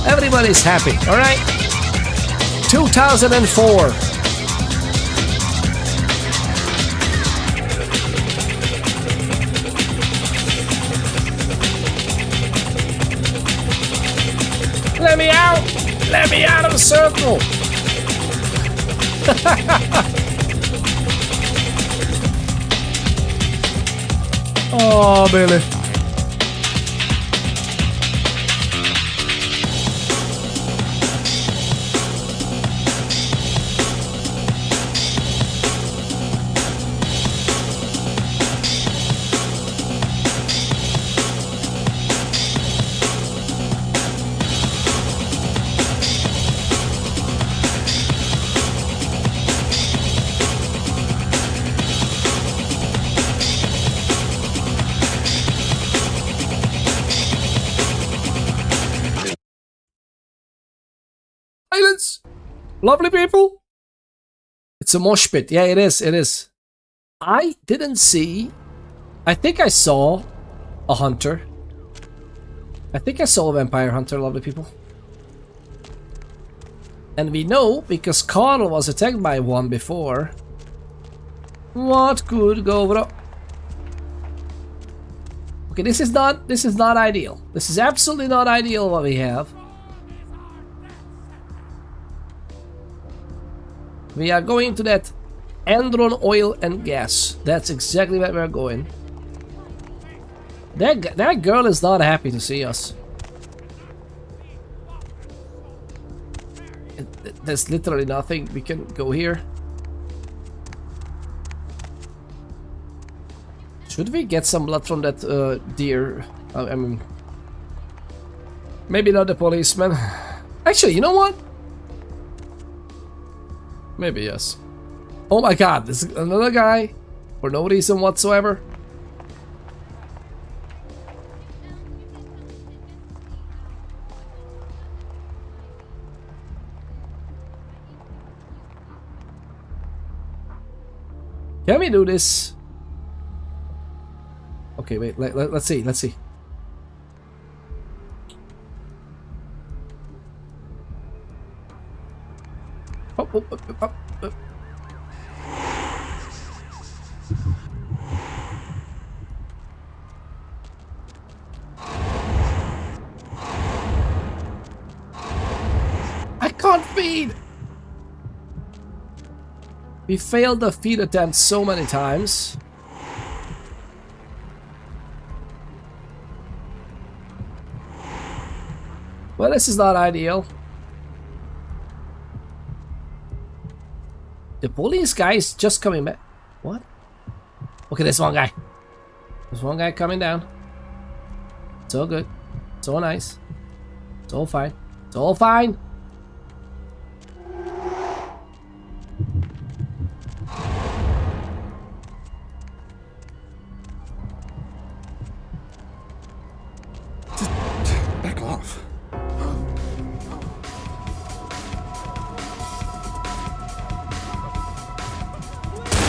Everybody's happy, alright? 2004. Let me out! Let me out of the circle! Oh, Billy. Silence! Lovely people! It's a mosh pit. Yeah, it is. It is. I didn't see... I think I saw a hunter. I think I saw a vampire hunter, lovely people. And we know, because Carl was attacked by one before. What could go wrong? Okay, this is not ideal. This is absolutely not ideal what we have. We are going to that Andron oil and gas. That's exactly where we're going. That girl is not happy to see us. There's literally nothing. We can go here. Should we get some blood from that deer? I mean, maybe not the policeman. Actually, you know what? Maybe yes. Oh my god, this is another guy for no reason whatsoever. Can we do this? Okay, wait, let's see, let's see. Oh, oh, oh, oh, oh. I can't feed! We failed the feed attempt so many times. Well, this is not ideal. The police guy is just coming back. What? Okay, there's one guy. There's one guy coming down. It's all good. It's all nice. It's all fine. It's all fine. Back off.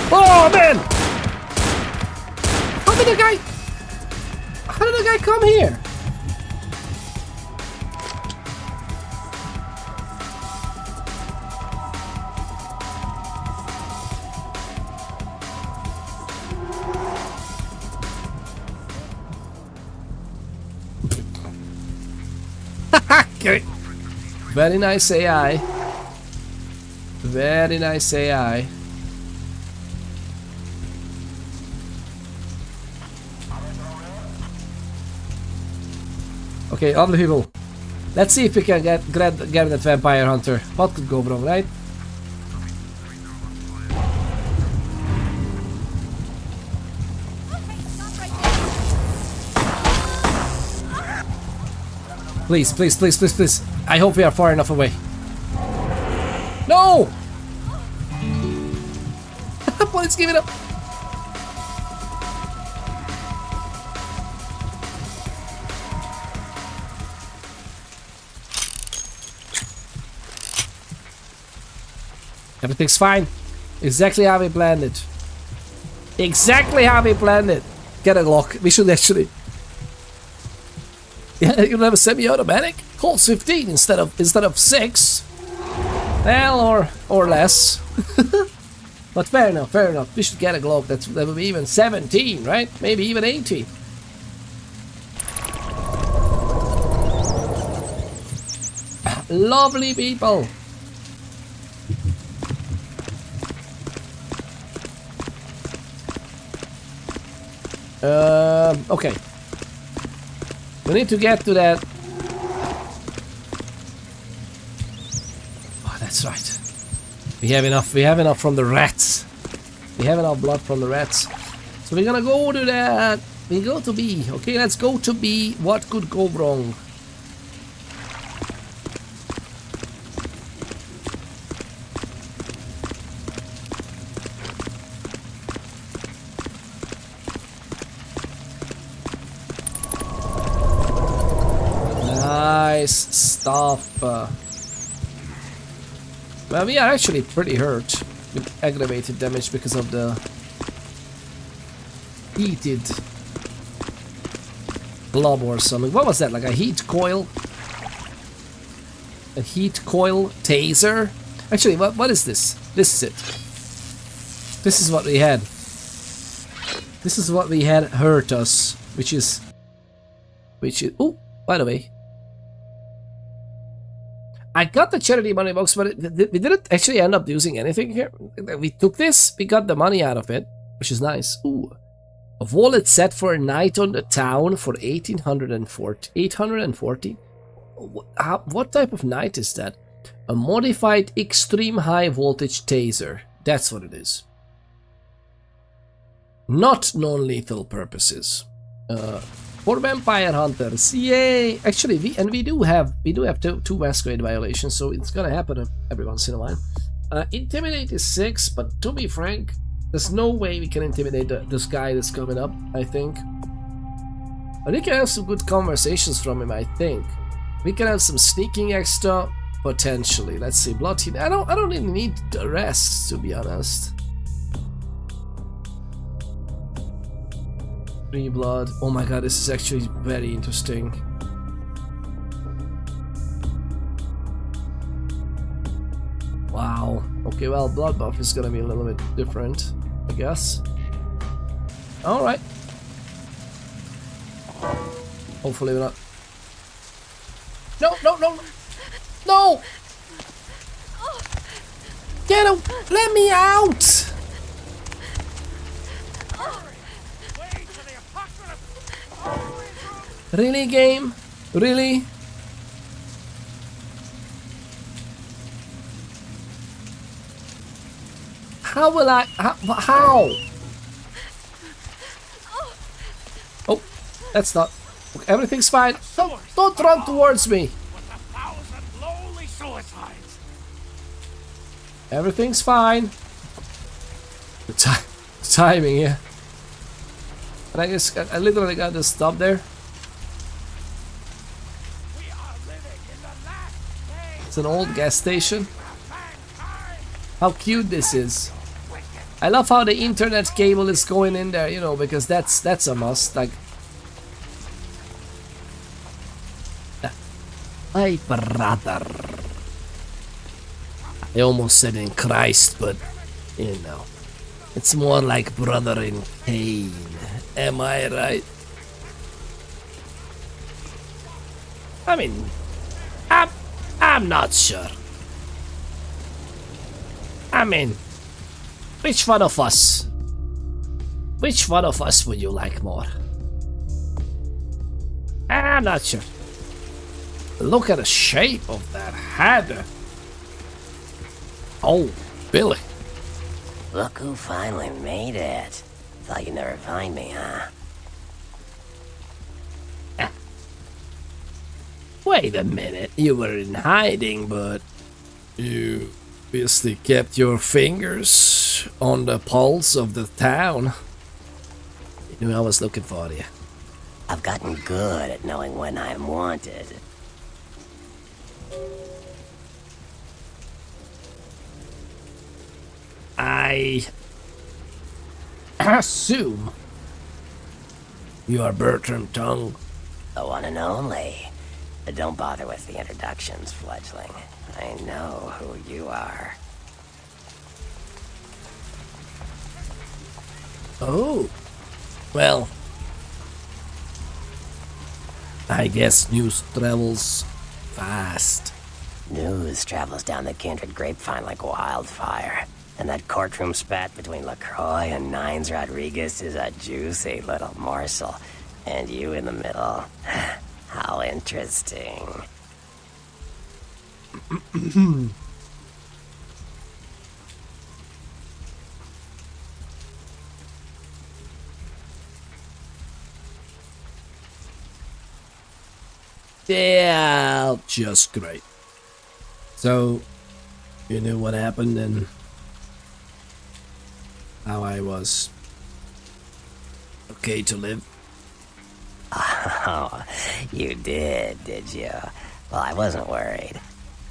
Oh man! How did the guy come here? Okay. Very nice AI. Very nice AI. Okay, other people. Let's see if we can get that vampire hunter. What could go wrong, right? Please, please, please, please, please. I hope we are far enough away. No! Please give it up. Everything's fine. Exactly how we planned it. Exactly how we planned it. Get a lock. We should actually. Yeah, you have a semi-automatic? Holds 15 instead of 6. Well, or less. But fair enough, fair enough. We should get a Glock that would be even 17, right? Maybe even 18. Lovely people. Okay. We need to get to that. Oh, that's right. We have enough from the rats. We have enough blood from the rats. So we're gonna go to that. We go to B. Okay, let's go to B. What could go wrong? Nice stuff. Well, we are actually pretty hurt with aggravated damage because of the heated blob or something. What was that? Like a heat coil? A heat coil taser? Actually, what is this? This is it. This is what we had. This is what we had hurt us, which is. Oh, by the way. I got the charity money box, but we didn't actually end up using anything here. We took this, we got the money out of it, which is nice. Ooh. A wallet set for a night on the town for 840. What type of night is that? A modified extreme high voltage taser. That's what it is. Not non-lethal purposes. For vampire hunters, yay! Actually, we do have two masquerade violations, so it's gonna happen every once in a while. Intimidate is 6, but to be frank, there's no way we can intimidate this guy that's coming up. I think. But we can have some good conversations from him. I think we can have some sneaking extra potentially. Let's see, blood heat. I don't even need the rest, to be honest. 3 blood. Oh my god, this is actually very interesting. Wow. Okay, well, blood buff is gonna be a little bit different, I guess. Alright. Hopefully we're not. No, no, no! No! Get him! Let me out! Really, game? Really? How will I? How? Oh, that's not. Everything's fine. Don't run towards me. Everything's fine. The timing, yeah. And I just, I literally got to stop there. It's an old gas station. How cute this is. I love how the internet cable is going in there, you know, because that's a must. Like, my brother. I almost said in Christ, but you know, it's more like brother in Caine. Am I right? I mean, I'm not sure. I mean, which one of us would you like more? I'm not sure. Look at the shape of that head. Oh, Billy. Look who finally made it. Thought you'd never find me, huh? Wait a minute, you were in hiding, but you obviously kept your fingers on the pulse of the town. You knew I was looking for you. I've gotten good at knowing when I'm wanted. I assume you are Bertram Tung. The one and only. But don't bother with the introductions, fledgling. I know who you are. Oh. Well, I guess news travels fast. News travels down the kindred grapevine like wildfire. And that courtroom spat between LaCroix and Nines Rodriguez is a juicy little morsel. And you in the middle. How interesting. Yeah, just great. So, you knew what happened and how I was okay to live? Oh, you did you? Well, I wasn't worried.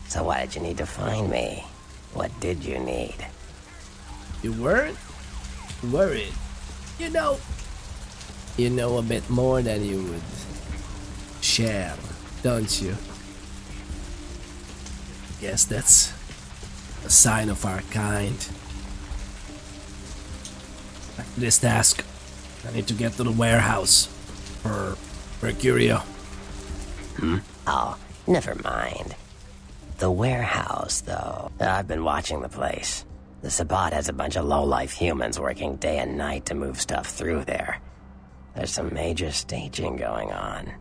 So why did you need to find me? What did you need? You weren't worried. You know a bit more than you would share, don't you? Guess that's a sign of our kind. After this task, I need to get to the warehouse for Mercurio. Oh, never mind. The warehouse, though. I've been watching the place. The Sabbat has a bunch of low-life humans working day and night to move stuff through there. There's some major staging going on.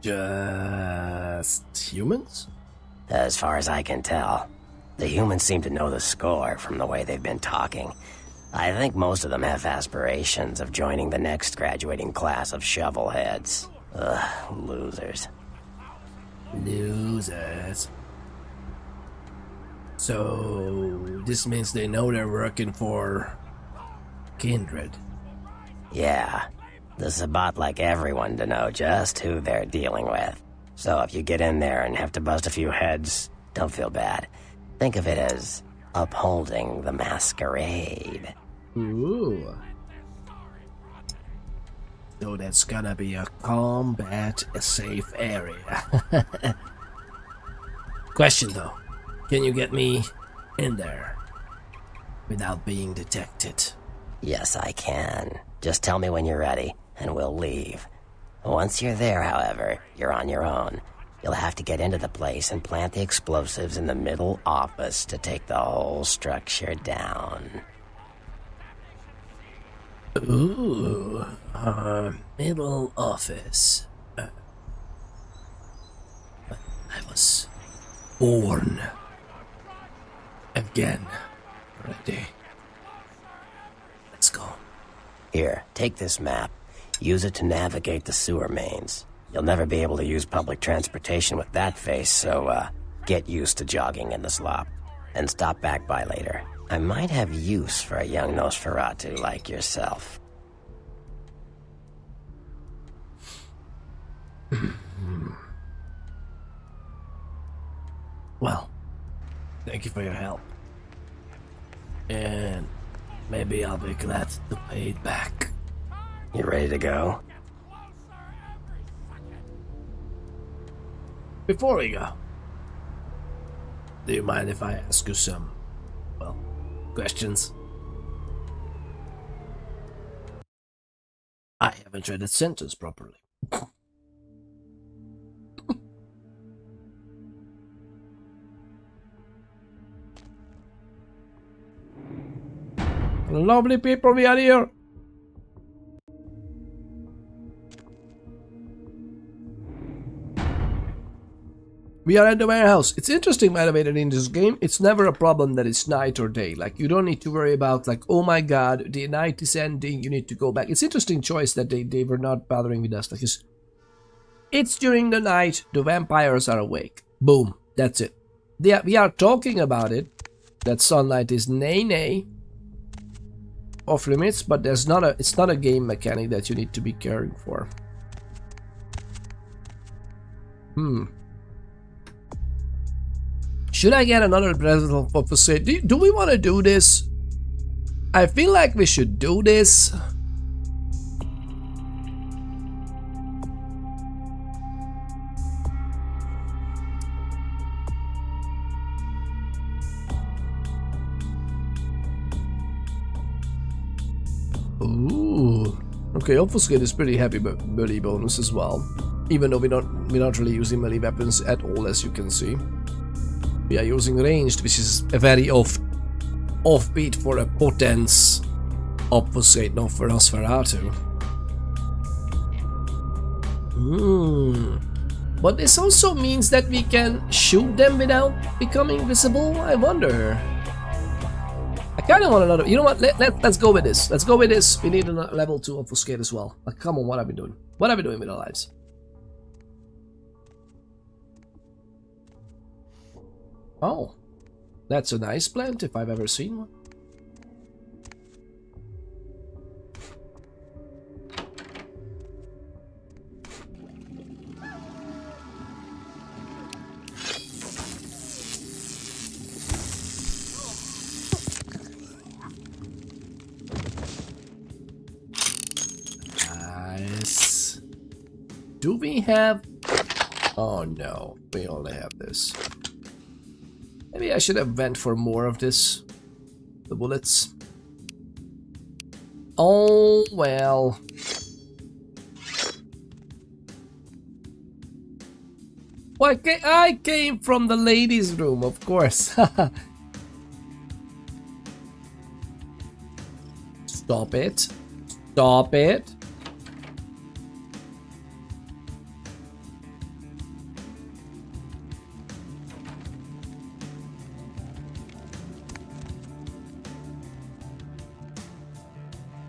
Just humans? As far as I can tell, the humans seem to know the score from the way they've been talking. I think most of them have aspirations of joining the next graduating class of shovelheads. Ugh, losers. Losers. So, this means they know they're working for Kindred. Yeah. The Sabbat like everyone to know just who they're dealing with. So if you get in there and have to bust a few heads, don't feel bad. Think of it as upholding the masquerade. Ooh. So that's gonna be a combat-safe area. Question though, can you get me in there without being detected? Yes, I can. Just tell me when you're ready, and we'll leave. Once you're there, however, you're on your own. You'll have to get into the place and plant the explosives in the middle office to take the whole structure down. Ooh, middle office. I was born again. Ready. Let's go. Here, take this map. Use it to navigate the sewer mains. You'll never be able to use public transportation with that face, so, get used to jogging in the slop. And stop back by later. I might have use for a young Nosferatu like yourself. Well, thank you for your help. And maybe I'll be glad to pay it back. You ready to go? Before we go, do you mind if I ask you some, well, questions? I haven't read that sentence properly. Lovely people we are here. We are at the warehouse. It's interesting, by the way, that in this game, it's never a problem that it's night or day. Like, you don't need to worry about, like, oh my god, the night is ending, you need to go back. It's interesting choice that they were not bothering with us. Like, it's during the night, the vampires are awake. Boom, that's it. We are talking about it, that sunlight is nay off limits, but it's not a game mechanic that you need to be caring for. Should I get another present for facility? Do we want to do this? I feel like we should do this. Ooh. Okay, obfuscate is pretty heavy melee bonus as well. Even though we're not really using melee weapons at all, as you can see. We are using ranged, which is a very offbeat for a potence obfuscate, not for Nosferatu. But this also means that we can shoot them without becoming visible? I wonder. I kind of want another. You know what? Let's go with this. Let's go with this. We need a level 2 obfuscate as well. Like, come on, what have we doing? What have we doing with our lives? Oh, that's a nice plant if I've ever seen one. Nice. Do we have... Oh no, we only have this. Maybe I should have went for more of this. The bullets. Oh, well. Why, I came from the ladies' room, of course. Stop it. Stop it.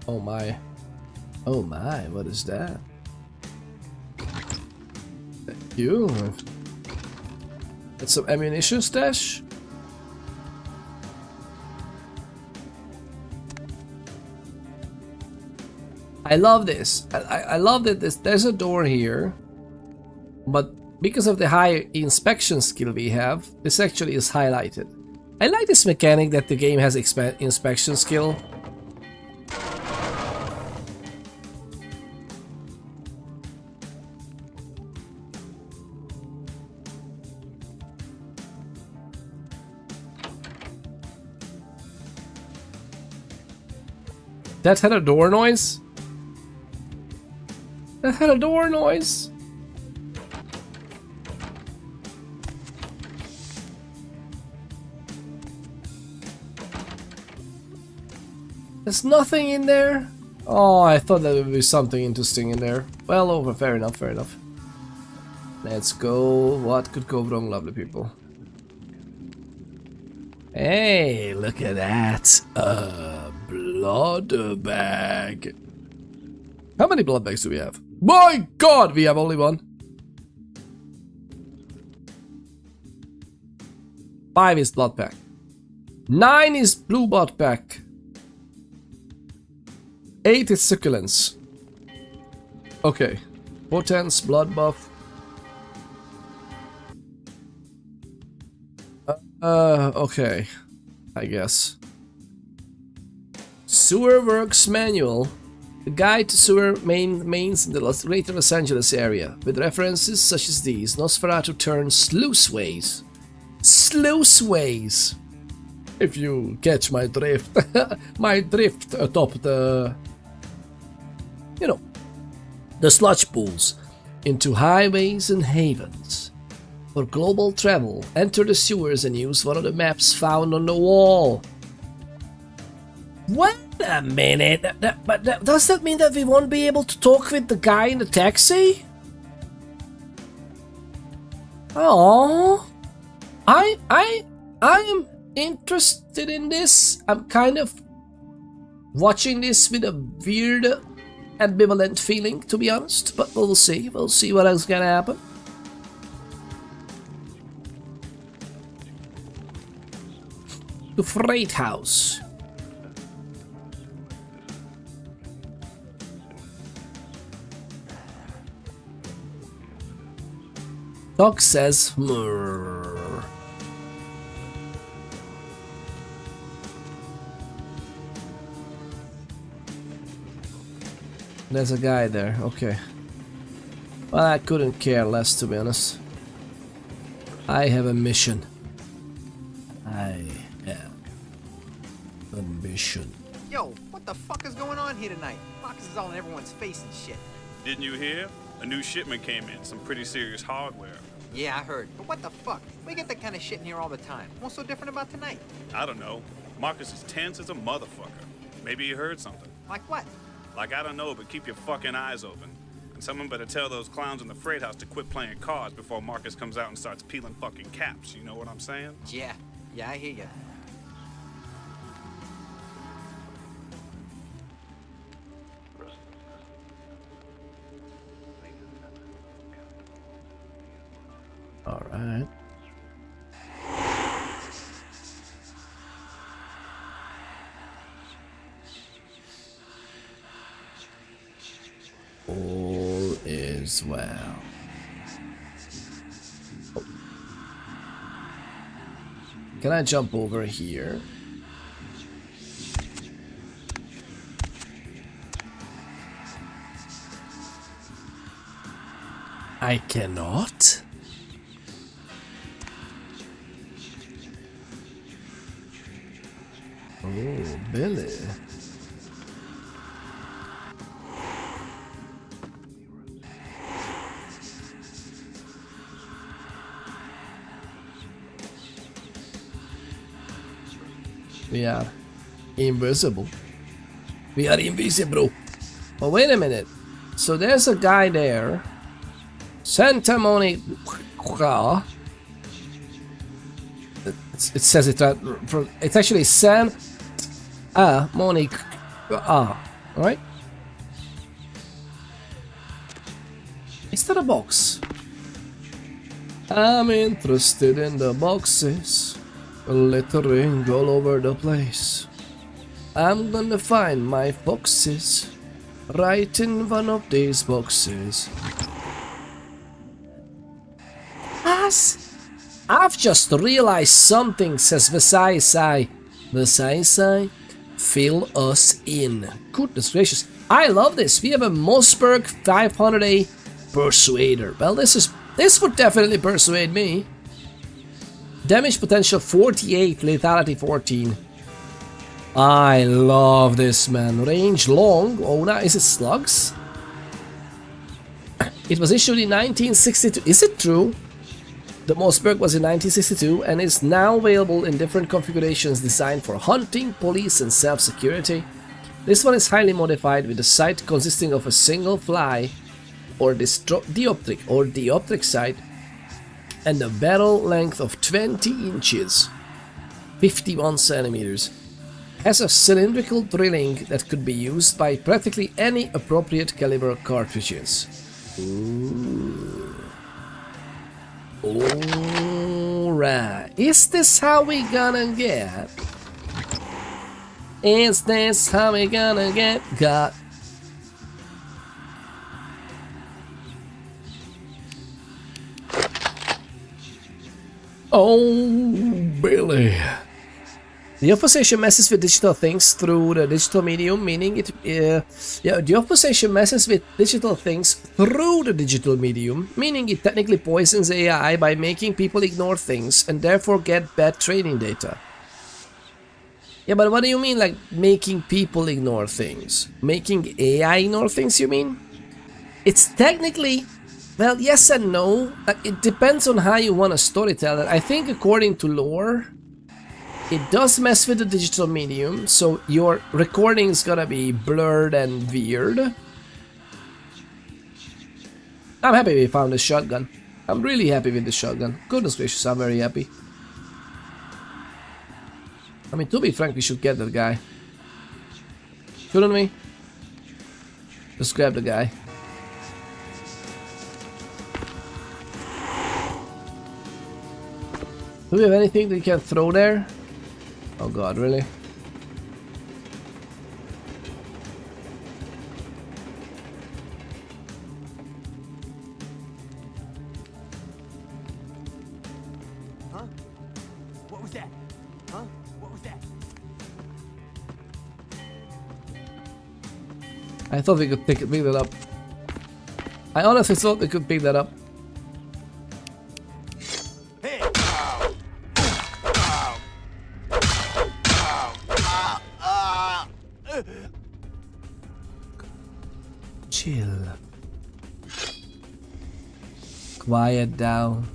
Oh my. Oh my, what is that? Thank you. That's some ammunition stash? I love this. I love that there's a door here, but because of the high inspection skill we have, this actually is highlighted. I like this mechanic that the game has inspection skill. That had a door noise? That had a door noise? There's nothing in there? Oh, I thought there would be something interesting in there. Well, over, fair enough, fair enough. Let's go. What could go wrong, lovely people? Hey, look at that. Blood bag. How many blood bags do we have? My god, we have only one. 5 is blood pack. 9 is blue blood pack. 8 is succulence. Okay. Potence, blood buff. Okay. I guess. Sewer Works Manual. A guide to sewer mains in the greater Los Angeles area, with references such as these. Nosferatu turns sluiceways. Sluiceways! If you catch my drift. My drift atop the... You know, the sludge pools into highways and havens. For global travel, enter the sewers and use one of the maps found on the wall. Wait a minute, does that mean that we won't be able to talk with the guy in the taxi? Oh, I am interested in this. I'm kind of watching this with a weird, ambivalent feeling, to be honest. But we'll see. We'll see what else is gonna happen. The freight house. Doc says, "Mrrr." There's a guy there, okay. Well, I couldn't care less, to be honest. I have a mission. I have a mission. Yo, what the fuck is going on here tonight? Marcus is all in everyone's face and shit. Didn't you hear? A new shipment came in, some pretty serious hardware. Yeah, I heard. But what the fuck? We get that kind of shit in here all the time. What's so different about tonight? I don't know. Marcus is tense as a motherfucker. Maybe you heard something. Like what? Like, I don't know, but keep your fucking eyes open. And someone better tell those clowns in the freight house to quit playing cards before Marcus comes out and starts peeling fucking caps. You know what I'm saying? Yeah. Yeah, I hear ya. All right. All is well. Oh. Can I jump over here? I cannot? Oh, Billy. We are invisible. We are invisible. But wait a minute. So there's a guy there. Santa Monica. It says it right. It's actually San Monica. Alright? Is that a box? I'm interested in the boxes. Littering all over the place. I'm gonna find my foxes right in one of these boxes. I've just realized something, says Visai. Visai, fill us in. Goodness gracious. I love this. We have a Mossberg 500A Persuader. Well, this would definitely persuade me. Damage potential 48, lethality 14. I love this, man. Range long. Oh, now is it slugs? It was issued in 1962. Is it true? The Mossberg was in 1962 and is now available in different configurations designed for hunting, police, and self-security. This one is highly modified with a sight consisting of a single fly or dioptric sight and a barrel length of 20 inches, 51 centimeters. Has a cylindrical drilling that could be used by practically any appropriate caliber cartridges. Ooh. Alright, is this how we gonna get? Is this how we gonna get got? Oh, Billy. The opposition messes with digital things through the digital medium, meaning the opposition messes with digital things through the digital medium, meaning it technically poisons AI by making people ignore things and therefore get bad training data. Yeah, but what do you mean, like, making people ignore things? Making AI ignore things, you mean? It's technically, well, yes and no. Like, it depends on how you want to storytell it. I think according to lore, it does mess with the digital medium, so your recording is gonna be blurred and weird. I'm happy we found this shotgun. I'm really happy with this shotgun. Goodness gracious, I'm very happy. I mean, to be frank, we should get that guy. Shouldn't we? Just grab the guy. Do we have anything that we can throw there? Oh god, really? Huh? What was that? Huh? What was that? I thought we could pick that up. I honestly thought we could pick that up. Chill. Quiet down.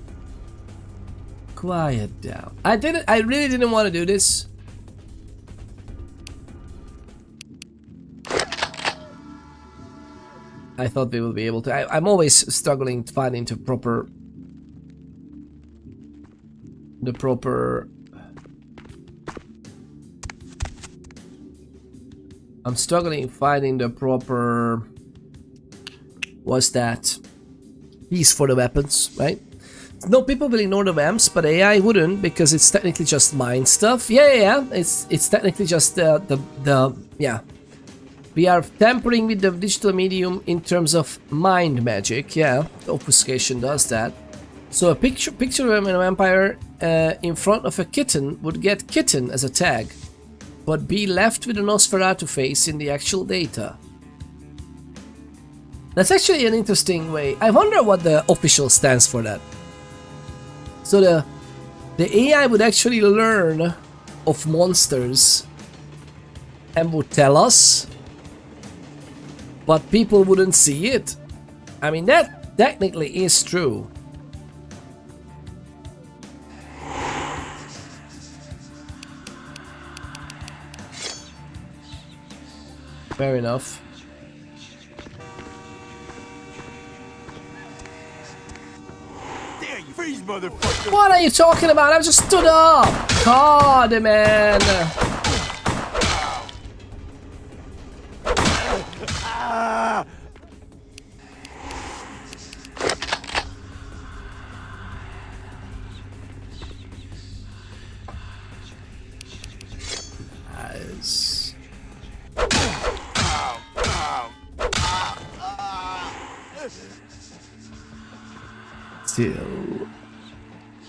Quiet down. I really didn't want to do this. I thought we will be able to. I'm always struggling finding the proper. I'm struggling finding the proper. What's that? Piece for the weapons, right? No, people will ignore the vamps, but AI wouldn't because it's technically just mind stuff. Yeah. It's technically just yeah. We are tampering with the digital medium in terms of mind magic. Yeah, the obfuscation does that. So a picture of a vampire in front of a kitten would get kitten as a tag, but be left with a Nosferatu face in the actual data. That's actually an interesting way. I wonder what the official stands for that. So the AI would actually learn of monsters and would tell us, but people wouldn't see it. I mean, that technically is true. Fair enough. Freeze, motherfucker! What are you talking about? I've just stood up! God, man! Nice. Still.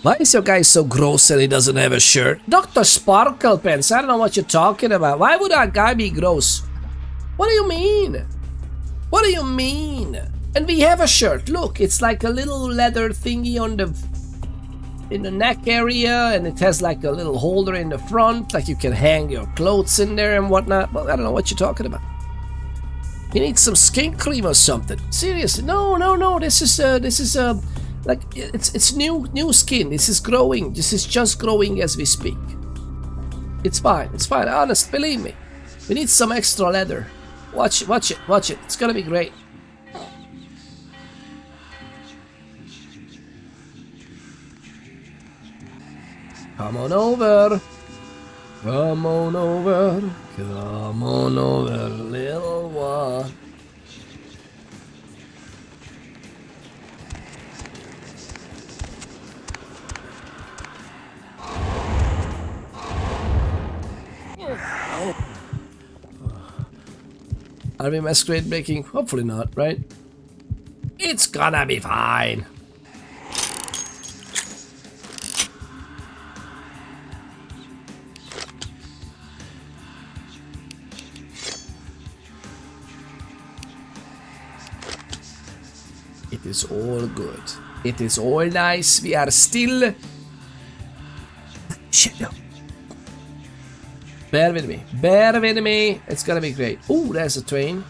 Why is your guy so gross and he doesn't have a shirt? Dr. Sparkle Pants, I don't know what you're talking about. Why would that guy be gross? What do you mean? What do you mean? And we have a shirt. Look, it's like a little leather thingy on in the neck area, and it has like a little holder in the front, like you can hang your clothes in there and whatnot. Well, I don't know what you're talking about. You need some skin cream or something. Seriously, no. This is like it's new skin. This is growing. This is just growing as we speak. It's fine. It's fine. Honest, believe me. We need some extra leather. Watch it. It's gonna be great. Come on over. Come on over. Come on over, little one. Are we masquerade breaking? Hopefully not, right? It's gonna be fine. It is all good. It is all nice. We are still... Shit, no. Bear with me. Bear with me. It's gonna be great. Oh, there's a train.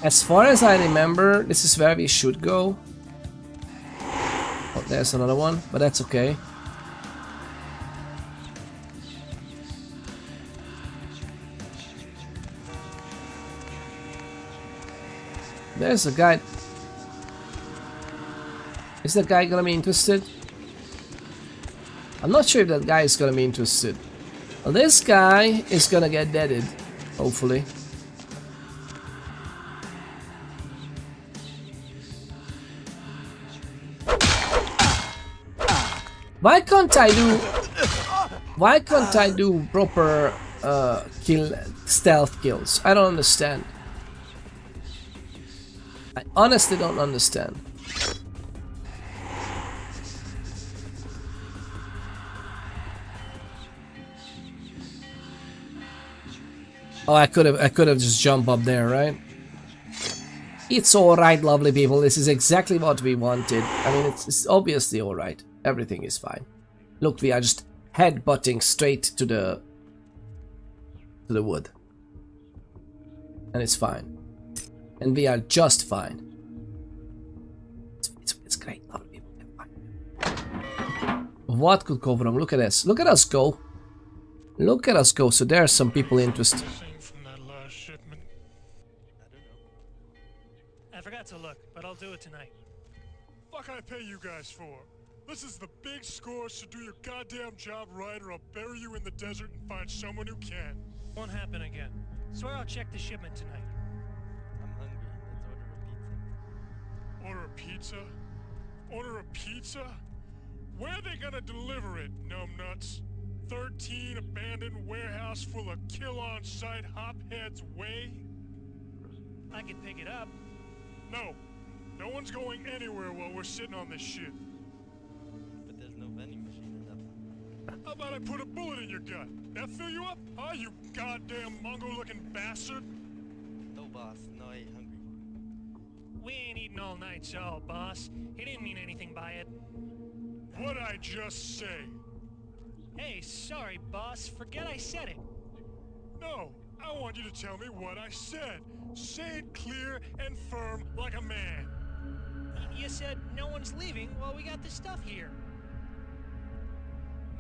As far as I remember, this is where we should go. Oh, there's another one, but that's okay. There's a guy. Is that guy gonna be interested? I'm not sure if that guy is gonna be interested. Well, this guy is gonna get deaded, hopefully. Why can't I do proper stealth kills? I don't understand. I honestly don't understand. Oh, I could have just jumped up there, right? It's alright, lovely people. This is exactly what we wanted. I mean, it's obviously alright. Everything is fine. Look, we are just headbutting straight to the to the wood. And it's fine. And we are just fine. It's great. Lovely people. What could go wrong? Look at this. Look at us go. Look at us go. So there are some people interested. From that last shipment. I don't know. I forgot to look, but I'll do it tonight. Fuck I pay you guys for? This is the big score, so do your goddamn job right or I'll bury you in the desert and find someone who can. Won't happen again. Swear I'll check the shipment tonight. I'm hungry. Let's order a pizza. Order a pizza? Order a pizza? Where are they gonna deliver it, numbnuts? 13 abandoned warehouse full of kill-on-site hopheads way? I can pick it up. No. No one's going anywhere while we're sitting on this shit. But there's no vending machine enough. How about I put a bullet in your gut? That fill you up? Huh, you goddamn Mongo-looking bastard? No, boss. No, I ain't hungry. We ain't eating all night, so, boss. He didn't mean anything by it. What'd I just say? Hey, sorry, boss. Forget I said it. No, I want you to tell me what I said. Say it clear and firm like a man. You said no one's leaving while we got this stuff here.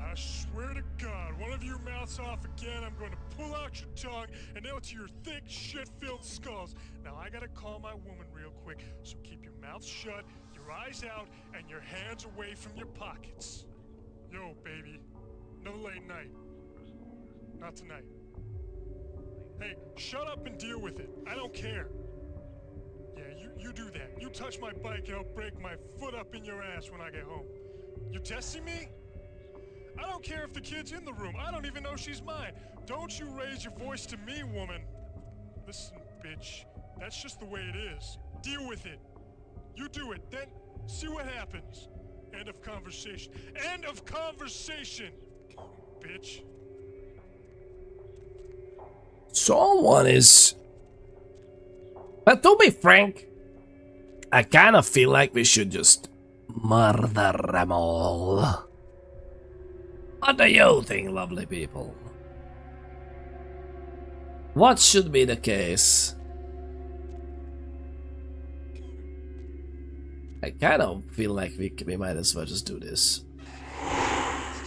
I swear to God, one of you mouths off again, I'm going to pull out your tongue and nail it to your thick, shit-filled skulls. Now, I gotta call my woman real quick, so keep your mouth shut, your eyes out, and your hands away from your pockets. Yo, baby, no late night. Not tonight. Hey, shut up and deal with it. I don't care. Yeah, you do that. You touch my bike and I'll break my foot up in your ass when I get home. You testing me? I don't care if the kid's in the room. I don't even know she's mine. Don't you raise your voice to me, woman. Listen, bitch. That's just the way it is. Deal with it. You do it, then see what happens. End of conversation. End of conversation, bitch. Someone is... But to be frank, I kind of feel like we should just murder them all. What do you think, lovely people? What should be the case? I kind of feel like we might as well just do this.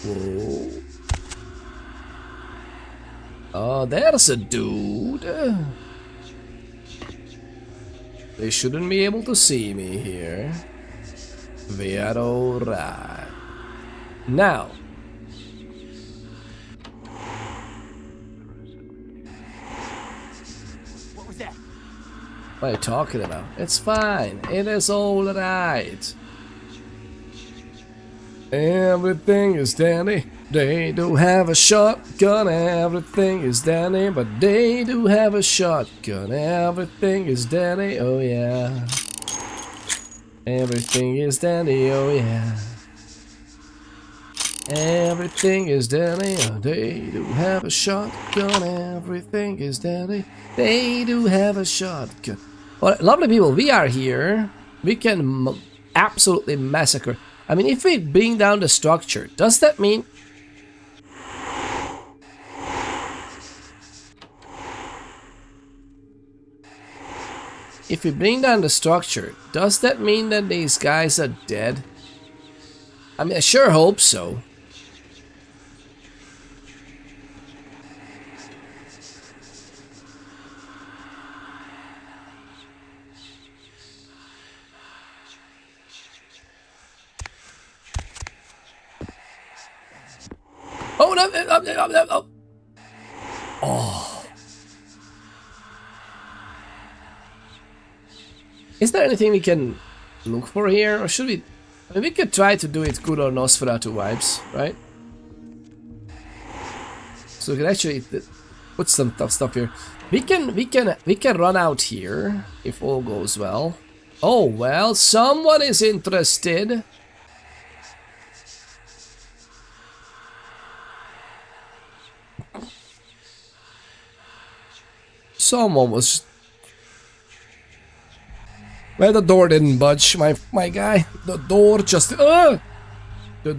Whoa. Oh, there's a dude. They shouldn't be able to see me here. We are alright. Now. What was that? What are you talking about? It's fine. It is alright. Everything is dandy. They do have a shotgun. Everything is dandy, but they do have a shotgun. Everything is dandy. Oh yeah. Everything is dandy. Oh yeah. Everything is dandy. Oh, they do have a shotgun. Everything is dandy. They do have a shotgun. Well, lovely people, we are here. We can absolutely massacre. I mean, if we bring down the structure, does that mean... If we bring down the structure, does that mean that these guys are dead? I mean, I sure hope so. Oh, no. Oh. Is there anything we can look for here, or should we... I mean, we could try to do it good or Nosferatu vibes, right? So we can actually put some tough stuff here. We can run out here if all goes well. Oh well, someone is interested. Someone was... Well, the door didn't budge, my guy. The door just... The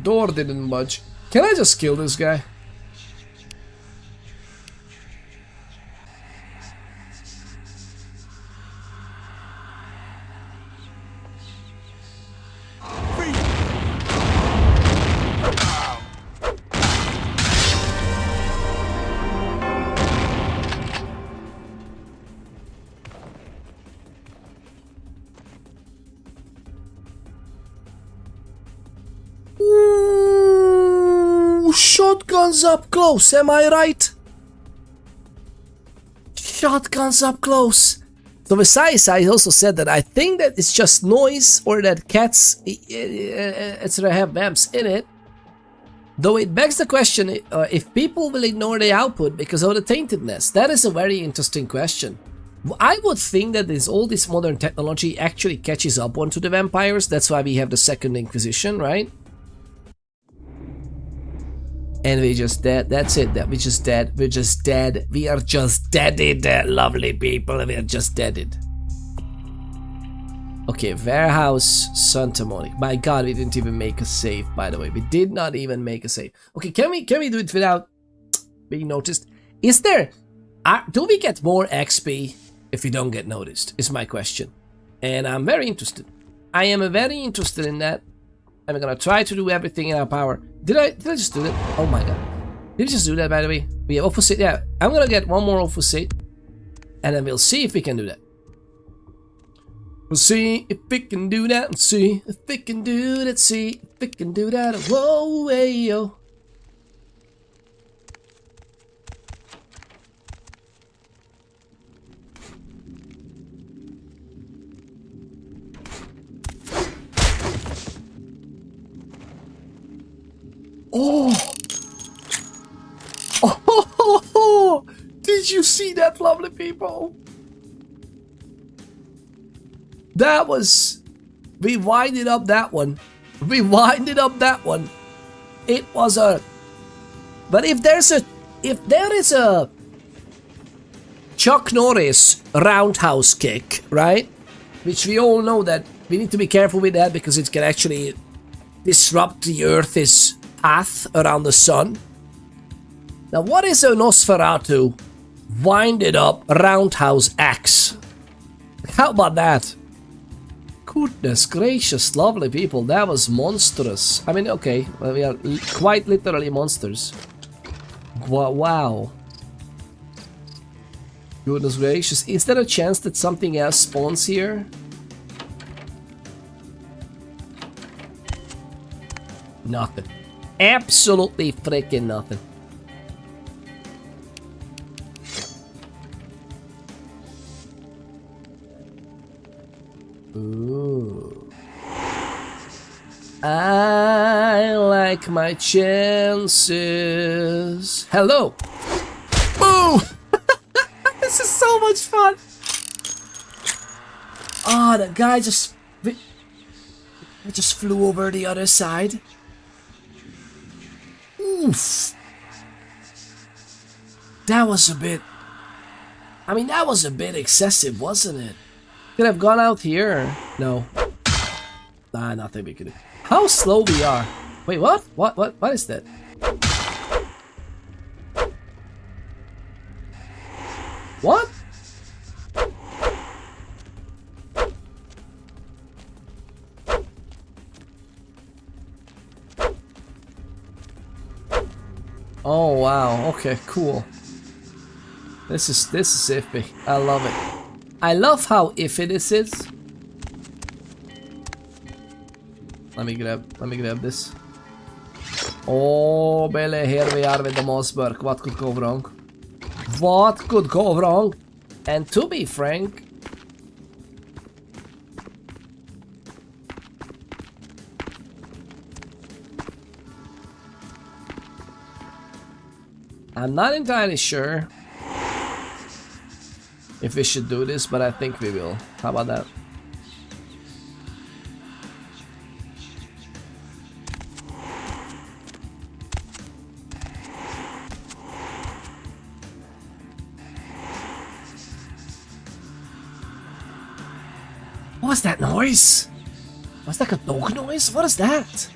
door didn't budge. Can I just kill this guy? Shotguns up close, am I right? Shotguns up close. So besides, I also said that I think that it's just noise or that cats have vamps in it. Though it begs the question if people will ignore the output because of the taintedness. That is a very interesting question. I would think that all this modern technology actually catches up onto the vampires. That's why we have the Second Inquisition, right? And we just dead. That's it. That we just dead. We're just dead. We are just deaded, lovely people. We are just deaded. Okay, warehouse, Santa Monica. My God, we didn't even make a save. By the way, we did not even make a save. Okay, can we do it without being noticed? Is there? Do we get more XP if we don't get noticed? Is my question, and I'm very interested. I am very interested in that. I'm gonna try to do everything in our power. Did I just do that? Oh my God. Did we just do that, by the way? We have opposite. Yeah, I'm gonna get one more opposite. And then we'll see if we can do that. We'll see if we can do that. See if we can do that. See if we can do that. Whoa, hey, yo. Oh! Oh! Did you see that, lovely people? That was... We winded up that one. We winded up that one. It was a... But if there is a Chuck Norris roundhouse kick, right? Which we all know that we need to be careful with that because it can actually disrupt the Earth's path around the sun. Now, what is a Nosferatu winded up roundhouse axe? How about that? Goodness gracious, lovely people, that was monstrous. I mean, okay, well, we are quite literally monsters. Wow. Goodness gracious, is there a chance that something else spawns here? Nothing. Absolutely freaking nothing. Ooh. I like my chances. Hello. Boo! This is so much fun. Ah, the guy just flew over the other side. Oof. That was a bit... I mean, that was a bit excessive, wasn't it? Could have gone out here. No. Nah, nothing we could do. How slow we are. Wait, what? What is that? What? Oh wow, okay, cool. This is iffy. I love it. I love how iffy this is. Let me grab this. Oh Billy, here we are with the Mossberg. What could go wrong? What could go wrong? And to be frank, I'm not entirely sure if we should do this, but I think we will. How about that? What was that noise? Was that a dog noise? What is that?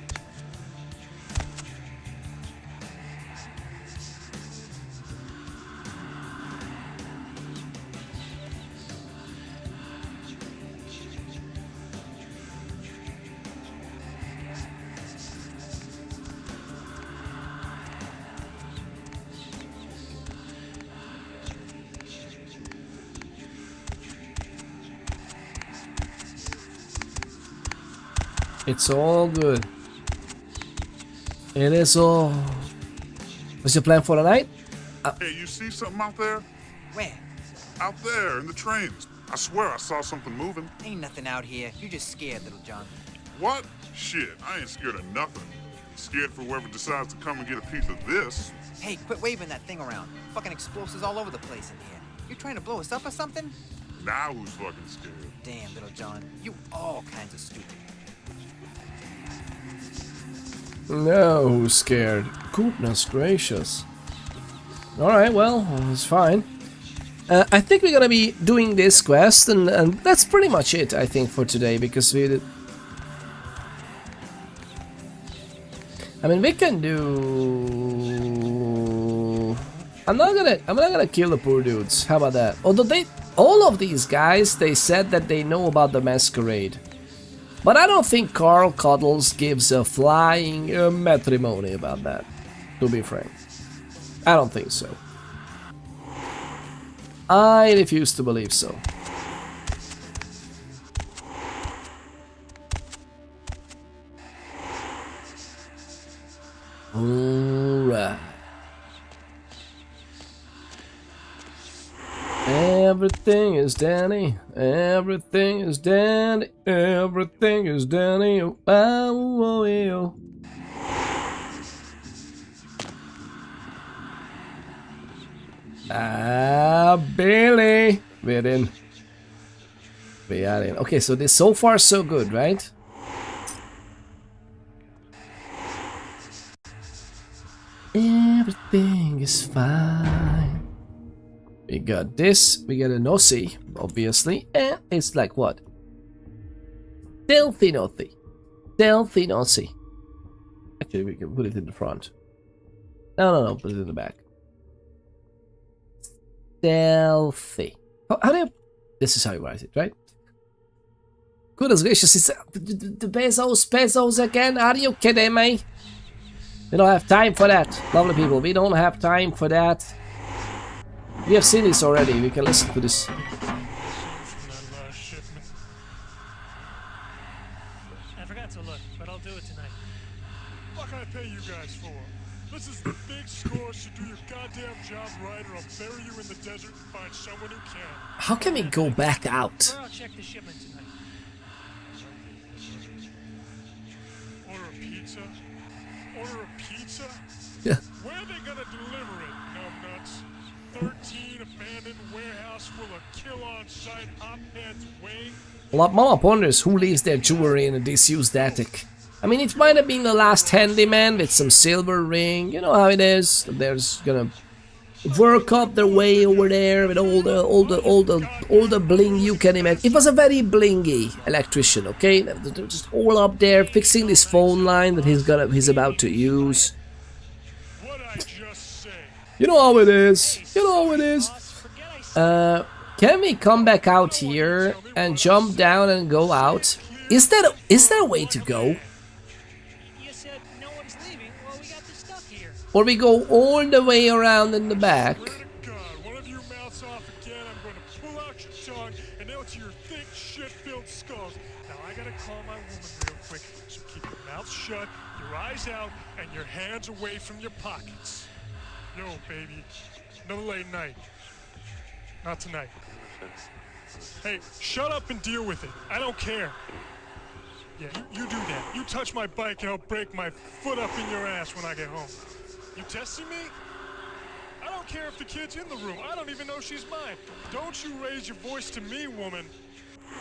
It's all good. It is all What's your plan for the night? Hey, you see something out there? Where? Out there, in the trains. I swear I saw something moving. Ain't nothing out here. You're just scared, little John. What? Shit, I ain't scared of nothing. Scared for whoever decides to come and get a piece of this. Hey, quit waving that thing around. Fucking explosives all over the place in here. You trying to blow us up or something? Now who's fucking scared? Damn, little John. You all kinds of stupid. No, who's scared? Goodness gracious. Alright, well, it's fine. I think we're gonna be doing this quest, and that's pretty much it, I think, for today, because we did... I mean, we can do... I'm not gonna kill the poor dudes. How about that? Although all of these guys, they said that they know about the masquerade. But I don't think Carl Cuddles gives a flying matrimony about that, to be frank. I don't think so. I refuse to believe so. Alright. Everything is Danny. Everything is Danny. Everything is Danny. Oh, oh, oh, oh. Billy. We're in. We are in. Okay, so this so far so good, right? Everything is fine. We got this. We got a nosy, obviously, and it's like what? Stealthy nosy. Stealthy nosy. Actually, we can put it in the front. No, put it in the back. Stealthy. How do you... This is how you write it, right? Goodness gracious, it's the pesos again. Are you kidding me? We don't have time for that, lovely people. We don't have time for that. We have seen this already. We can listen to this. I forgot to look, but I'll do it tonight. What can I pay you guys for? This is the big score, so do your goddamn job right, or I'll bury you in the desert and find someone who can. How can we go back out? Or I'll check the shipment tonight. Order a pizza? Order a pizza? Yeah. Where are they gonna deliver it, numbnuts? 13 abandoned warehouse full of kill-on-site hopheads wait? Mamaponders who leaves their jewelry in a disused attic. I mean, it might have been the last handyman with some silver ring. You know how it is. They're just gonna work up their way over there with all the bling you can imagine. It was a very blingy electrician, okay? They're just all up there fixing this phone line that he's about to use. You know how it is. You know how it is. Can we come back out here and jump down and go out? Is that a way to go? Or we go all the way around in the back? One of you mouths off again, I'm going to pull out your tongue and nail it to your thick, shit-filled skulls. Now I gotta call my woman real quick, so keep your mouth shut, your eyes out, and your hands away from your pockets. Yo, baby, another late night. Not tonight. Hey, shut up and deal with it. I don't care. Yeah, you do that. You touch my bike and I'll break my foot up in your ass when I get home. You testing me? I don't care if the kid's in the room. I don't even know she's mine. Don't you raise your voice to me, woman.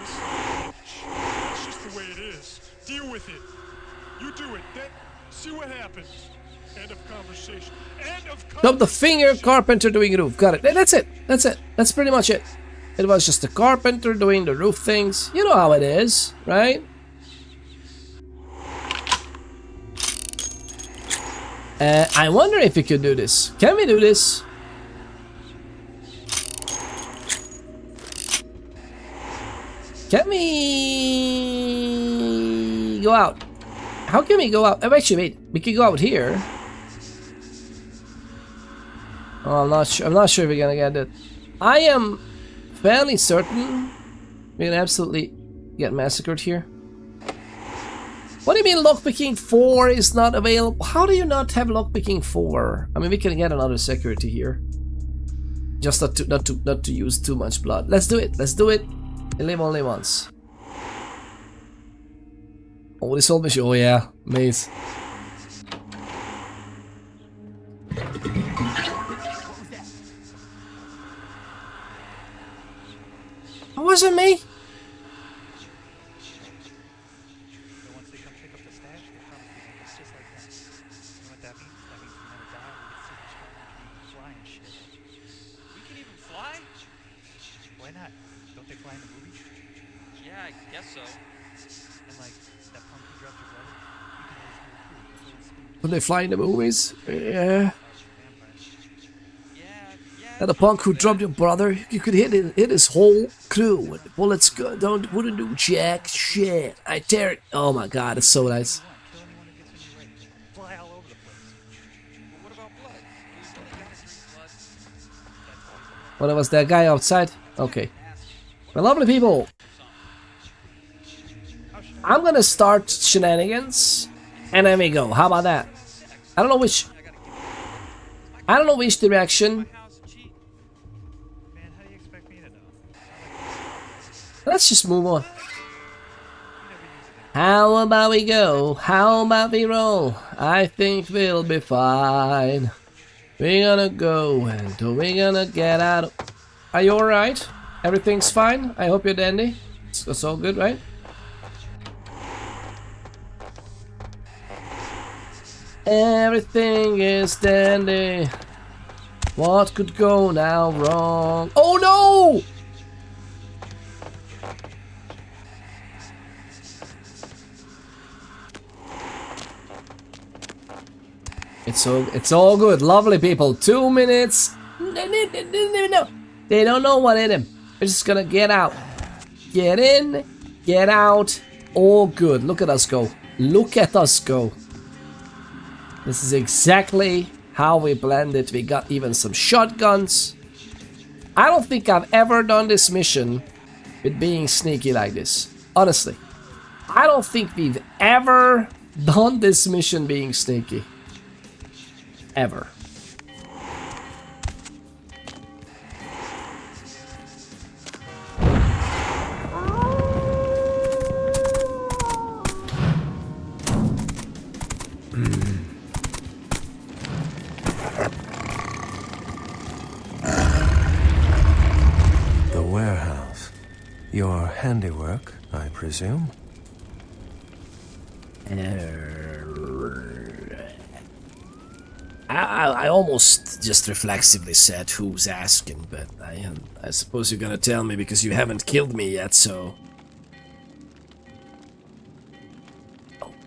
That's just the way it is. Deal with it. You do it. Then see what happens. End of conversation. End of conversation. Stop the finger carpenter doing roof. Got it. That's it. That's it. That's pretty much it. It was just the carpenter doing the roof things. You know how it is, right? I wonder if we could do this. Can we do this? Can we go out? How can we go out? Oh, actually, wait. We can go out here. Oh, I'm not sure. I'm not sure if we're gonna get it. I am fairly certain we're gonna absolutely get massacred here. What do you mean lockpicking 4 is not available? How do you not have lockpicking 4? I mean, we can get another security here. Just not to use too much blood. Let's do it. Let's do it. You live only once. Oh, this old machine. Oh yeah, maze. It wasn't me. When they fly in the movies, yeah. And the punk who dropped your brother, you could hit his whole crew with the bullets. Wouldn't do jack shit. I dare it. Oh my god, it's so nice. What was that guy outside? Okay. Well, lovely people. I'm gonna start shenanigans, and then we go. How about that? I don't know which direction. Let's just move on. How about we go? How about we roll? I think we'll be fine. We're gonna go and we're gonna get out. Are you alright? Everything's fine? I hope you're dandy. It's all good, right? Everything is dandy. What could go now wrong? Oh no! It's all good. Lovely people. 2 minutes. No. They don't know what hit him. We're just gonna get out. Get in. Get out. All good. Look at us go. Look at us go. This is exactly how we planned it. We got even some shotguns. I don't think I've ever done this mission with being sneaky like this. Honestly. I don't think we've ever done this mission being sneaky. Ever. The warehouse. Your handiwork, I presume? I almost just reflexively said who's asking, but I suppose you're gonna tell me because you haven't killed me yet, so...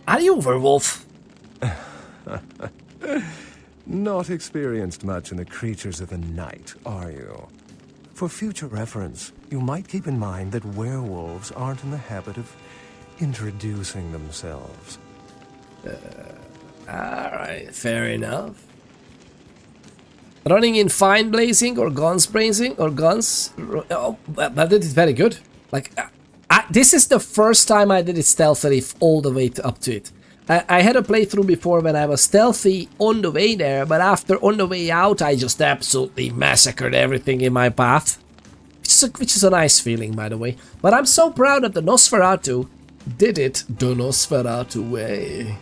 Are you a werewolf? Not experienced much in the creatures of the night, are you? For future reference, you might keep in mind that werewolves aren't in the habit of introducing themselves. Alright, fair enough. Running in fine blazing or guns blazing or guns. Oh, that did it very good. Like, this is the first time I did it stealthily all the way up to it. I had a playthrough before when I was stealthy on the way there, but after on the way out, I just absolutely massacred everything in my path. Which is a nice feeling, by the way. But I'm so proud that the Nosferatu did it the Nosferatu way.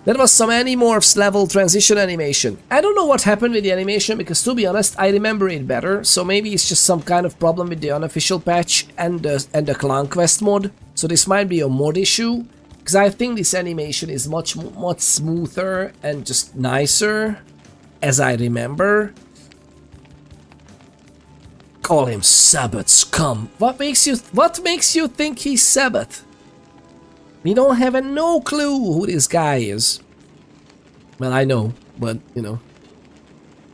There was some Animorphs level transition animation. I don't know what happened with the animation because, to be honest, I remember it better. So maybe it's just some kind of problem with the unofficial patch and the Clan Quest mod. So this might be a mod issue because I think this animation is much smoother and just nicer, as I remember. Call him Sabbath scum. What makes you think he's Sabbath? We don't have no clue who this guy is. Well, I know, but, you know.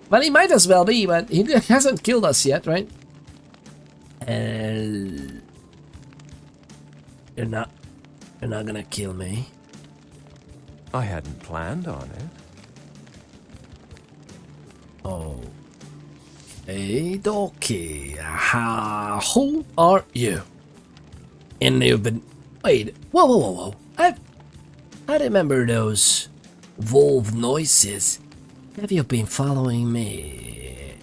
Well, he might as well be, but he hasn't killed us yet, right? You're not gonna kill me. I hadn't planned on it. Oh. Hey, okay. Who are you? And you've been Wait, whoa. I remember those wolf noises. Have you been following me?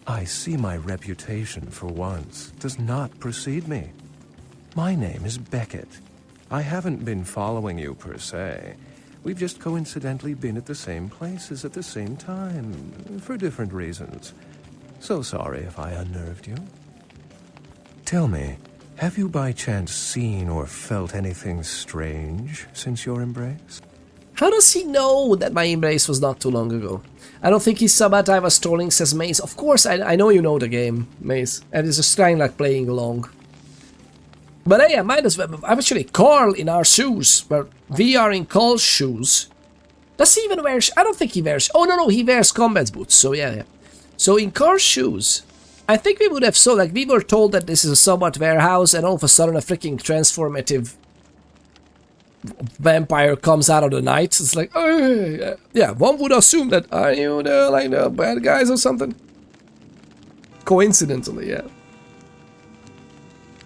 I see my reputation for once does not precede me. My name is Beckett. I haven't been following you per se. We've just coincidentally been at the same places at the same time, for different reasons. So sorry if I unnerved you. Tell me, have you by chance seen or felt anything strange since your embrace? How does he know that my embrace was not too long ago? I don't think he saw that I was trolling, says Maze. Of course, I know you know the game, Maze. And it's just trying like playing along. But hey, I might as well. I'm actually Carl in our shoes. But we are in Carl's shoes. Does he even wear? I don't think he wears. Oh no, he wears combat boots. So yeah. So in Carl's shoes, I think we would have saw like we were told that this is a somewhat warehouse, and all of a sudden a freaking transformative vampire comes out of the night. It's like, oh yeah, one would assume that are you the bad guys or something? Coincidentally, yeah.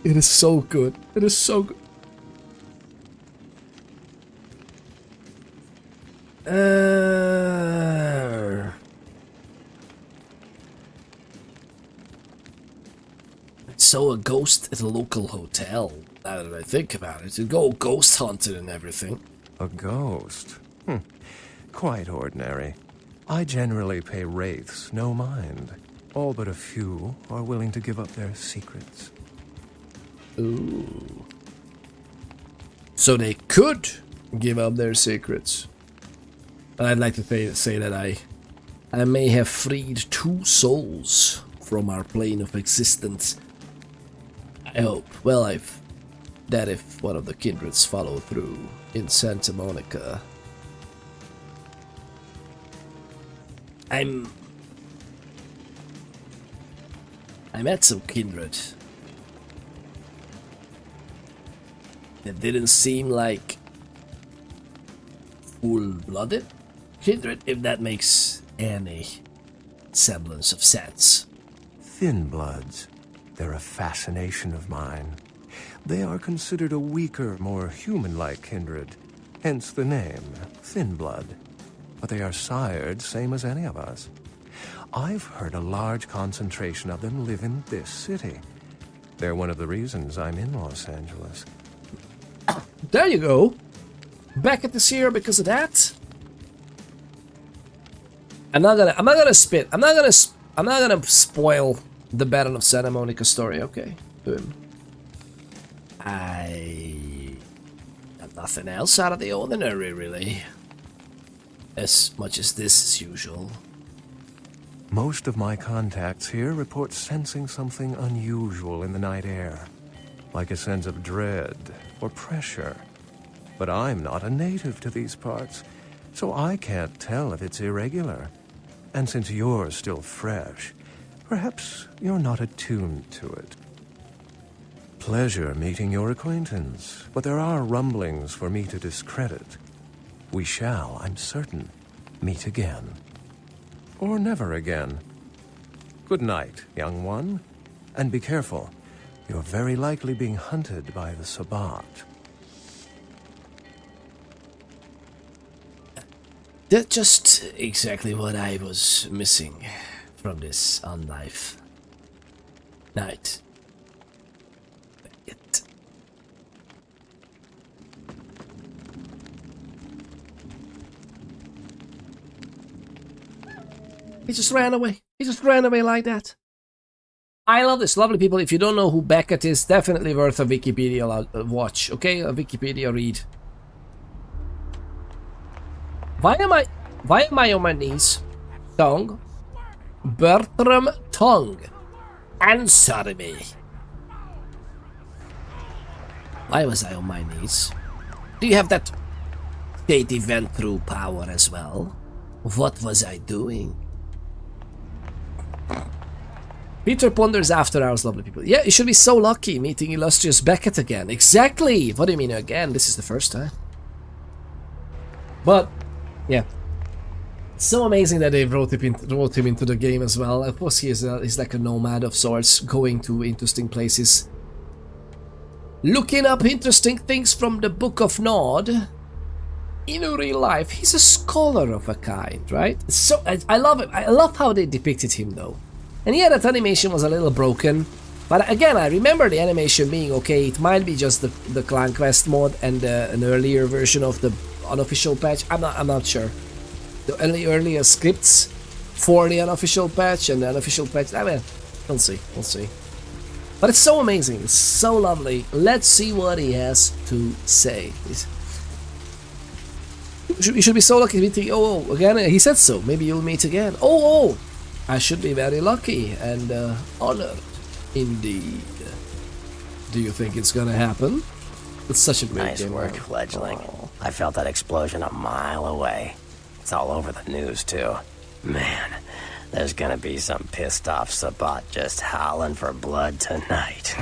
It is so good. It is so good. So a ghost at a local hotel. Now that I think about it, to go ghost hunting and everything. A ghost? Quite ordinary. I generally pay wraiths no mind. All but a few are willing to give up their secrets. Ooh. So they could give up their secrets. I'd like to say that I may have freed 2 souls from our plane of existence. I hope. Well, that if one of the kindreds follow through in Santa Monica. I met some kindred that didn't seem like full-blooded kindred, if that makes any semblance of sense. Thin bloods. They're a fascination of mine. They are considered a weaker, more human-like kindred, hence the name, Thin Blood. But they are sired same as any of us. I've heard a large concentration of them live in this city. They're one of the reasons I'm in Los Angeles. There you go. Beckett is here because of that. I'm not gonna spit. I'm not gonna spoil the Battle of Santa Monica story. Okay. Boom. I have nothing else out of the ordinary, really. As much as this is usual. Most of my contacts here report sensing something unusual in the night air, like a sense of dread or pressure. But I'm not a native to these parts, so I can't tell if it's irregular. And since you're still fresh, perhaps you're not attuned to it. Pleasure meeting your acquaintance, but there are rumblings for me to discredit. We shall, I'm certain, meet again. Or never again. Good night, young one. And be careful. You're very likely being hunted by the Sabbat. That's just exactly what I was missing from this unlife night. He just ran away. He just ran away like that. I love this. Lovely people, if you don't know who Beckett is, definitely worth a Wikipedia watch, okay? A Wikipedia read. Why am I on my knees? Tung? Bertram Tung. Answer me. Why was I on my knees? Do you have that Katie went through power as well? What was I doing? Peter ponders after hours, lovely people. Yeah, you should be so lucky meeting illustrious Beckett again. Exactly! What do you mean again? This is the first time. But, yeah. It's so amazing that they wrote him into the game as well. Of course, he's like a nomad of sorts, going to interesting places. Looking up interesting things from the Book of Nod. In real life, he's a scholar of a kind, right? So I love it. I love how they depicted him, though. And yeah, that animation was a little broken. But again, I remember the animation being okay. It might be just the Clan Quest mod and an earlier version of the unofficial patch. I'm not sure. The earlier scripts for the unofficial patch and the unofficial patch. I mean, we'll see. But it's so amazing. It's so lovely. Let's see what he has to say. You should be so lucky to meet you. Oh, again, he said so. Maybe you'll meet again. Oh, I should be very lucky and honored. Indeed. Do you think it's gonna happen? It's such a great nice game. Work, fledgling. I felt that explosion a mile away. It's all over the news, too. Man, there's gonna be some pissed off Sabat just howling for blood tonight.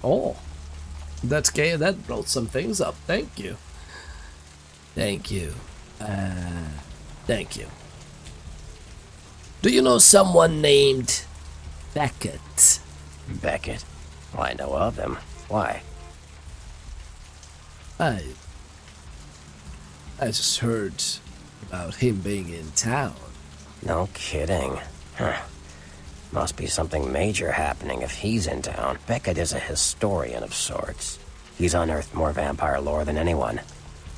Oh, that's gay. That brought some things up. Thank you. Thank you. Thank you. Do you know someone named Beckett? Beckett? Well, I know of him. Why? I just heard about him being in town. No kidding. Huh. Must be something major happening if he's in town. Beckett is a historian of sorts. He's unearthed more vampire lore than anyone.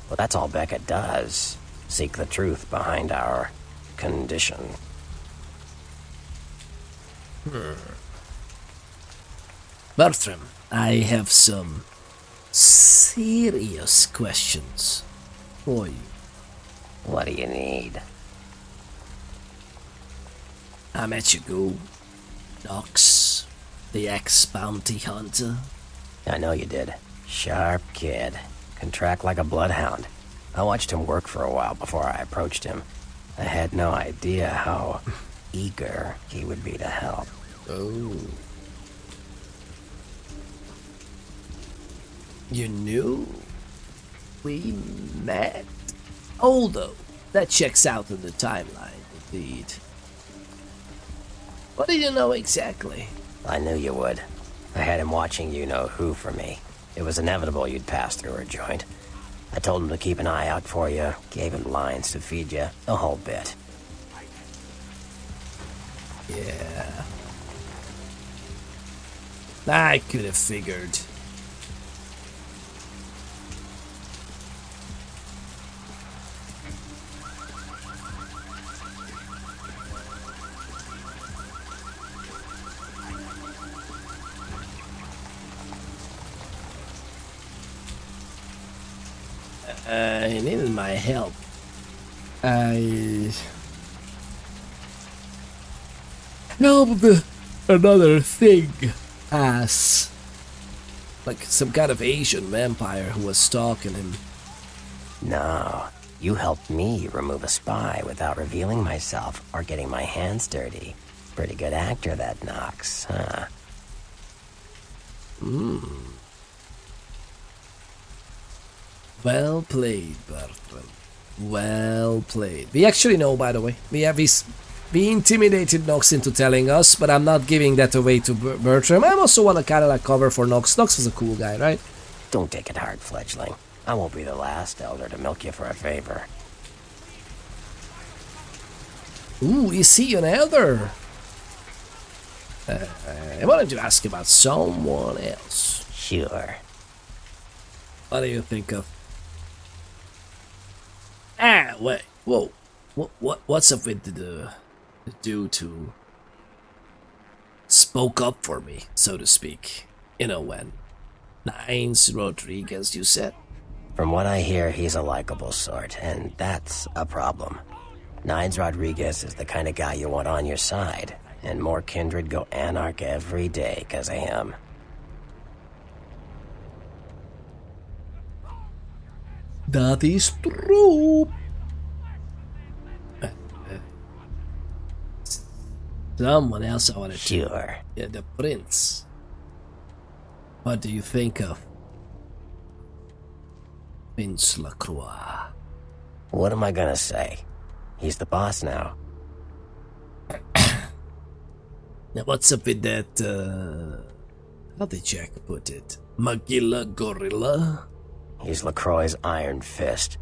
Well, that's all Beckett does. Seek the truth behind our condition. Bertram, I have some serious questions for you. What do you need? I met you go, Nox, the ex-bounty hunter. I know you did. Sharp kid. Can track like a bloodhound. I watched him work for a while before I approached him. I had no idea how eager he would be to help. Oh. You knew we met? Although, that checks out in the timeline, indeed. What did you know exactly? I knew you would. I had him watching you-know-who for me. It was inevitable you'd pass through her joint. I told him to keep an eye out for you, gave him lines to feed you, the whole bit. Yeah. I could have figured. I needed my help. I helped another thing as like some kind of Asian vampire who was stalking him. No, you helped me remove a spy without revealing myself or getting my hands dirty. Pretty good actor, that Nox, huh? Well played, Bertram. Well played. We actually know, by the way. We intimidated Nox into telling us, but I'm not giving that away to Bertram. I also want to kind of like cover for Nox. Nox was a cool guy, right? Don't take it hard, fledgling. I won't be the last elder to milk you for a favor. Ooh, is he an elder? I wanted to ask about someone else. Sure. What do you think of? Wait, whoa. What's up with the dude who spoke up for me, so to speak? You know when? Nines Rodriguez, you said? From what I hear, he's a likable sort, and that's a problem. Nines Rodriguez is the kind of guy you want on your side, and more kindred go anarch every day 'cause of him. That is true. Someone else I wanted to. Sure. Yeah, the prince. What do you think of Prince Lacroix? What am I gonna say? He's the boss now. Now what's up with that, how did Jack put it? Magilla Gorilla? He's LaCroix's Iron Fist.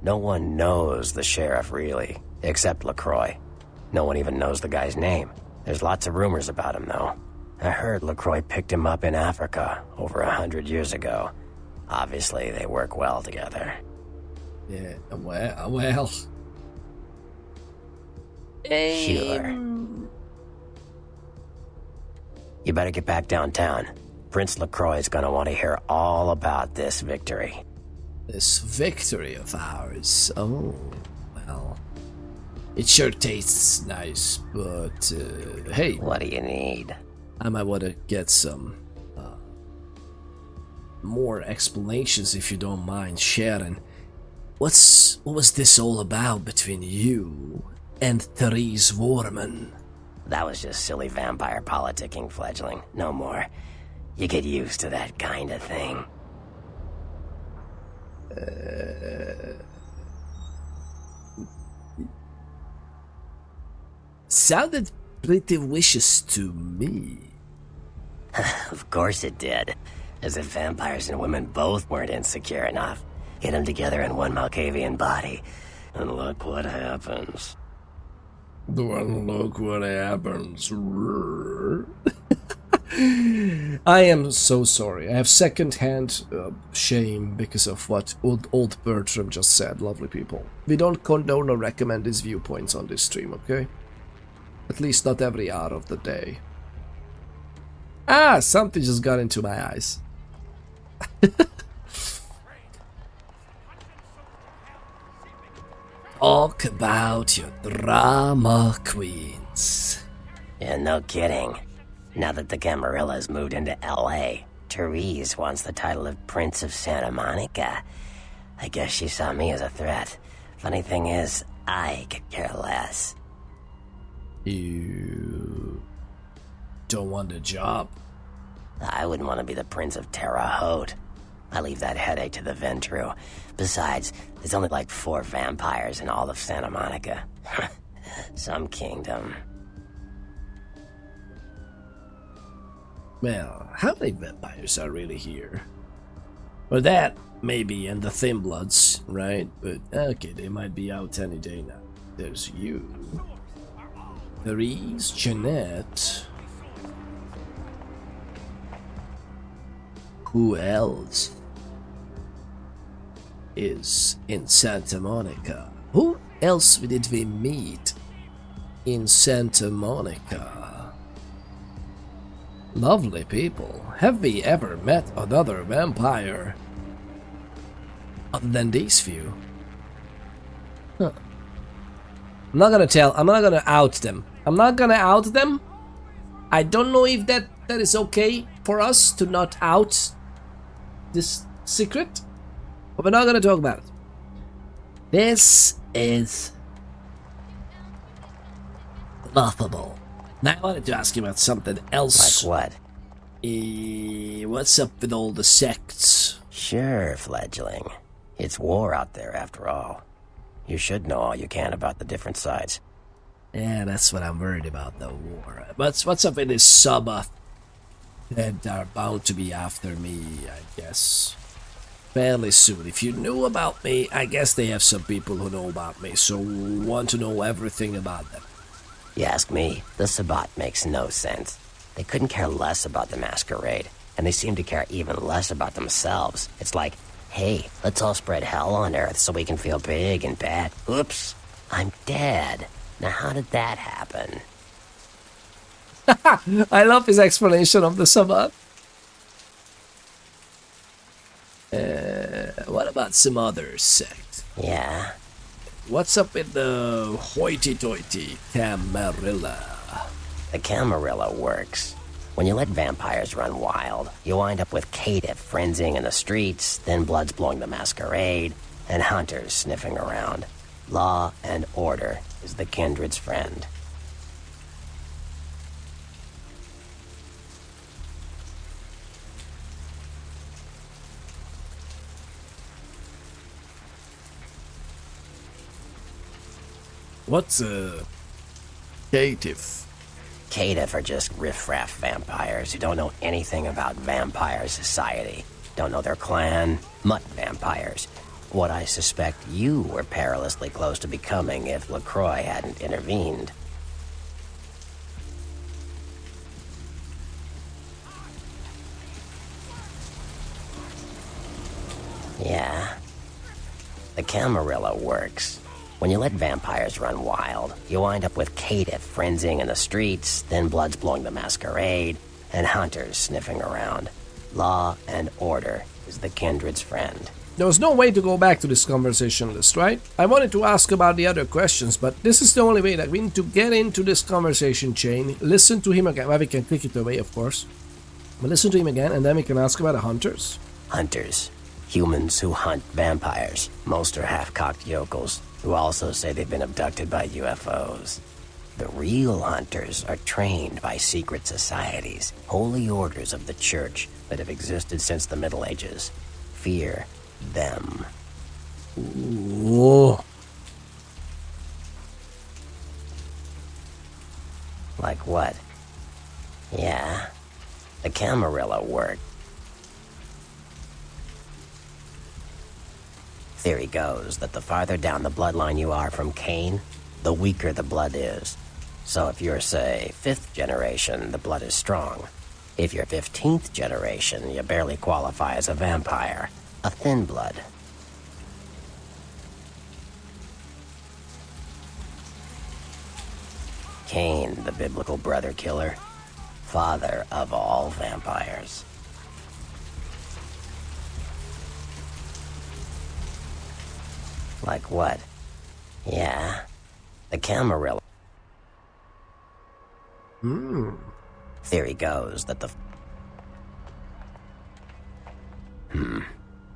No one knows the sheriff, really, except LaCroix. No one even knows the guy's name. There's lots of rumors about him, though. I heard LaCroix picked him up in Africa over 100 years ago. Obviously, they work well together. Yeah, well. Sure. You better get back downtown. Prince LaCroix is gonna want to hear all about this victory. This victory of ours. Oh, well. It sure tastes nice, but hey. What do you need? I might want to get some more explanations if you don't mind sharing. What was this all about between you and Therese Warman? That was just silly vampire politicking, fledgling. No more. You get used to that kind of thing. Sounded pretty vicious to me. Of course it did. As if vampires and women both weren't insecure enough. Get them together in one Malkavian body, and look what happens. Look what happens. I am so sorry. I have second-hand shame because of what old Bertram just said, lovely people. We don't condone or recommend his viewpoints on this stream, okay? At least not every hour of the day. Ah, something just got into my eyes. Talk about your drama queens. Yeah, no kidding. Now that the Camarillas moved into L.A., Therese wants the title of Prince of Santa Monica. I guess she saw me as a threat. Funny thing is, I could care less. You don't want the job? I wouldn't want to be the Prince of Terre Haute. I leave that headache to the Ventru. Besides, there's only like 4 vampires in all of Santa Monica. Some kingdom. Well, how many vampires are really here? Well, that maybe, and the Thin Bloods, right? But okay, they might be out any day now. There's you. Therese, Jeanette. Who else is in Santa Monica? Who else did we meet in Santa Monica? Lovely people. Have we ever met another vampire other than these few? Huh. I'm not gonna out them. I'm not gonna out them. I don't know if that is okay for us to not out this secret, but we're not gonna talk about it. This is laughable. Now I wanted to ask you about something else. Like what? What's up with all the sects? Sure, fledgling. It's war out there after all. You should know all you can about the different sides. Yeah, that's what I'm worried about, the war. But what's up with this sub that are bound to be after me, I guess. Fairly soon. If you knew about me, I guess they have some people who know about me, so want to know everything about them. You ask me, the Sabbat makes no sense. They couldn't care less about the masquerade, and they seem to care even less about themselves. It's like, hey, let's all spread hell on Earth so we can feel big and bad. Oops, I'm dead. Now how did that happen? I love his explanation of the Sabbath. What about some other sect? Yeah? What's up with the hoity-toity Camarilla? The Camarilla works. When you let vampires run wild, you wind up with caitiff frenzying in the streets, then bloods blowing the masquerade, and hunters sniffing around. Law and order is the kindred's friend. What's a caitiff? Caine are just riffraff vampires who don't know anything about vampire society. Don't know their clan. Mutt vampires. What I suspect you were perilously close to becoming if LaCroix hadn't intervened. Yeah. The Camarilla works. When you let vampires run wild, you wind up with caitiff frenzying in the streets, then bloods blowing the masquerade, and hunters sniffing around. Law and order is the kindred's friend. There was no way to go back to this conversation list, right? I wanted to ask about the other questions, but this is the only way that we need to get into this conversation chain. Listen to him again. Well, we can click it away, of course. But listen to him again, and then we can ask about the hunters. Hunters. Humans who hunt vampires. Most are half-cocked yokels, who also say they've been abducted by UFOs. The real hunters are trained by secret societies, holy orders of the church that have existed since the Middle Ages. Fear them. Whoa. Like what? Yeah, the Camarilla work. Theory goes that the farther down the bloodline you are from Caine, the weaker the blood is. So if you're, say, 5th generation, the blood is strong. If you're 15th generation, you barely qualify as a vampire. A thin blood. Caine, the biblical brother killer, father of all vampires. Like what? Yeah, the Camarilla. Theory goes that the...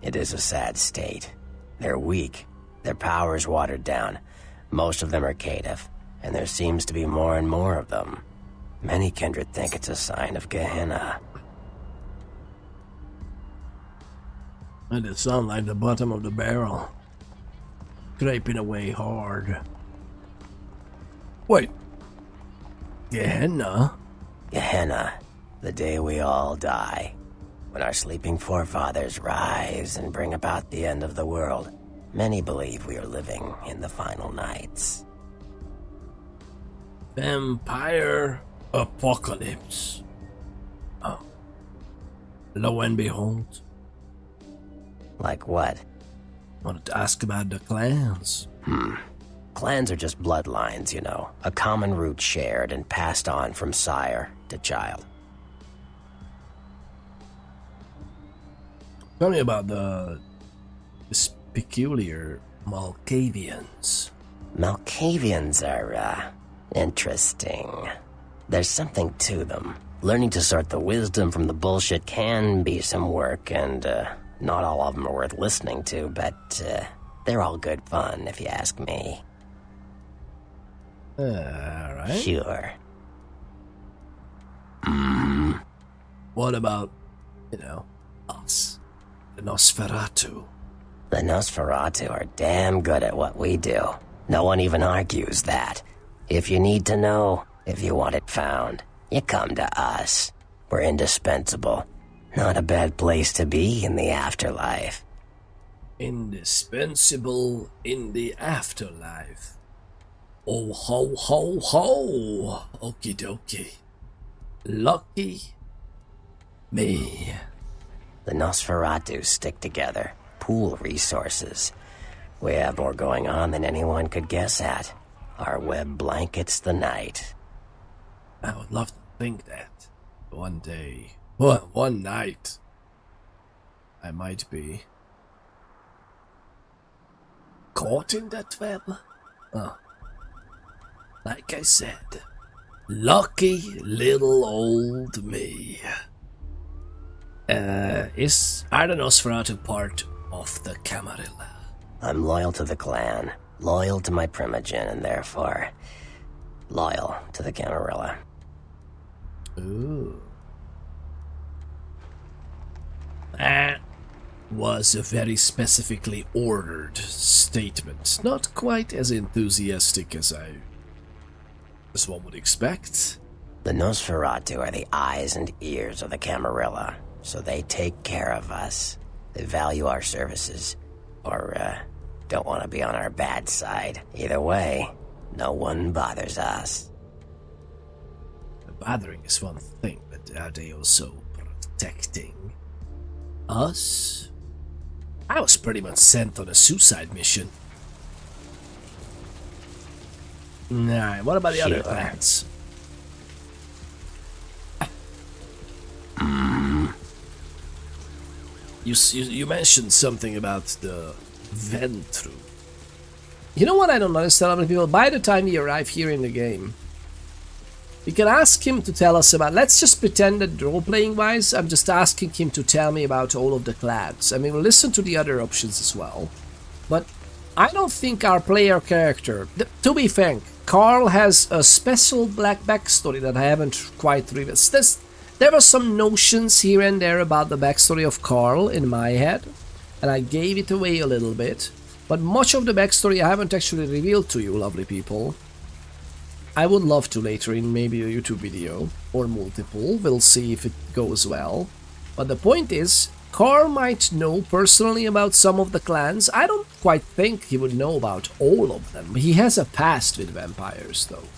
It is a sad state. They're weak. Their power's watered down. Most of them are caitiff, and there seems to be more and more of them. Many kindred think it's a sign of Gehenna. And it sounds like the bottom of the barrel. Scraping away hard. Wait. Gehenna? Gehenna, the day we all die. When our sleeping forefathers rise and bring about the end of the world, many believe we are living in the final nights. Vampire apocalypse. Oh. Lo and behold. Like what? Wanted to ask about the clans. Clans are just bloodlines, you know. A common root shared and passed on from sire to child. Tell me about this peculiar Malkavians. Malkavians are, interesting. There's something to them. Learning to sort the wisdom from the bullshit can be some work, and, not all of them are worth listening to, but, they're all good fun, if you ask me. Alright. Sure. What about, us? The Nosferatu. The Nosferatu are damn good at what we do. No one even argues that. If you need to know, if you want it found, you come to us. We're indispensable. Not a bad place to be in the afterlife. Indispensable in the afterlife. Oh ho ho ho! Okie dokie. Lucky me. The Nosferatu stick together, pool resources. We have more going on than anyone could guess at. Our web blankets the night. I would love to think that one day, one night, I might be caught in that web. Like I said, lucky little old me. Are the Nosferatu part of the Camarilla? I'm loyal to the clan, loyal to my primogen, and therefore loyal to the Camarilla. Ooh. That was a very specifically ordered statement. Not quite as enthusiastic as one would expect. The Nosferatu are the eyes and ears of the Camarilla, so they take care of us. They value our services, or, don't want to be on our bad side. Either way, no one bothers us. Bothering is one thing, but are they also protecting us? I was pretty much sent on a suicide mission. Nah, what about the other clans? You mentioned something about the Ventru. You know what I don't understand, other people? By the time we arrive here in the game, we can ask him to tell us about... Let's just pretend that role-playing wise, I'm just asking him to tell me about all of the clans. I mean, we'll listen to the other options as well. But I don't think our player character... To be frank, Carl has a special black backstory that I haven't quite revealed. There were some notions here and there about the backstory of Carl in my head, and I gave it away a little bit. But much of the backstory I haven't actually revealed to you, lovely people. I would love to later in maybe a YouTube video, or multiple, we'll see if it goes well. But the point is, Carl might know personally about some of the clans. I don't quite think he would know about all of them. He has a past with vampires, though.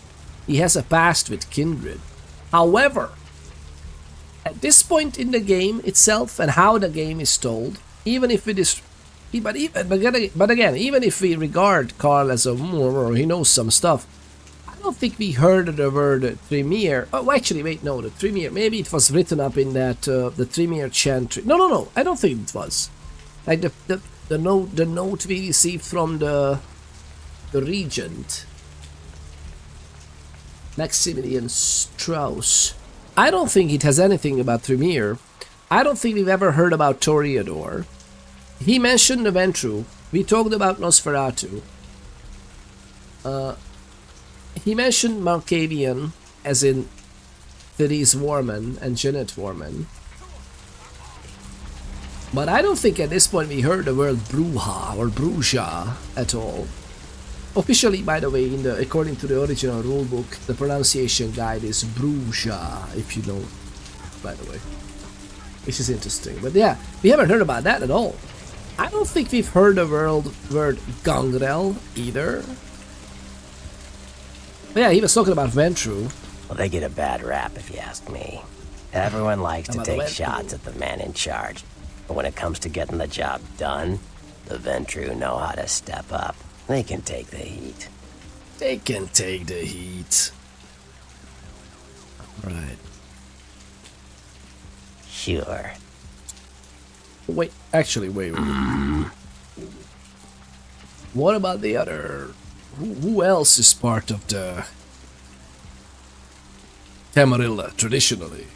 He has a past with kindred. However, at this point in the game itself and how the game is told, even if it is... But again, even if we regard Carl as a... he knows some stuff, I don't think we heard the word Tremere. Oh, actually, wait, no, the Tremere. Maybe it was written up in that, the Tremere chant. No, I don't think it was. Like the note we received from the regent, Maximilian Strauss. I don't think it has anything about Tremere. I don't think we've ever heard about Toreador. He mentioned the Ventru. We talked about Nosferatu. He mentioned Malkavian, as in Therese Warman and Jeanette Warman. But I don't think at this point we heard the word Bruja or Bruja at all. Officially, by the way, according to the original rulebook, the pronunciation guide is Bruja, if you know, by the way. Which is interesting. But yeah, we haven't heard about that at all. I don't think we've heard the word Gangrel either. But yeah, he was talking about Ventru. Well, they get a bad rap if you ask me. Everyone likes to take shots at the man in charge. But when it comes to getting the job done, the Ventru know how to step up. They can take the heat. They can take the heat. Right. Sure. Wait, actually, wait. What about the other... Who else is part of the Camarilla, traditionally?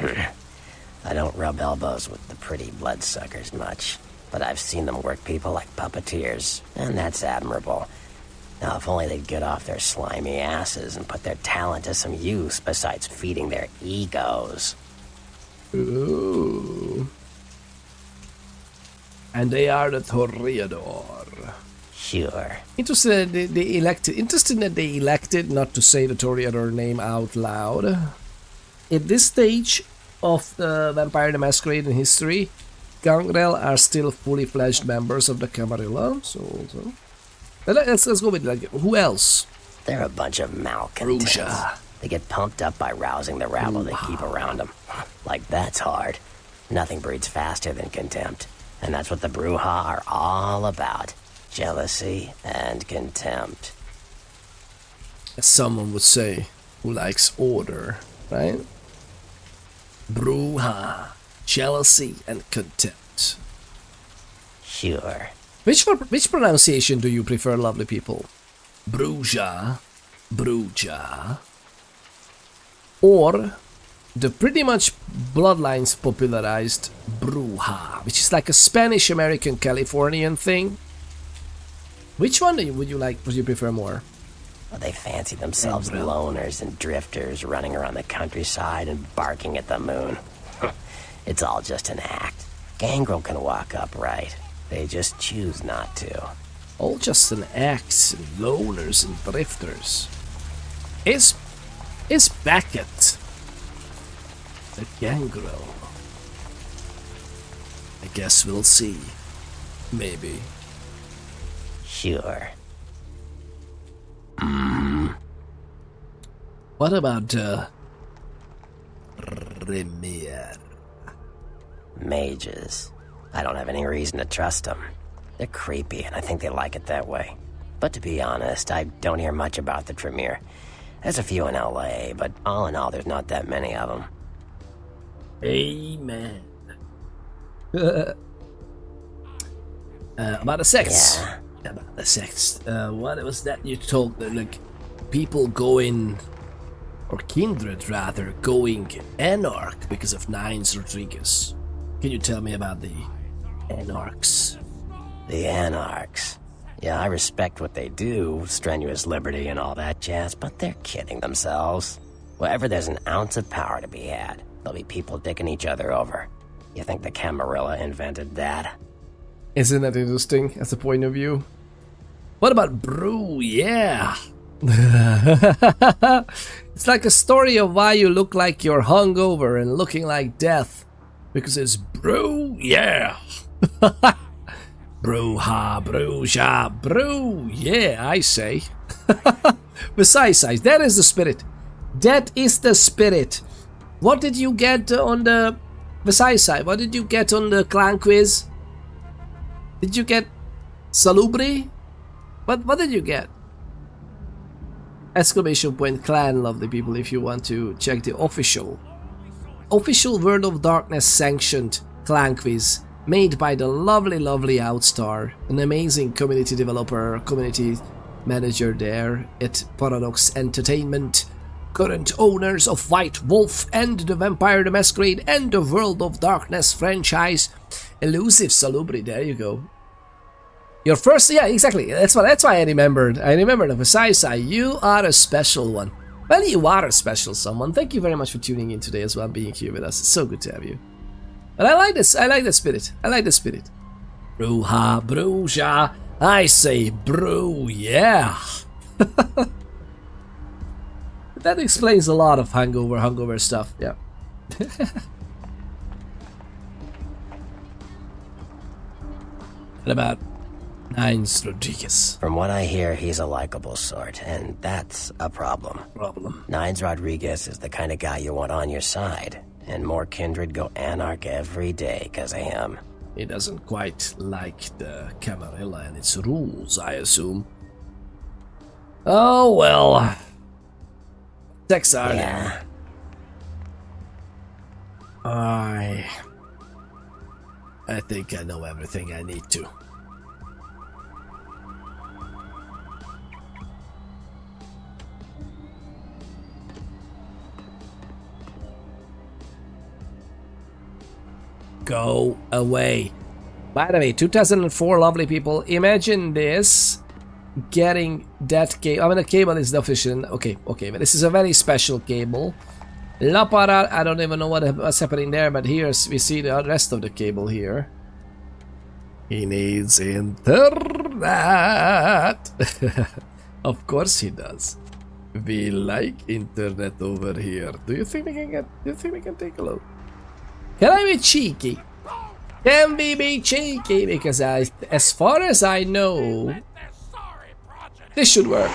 I don't rub elbows with the pretty bloodsuckers much, but I've seen them work people like puppeteers, and that's admirable. Now, if only they'd get off their slimy asses and put their talent to some use besides feeding their egos. Ooh. And they are the Toreador. Sure. Interesting that they elected not to say the Toreador name out loud. At this stage of the Vampire the Masquerade in history, Gangrel are still fully fledged members of the Camarilla. So let's go with, like, who else? They're a bunch of malcontents. Bruja. They get pumped up by rousing the rabble they keep around them. Like, that's hard. Nothing breeds faster than contempt. And that's what the Bruja are all about. Jealousy and contempt. As someone would say, who likes order, right? Bruja. Jealousy and contempt. Sure. Which pronunciation do you prefer, lovely people? Bruja, Bruja, or the pretty much Bloodlines popularized Bruja, which is like a Spanish-American Californian thing? Which one would you prefer more? Well, they fancy themselves loners and drifters running around the countryside and barking at the moon. It's all just an act. Gangrel can walk upright. They just choose not to. All just an act, and loners and drifters. Is is Beckett? The gangrel. I guess we'll see. Maybe. Sure. What about Remier? Mages. I don't have any reason to trust them. They're creepy, and I think they like it that way. But to be honest, I don't hear much about the Tremere. There's a few in LA, but all in all, there's not that many of them. Amen. About the sects. Yeah. About the sects. What was that you told? Like, people going, or kindred rather, going anarch because of Nines Rodriguez. Can you tell me about the anarchs? The anarchs. Yeah, I respect what they do, strenuous liberty and all that jazz, but they're kidding themselves. Wherever there's an ounce of power to be had, there'll be people dicking each other over. You think the Camarilla invented that? Isn't that interesting as a point of view? What about Brew? Yeah. It's like a story of why you look like you're hungover and looking like death. Because it's Brew, yeah. Brew ha, brew ja, brew, yeah, I say. Besides, that is the spirit. That is the spirit. What did you get on the Versailles side? What did you get on the clan quiz? Did you get Salubri? What did you get? Exclamation point clan, lovely people, if you want to check the official World of Darkness sanctioned clan quiz made by the lovely Outstar, an amazing community developer, community manager there at Paradox Entertainment, current owners of White Wolf and the Vampire the Masquerade and the World of Darkness franchise. Elusive Salubri, there you go. Your first, yeah, exactly. That's why I remembered. I remembered the Versailles side. You are a special one. Well, you are a special someone. Thank you very much for tuning in today as well, being here with us. It's so good to have you. But I like this. I like the spirit. I like the spirit. Brew ha, brew ja. I say brew, yeah. That explains a lot of hungover stuff. Yeah. What about Nines Rodriguez? From what I hear, he's a likable sort, and that's a problem. Nines Rodriguez is the kind of guy you want on your side, and more kindred go anarch every day because of him. He doesn't quite like the Camarilla and its rules, I assume. Oh well. Sects are there. I think I know everything I need to. Go away. By the way, 2004, lovely people. Imagine this. Getting that cable. I mean, the cable is the official. Okay, but this is a very special cable. La Para, I don't even know what's happening there, but here we see the rest of the cable here. He needs internet. Of course he does. We like internet over here. Do you think we can take a look? Can I be cheeky? Can we be cheeky? Because as far as I know, this should work.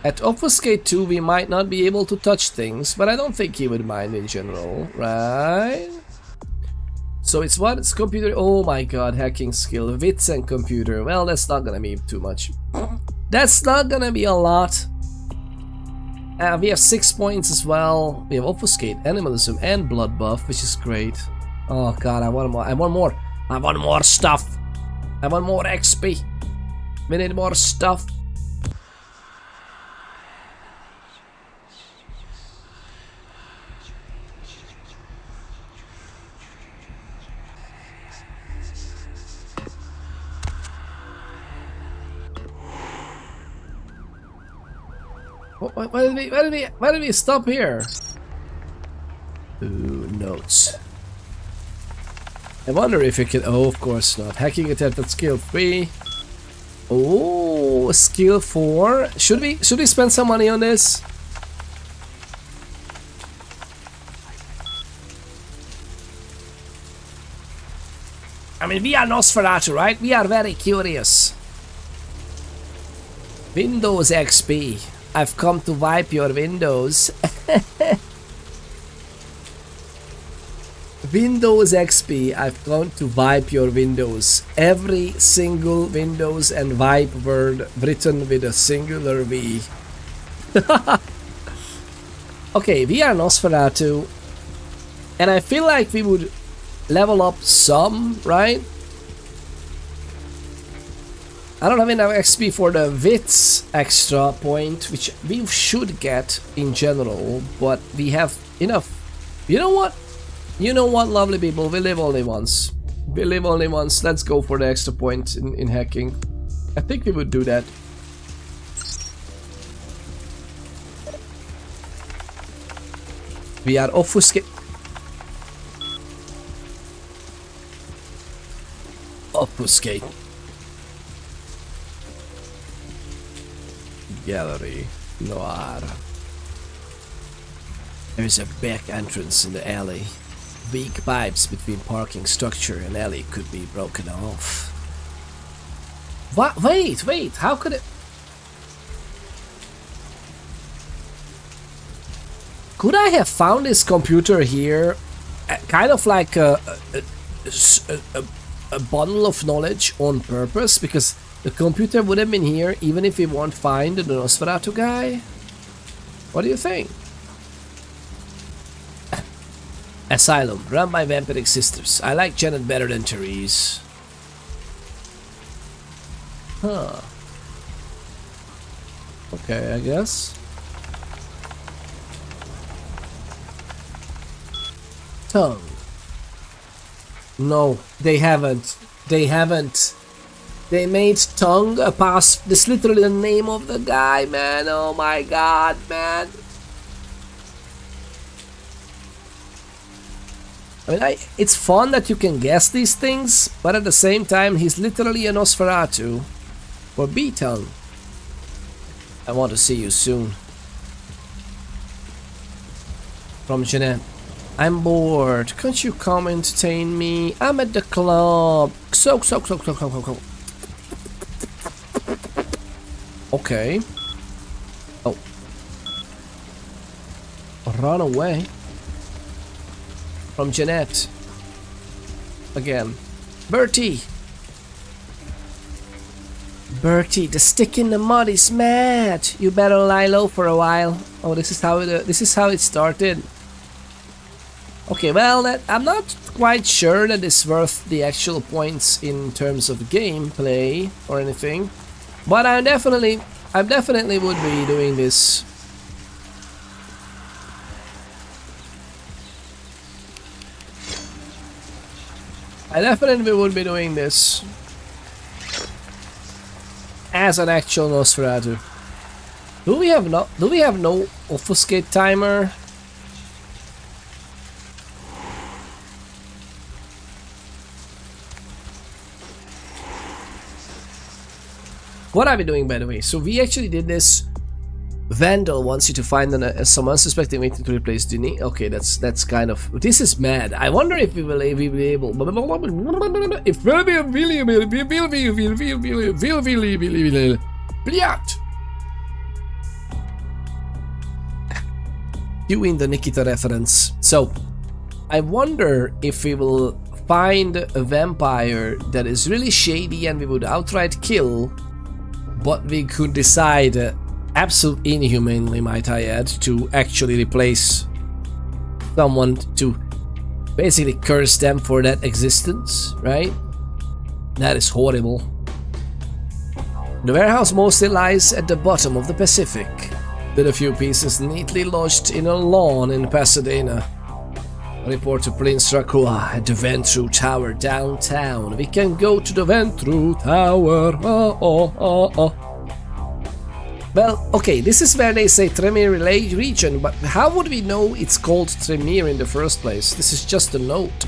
At Obfuscate 2 we might not be able to touch things, but I don't think he would mind in general, right? So it's what? It's computer. Oh my god, hacking skill, wits and computer. Well, that's not gonna be too much. That's not gonna be a lot. We have 6 points as well. We have Obfuscate, Animalism, and Blood Buff, which is great. Oh god, I want more. I want more. I want more stuff. I want more XP. We need more stuff. Why did we stop here? Ooh, notes. I wonder if it can. Oh, of course not. Hacking attempt at skill 3. Oh, skill 4. Should we spend some money on this? I mean, we are Nosferatu, right? We are very curious. Windows XP. I've come to wipe your windows. Windows XP. I've come to wipe your windows. Every single Windows and wipe word written with a singular V. Okay, we are Nosferatu. And I feel like we would level up some, right? I don't have enough XP for the wits extra point, which we should get in general, but we have enough. You know what? You know what, lovely people? We live only once. We live only once. Let's go for the extra point in hacking. I think we would do that. We are obfuscate. Obfuscate. Gallery Noir. There is a back entrance in the alley. Weak pipes between parking structure and alley could be broken off. What? Wait, how could it? Could I have found this computer here? Kind of like a bundle of knowledge on purpose, because the computer would have been here even if we won't find the Nosferatu guy. What do you think? Asylum, run by vampiric sisters. I like Jeanette better than Therese. Huh. Okay, I guess. Tung. No, they haven't. They haven't. They made Tung a pass. This is literally the name of the guy, man. Oh my god, man. I mean, it's fun that you can guess these things, but at the same time, he's literally a Nosferatu. Or B-Tung. I want to see you soon. From Jeanette. I'm bored. Can't you come entertain me? I'm at the club. So. Okay. Oh. Run away. From Jeanette. Again. Bertie! Bertie, the stick in the mud is mad! You better lie low for a while. Oh, this is how it started. Okay, well, I'm not quite sure that it's worth the actual points in terms of gameplay or anything. But I definitely would be doing this. I definitely would be doing this as an actual Nosferatu. Do we have no obfuscate timer? What are we doing, by the way? So we actually did this. Vandal wants you to find some unsuspecting way to replace Dini. Okay, that's kind of... This is mad. I wonder if we will be able... If we'll be doing the Nikita reference. So, I wonder if we will find a vampire that is really shady and we would outright kill, but we could decide... absolutely inhumanely, might I add, to actually replace someone, to basically curse them for that existence, right? That is horrible. The warehouse mostly lies at the bottom of the Pacific, with a few pieces neatly lodged in a lawn in Pasadena. Report to Prince Dracula at the Ventru Tower downtown. We can go to the Ventru Tower. Well, okay, this is where they say Tremere region, but how would we know it's called Tremere in the first place? This is just a note.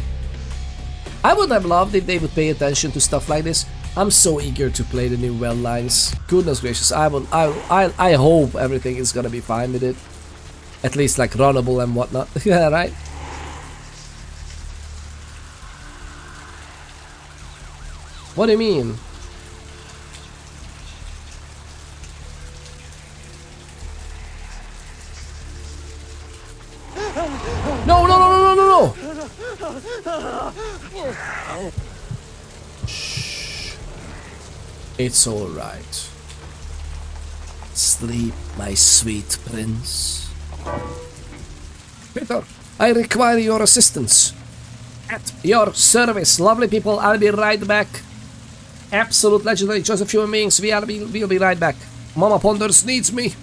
I would have loved if they would pay attention to stuff like this. I'm so eager to play the new Bloodlines. Goodness gracious, I hope everything is gonna be fine with it. At least like runnable and whatnot. Yeah, right? What do you mean? No, no, no, no, no, no, no! Shh. It's alright. Sleep, my sweet prince. Peter, I require your assistance. At your service, lovely people. I'll be right back. Absolute legendary choice of human beings. We'll be right back. mamaponders needs me.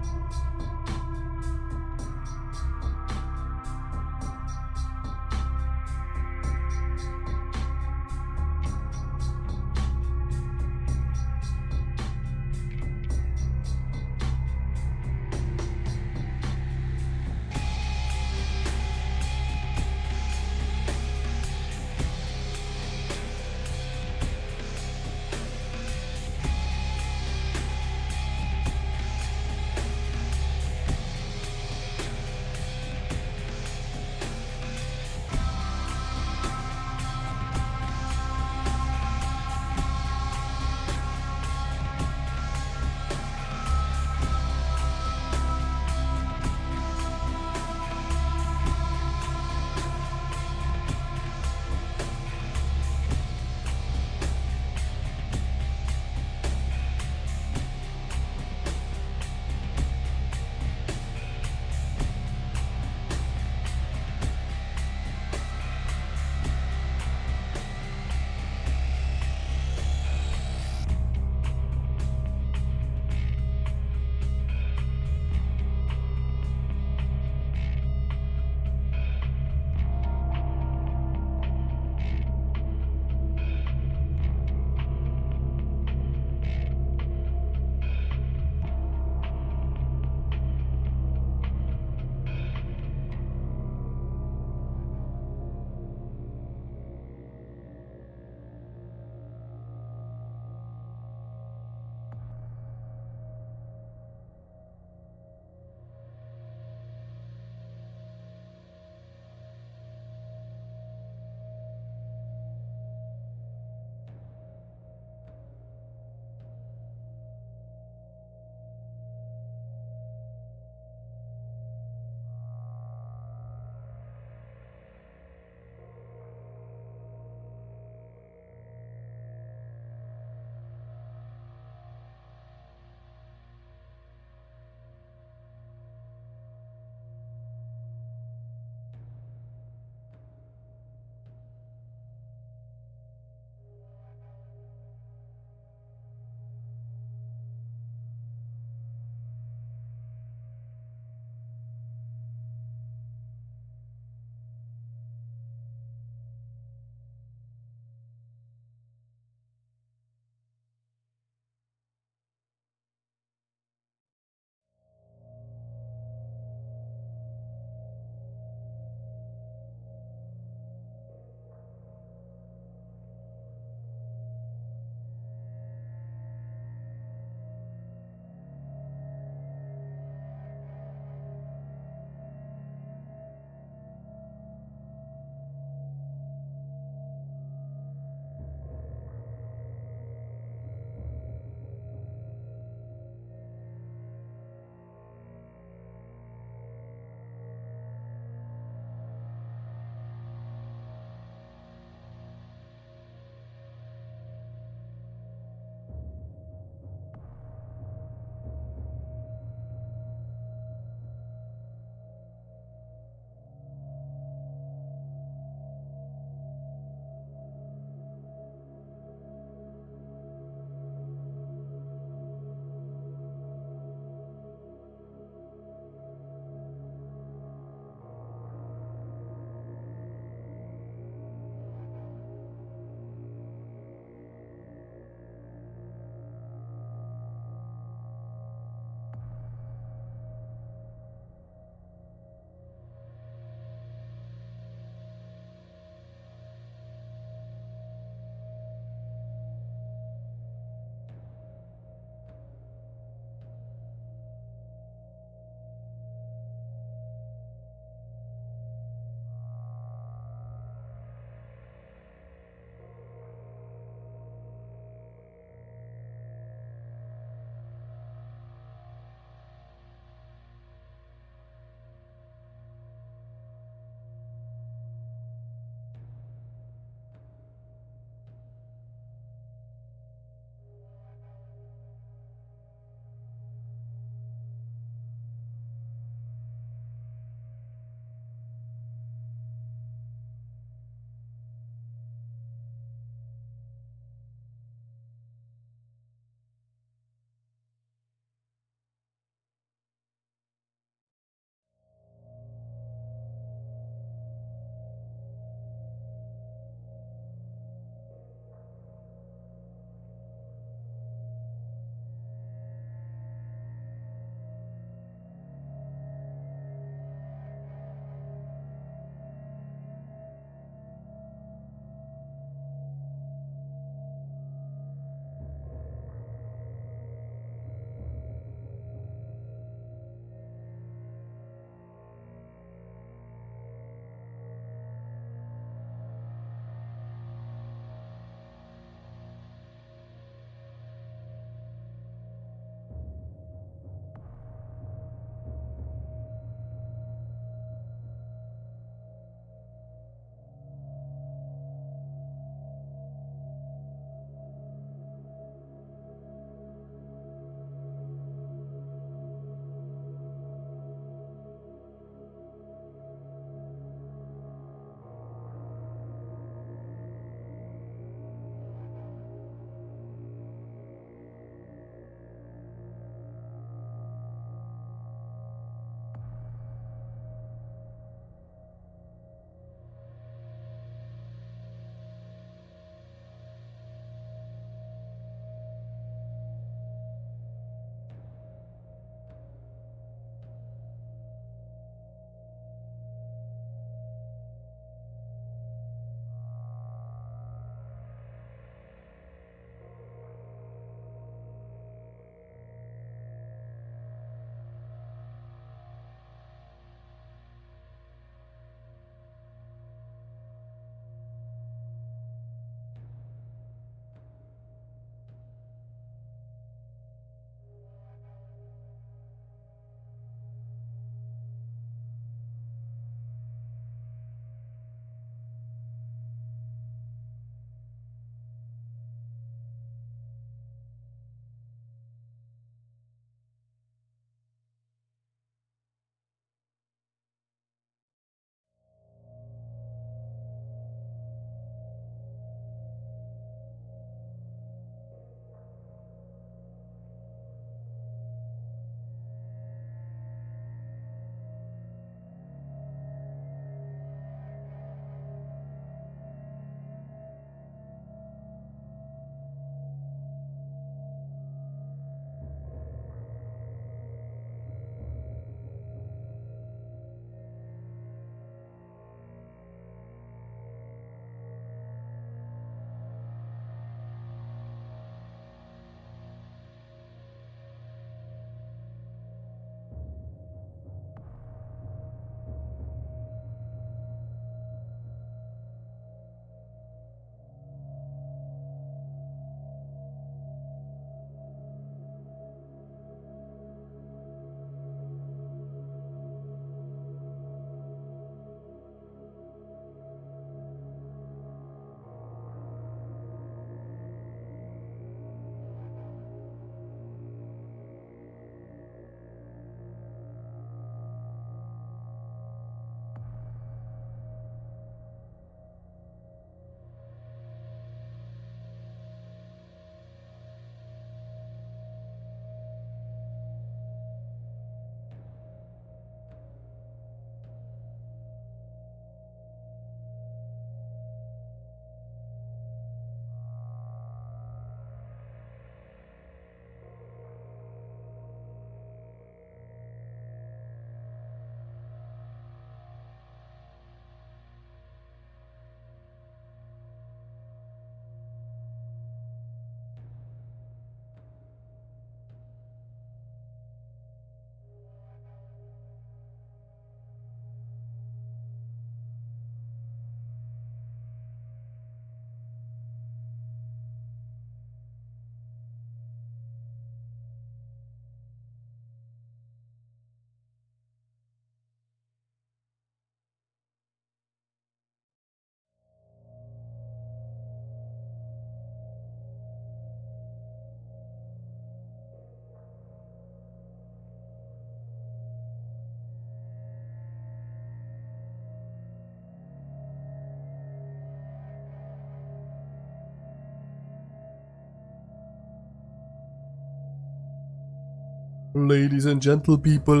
Ladies and gentle people,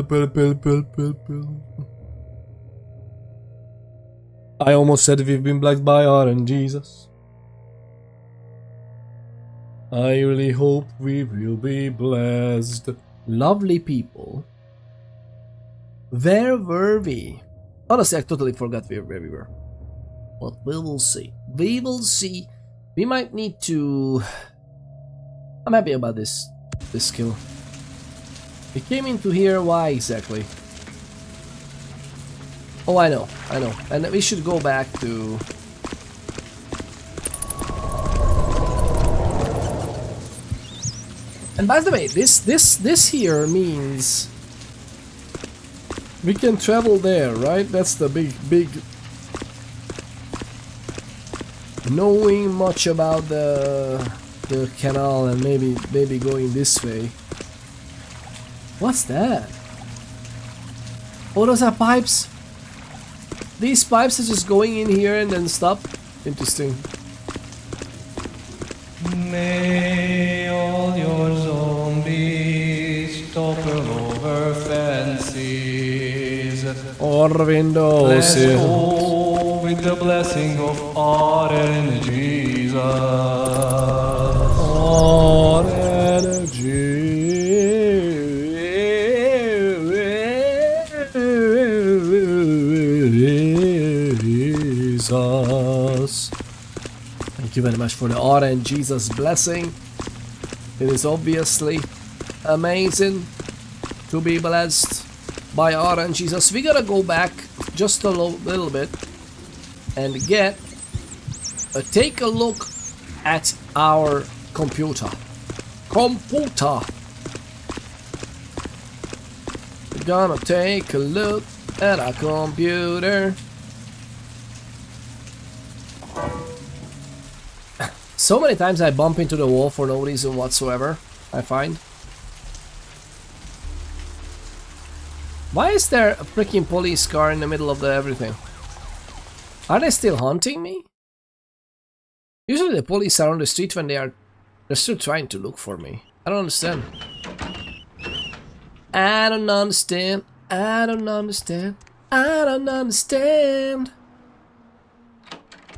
I almost said we've been blessed by our and Jesus. I really hope we will be blessed. Lovely people. Where were we? Honestly, I totally forgot where we were. But we will see. We will see. We might need to... I'm happy about this skill. We came into here, why exactly? Oh, I know. And we should go back to... And by the way, this here means we can travel there, right? That's the big knowing much about the canal and maybe going this way. What's that? Oh, those are pipes. These pipes are just going in here and then stop. Interesting. May all your zombies topple over fences or windows. Let's go with the blessing of our and Jesus. Our and Jesus. Thank you very much for the R and Jesus blessing. It is obviously amazing to be blessed by R and Jesus. We gotta go back just a little bit and take a look at our computer. We're gonna take a look at our computer. So many times I bump into the wall for no reason whatsoever, I find. Why is there a freaking police car in the middle of everything? Are they still hunting me? Usually the police are on the street when they're still trying to look for me. I don't understand. I don't understand. I don't understand. I don't understand.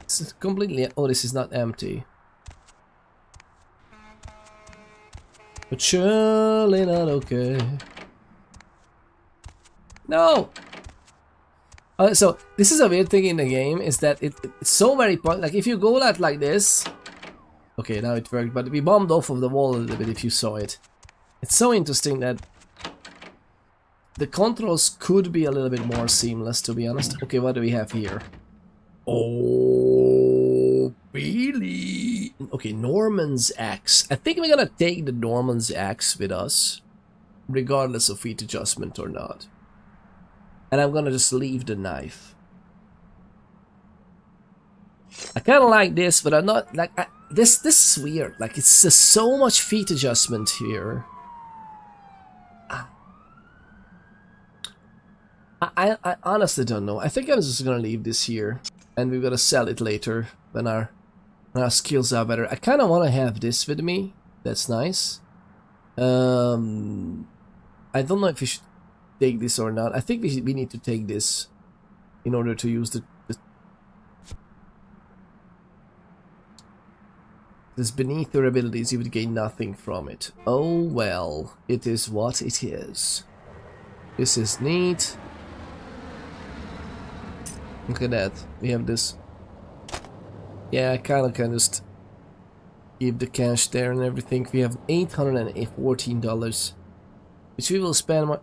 This is completely... Oh, this is not empty. But surely not okay. No! So, this is a weird thing in the game, is that it's so very... Like, if you go out like this... Okay, now it worked, but we bombed off of the wall a little bit if you saw it. It's so interesting that the controls could be a little bit more seamless, to be honest. Okay, what do we have here? Oh, really? Okay, Norman's axe. I think we're gonna take the Norman's axe with us, regardless of feat adjustment or not. And I'm gonna just leave the knife. I kind of like this, but I'm not like this. This is weird. Like it's just so much feat adjustment here. I honestly don't know. I think I'm just gonna leave this here, and we're gonna sell it later when our skills are better. I kind of want to have this with me. That's nice. I don't know if we should take this or not. I think we need to take this in order to use this beneath your abilities. You would gain nothing from it. Oh well, it is what it is. This is neat. Look at that. We have this. Yeah, I kind of can just keep the cash there and everything. We have $814, which we will spend.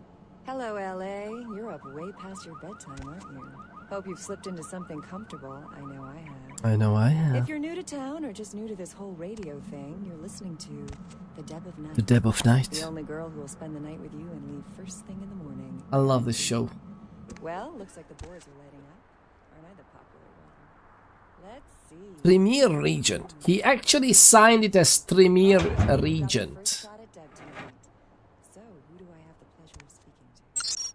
Hello, LA. You're up way past your bedtime, aren't you? Hope you've slipped into something comfortable. I know I have. I know I have. If you're new to town or just new to this whole radio thing, you're listening to The Deb of Night. The Deb of Night. The only girl who will spend the night with you and leave first thing in the morning. I love this show. Well, looks like the boards are lighting up. Aren't I the popular one? Let's see. Premier Regent. He actually signed it as Premier Regent. So, who do I have the pleasure of speaking to?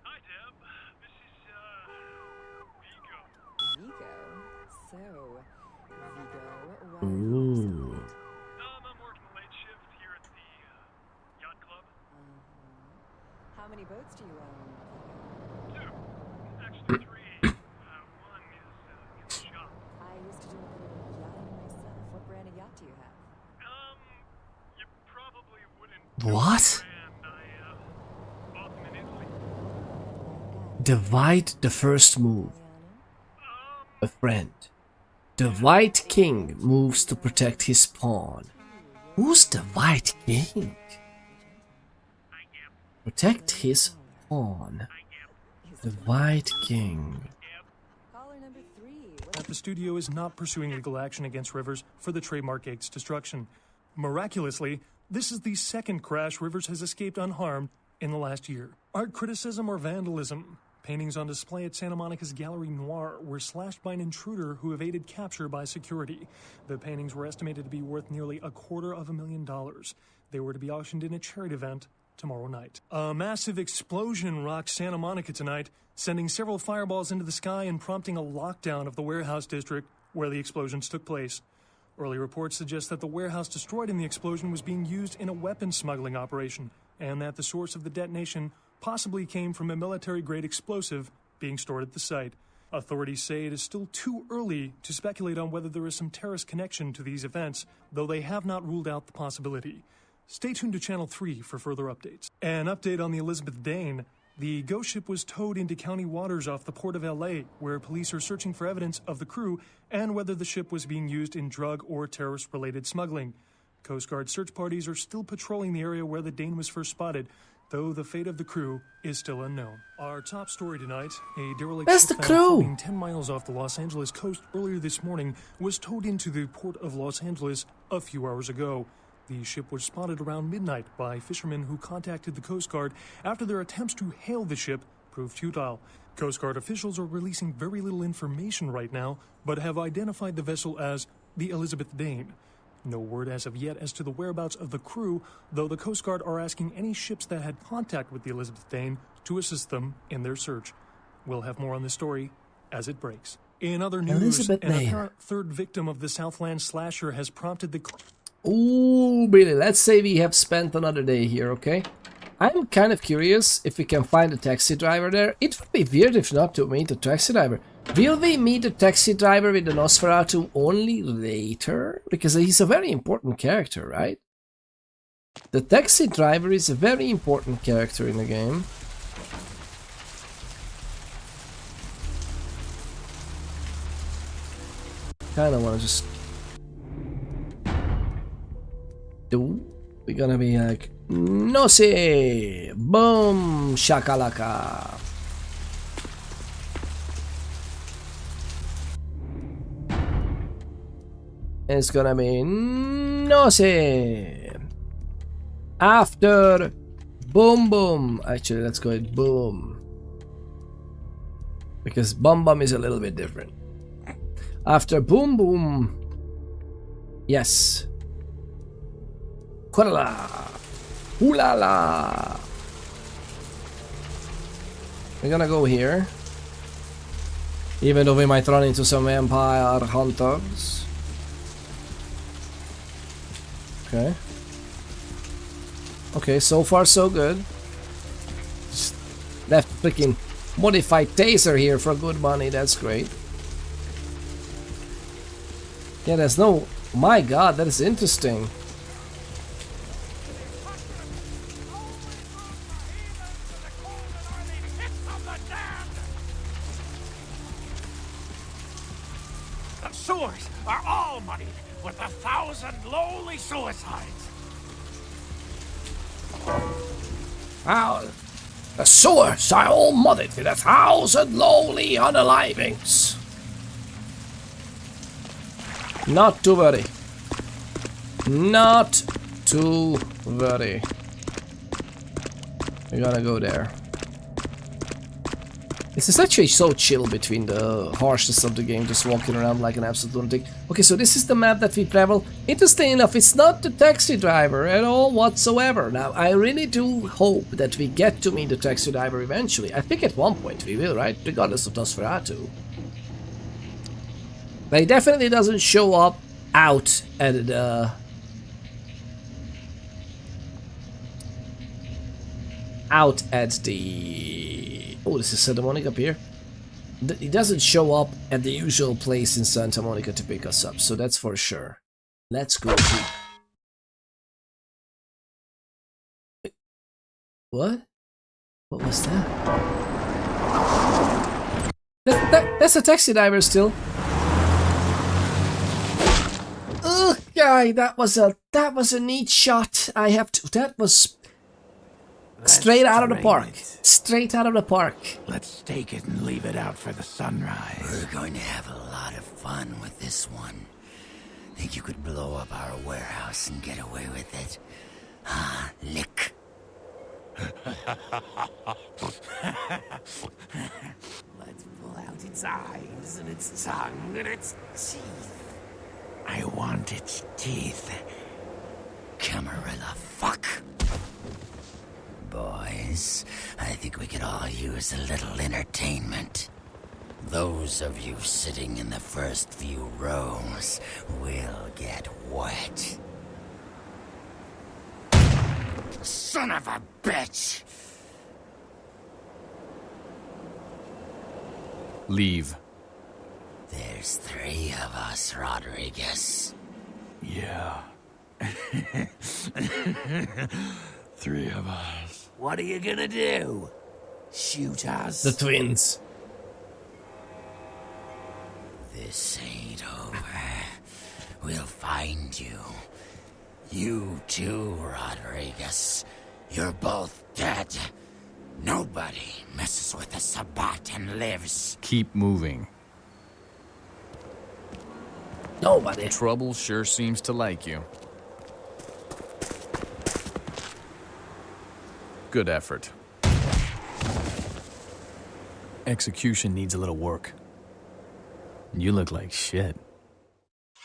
Hi, Deb. This is, Vigo. Vigo? So, Vigo, why Ooh. I'm working the late shift here at the, yacht club. How many boats do you own? 2. Actually 3. One is in the shop. I used to do a little yachting myself. What brand of yacht do you have? You probably wouldn't. What? Bought them in Italy. Divide the first move. A friend. The White King moves to protect his pawn. Who's the White King? Protect his pawn. The White King. The studio is not pursuing legal action against Rivers for the trademark Gate's destruction. Miraculously, this is the second crash Rivers has escaped unharmed in the last year. Art criticism or vandalism? Paintings on display at Santa Monica's Gallery Noir were slashed by an intruder who evaded capture by security. The paintings were estimated to be worth nearly $250,000. They were to be auctioned in a charity event tomorrow night. A massive explosion rocked Santa Monica tonight, sending several fireballs into the sky and prompting a lockdown of the warehouse district where the explosions took place. Early reports suggest that the warehouse destroyed in the explosion was being used in a weapons smuggling operation, and that the source of the detonation possibly came from a military-grade explosive being stored at the site. Authorities say it is still too early to speculate on whether there is some terrorist connection to these events, though they have not ruled out the possibility. Stay tuned to Channel 3 for further updates. An update on the Elizabeth Dane. The ghost ship was towed into county waters off the port of LA, where police are searching for evidence of the crew and whether the ship was being used in drug or terrorist-related smuggling. Coast Guard search parties are still patrolling the area where the Dane was first spotted, though the fate of the crew is still unknown. Our top story tonight, a derelict Where's ship the found crew? floating 10 miles off the Los Angeles coast earlier this morning was towed into the port of Los Angeles a few hours ago. The ship was spotted around midnight by fishermen who contacted the Coast Guard after their attempts to hail the ship proved futile. Coast Guard officials are releasing very little information right now, but have identified the vessel as the Elizabeth Dane. No word as of yet as to the whereabouts of the crew, though the Coast Guard are asking any ships that had contact with the Elizabeth Dane to assist them in their search. We'll have more on this story as it breaks. In other news, Elizabeth an Dane. apparent third victim of the Southland slasher has prompted the... Ooh, Billy, let's say we have spent another day here, okay? I'm kind of curious if we can find a taxi driver there. It would be weird if not to meet a taxi driver. Will we meet the taxi driver with the Nosferatu only later? Because he's a very important character, right? The taxi driver is a very important character in the game. Kinda wanna just... We're gonna be like... No see! Boom! Shakalaka! It's gonna be nosy. After boom boom. Actually, let's go with boom, because bum bum is a little bit different. After boom boom, yes. Kurala, oolala. We're gonna go here, even though we might run into some vampire hunters. Okay. Okay, so far so good. Just left freaking modified taser here for good money, that's great. Yeah, there's no... My god, that is interesting. The sewers are all muddied with 1,000 lowly suicides. Wow. The sewers are all muddied with 1,000 lowly unalivings. Not to worry. Not to worry. We gotta go there. This is actually so chill between the harshness of the game, just walking around like an absolute lunatic. Okay, so this is the map that we travel. Interesting enough, it's not the taxi driver at all whatsoever. Now, I really do hope that we get to meet the taxi driver eventually. I think at one point we will, right? Regardless of Nosferatu. But he definitely doesn't show up out at the... out at the... Oh, this is Santa Monica up here. He doesn't show up at the usual place in Santa Monica to pick us up, so that's for sure. Let's go to... What? What was that? That's a taxi driver still. Ugh, guy, that was a neat shot. I have to. That was straight out of the park. Straight out of the park. Let's take it and leave it out for the sunrise. We're going to have a lot of fun with this one. Think you could blow up our warehouse and get away with it? Ah, lick. Let's pull out its eyes and its tongue and its teeth. I want its teeth. Camarilla, fuck. Boys, I think we could all use a little entertainment. Those of you sitting in the first few rows will get wet. Son of a bitch! Leave. There's 3 of us, Rodriguez. Yeah. 3 of us. What are you gonna do? Shoot us? The twins. This ain't over. We'll find you. You too, Rodriguez. You're both dead. Nobody messes with a Sabbat and lives. Keep moving. Nobody. Trouble sure seems to like you. Good effort. Execution needs a little work. You look like shit.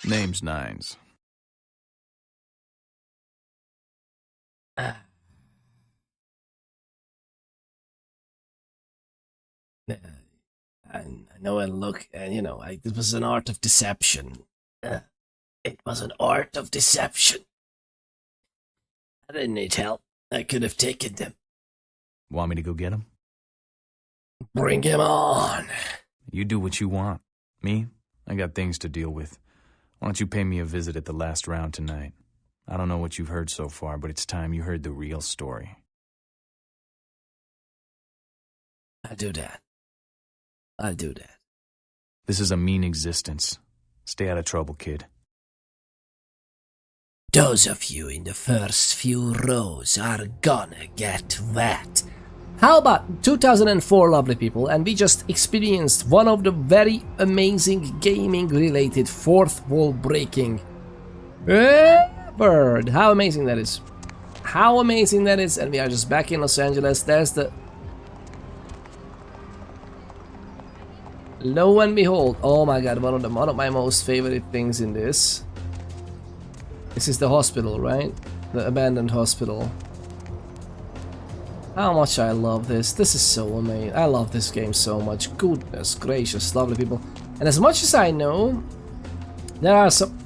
Name's Nines. I know I look, and you know, it was an art of deception. It was an art of deception. I didn't need help. I could have taken them. Want me to go get him? Bring him on. You do what you want. Me? I got things to deal with. Why don't you pay me a visit at the last round tonight? I don't know what you've heard so far, but it's time you heard the real story. I'll do that. I'll do that. This is a mean existence. Stay out of trouble, kid. Those of you in the first few rows are gonna get wet. How about 2004, lovely people, and we just experienced one of the very amazing gaming-related fourth wall breaking ever. How amazing that is. How amazing that is, and we are just back in Los Angeles. There's the... Lo and behold, oh my god, one of my most favorite things in this. This is the hospital, right? The abandoned hospital. How much I love this. This is so amazing. I love this game so much. Goodness gracious, lovely people. And as much as I know, there are some...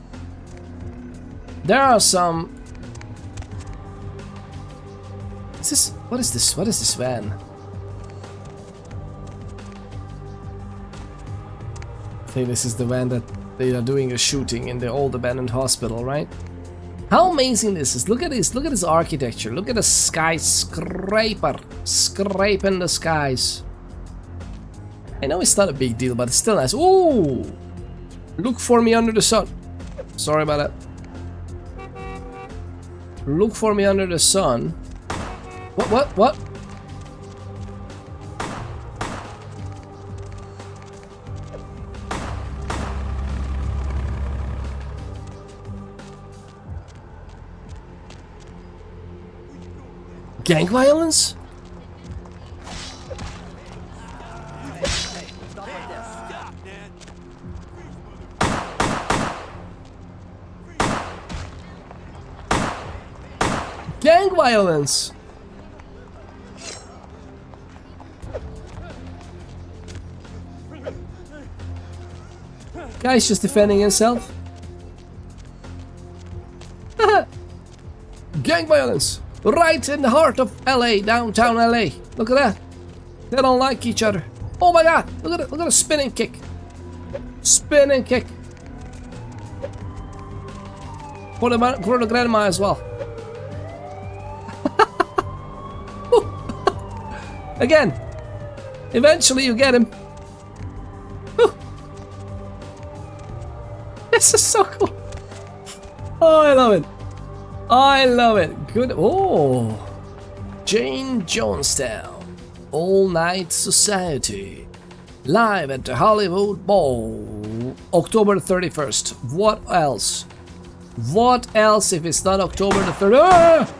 Is this... What is this? What is this van? I think this is the van that they are doing a shooting in the old abandoned hospital, right? How amazing this is. Look at this. Look at this architecture. Look at the skyscraper. Scraping the skies. I know it's not a big deal, but it's still nice. Ooh! Look for me under the sun. Sorry about that. Look for me under the sun. What? Gang violence? Gang violence! Guy's just defending himself. Gang violence! Right in the heart of LA, downtown LA. Look at that. They don't like each other. Oh my god, look at it, look at a spinning kick. Spinning kick. For the grandma as well. Again. Eventually you get him. Whew. This is so cool. Oh, I love it. I love it. Good. Oh. Jane Jonestown. All Night Society. Live at the Hollywood Bowl. October 31st. What else? What else if it's not October the 3rd? Ah!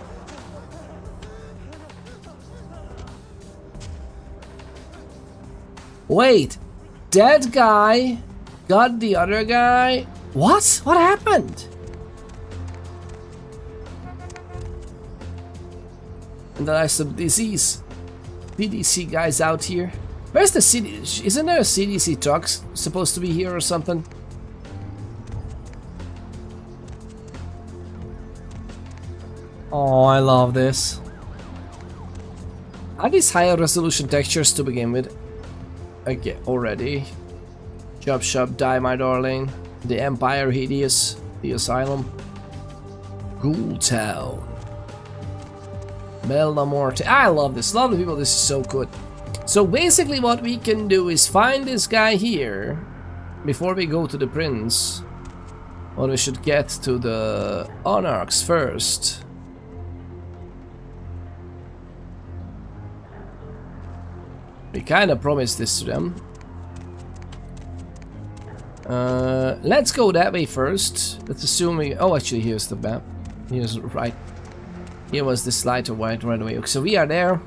Wait, that guy got the other guy? What? What happened? And then I have some disease. CDC guys out here. Where's the CDC? Isn't there a CDC truck supposed to be here or something? Oh, I love this. Are these higher resolution textures to begin with? Okay, already. Chop Shop, Die My Darling. The Empire, Hideous. The Asylum. Ghoul Town. Bella Morte. I love this. Lovely people, this is so good. So basically what we can do is find this guy here before we go to the Prince. Or we should get to the Monarchs first. We kind of promised this to them. Let's go that way first. Let's assume we... Oh, actually, here's the map. Here's right. Here was this lighter white right away. Okay, so we are there.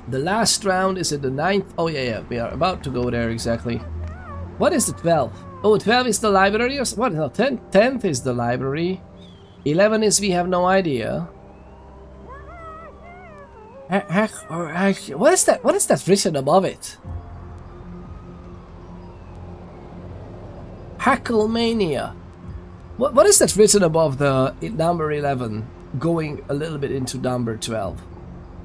The last round is at the 9th. Oh, yeah. We are about to go there, exactly. What is the 12th? Oh, 12 is the library or what? No, 10th is the library. 11 is we have no idea. What is that? What is that written above it? Hacklemania. What is that written above the number 11, going a little bit into number 12?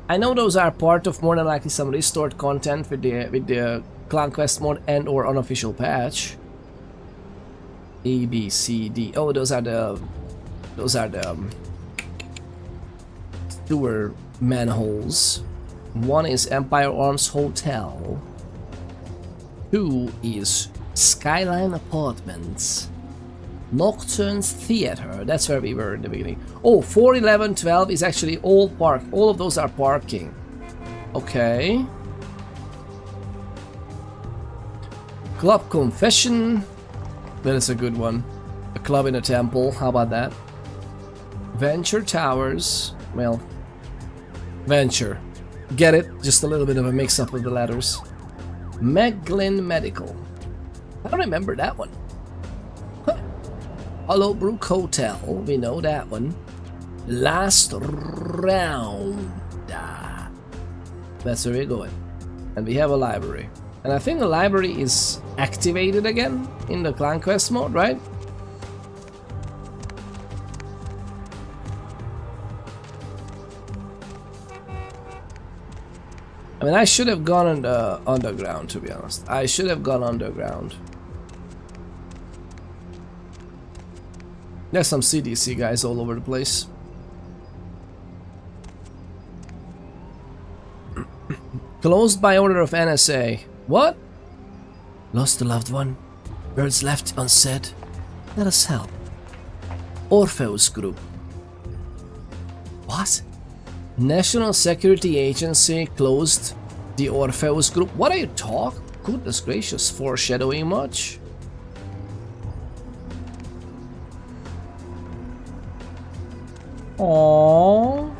I know those are part of more than likely some restored content with the Clan Quest mod and or unofficial patch. A, B, C, D. Oh, those are the sewer manholes. One is Empire Arms Hotel. 2 is Skyline Apartments. Nocturne's Theater. That's where we were in the beginning. Oh, 4, 11, 12 is actually all park. All of those are parking. Okay. Club Confession. That is a good one. A club in a temple. How about that? Venture Towers. Well, Venture. Get it? Just a little bit of a mix-up of the letters. Meglin Medical. I don't remember that one. Huh. Hollowbrook Hotel. We know that one. Last round. That's where we're going. And we have a library. And I think the library is activated again in the Clan Quest mode, right? I mean, I should have gone on the underground, to be honest. I should have gone underground. There's some CDC guys all over the place. Closed by order of NSA. What? Lost a loved one? Words left unsaid? Let us help. Orpheus Group. What? National Security Agency closed the Orpheus Group. What are you talking? Goodness gracious, foreshadowing much? Aww.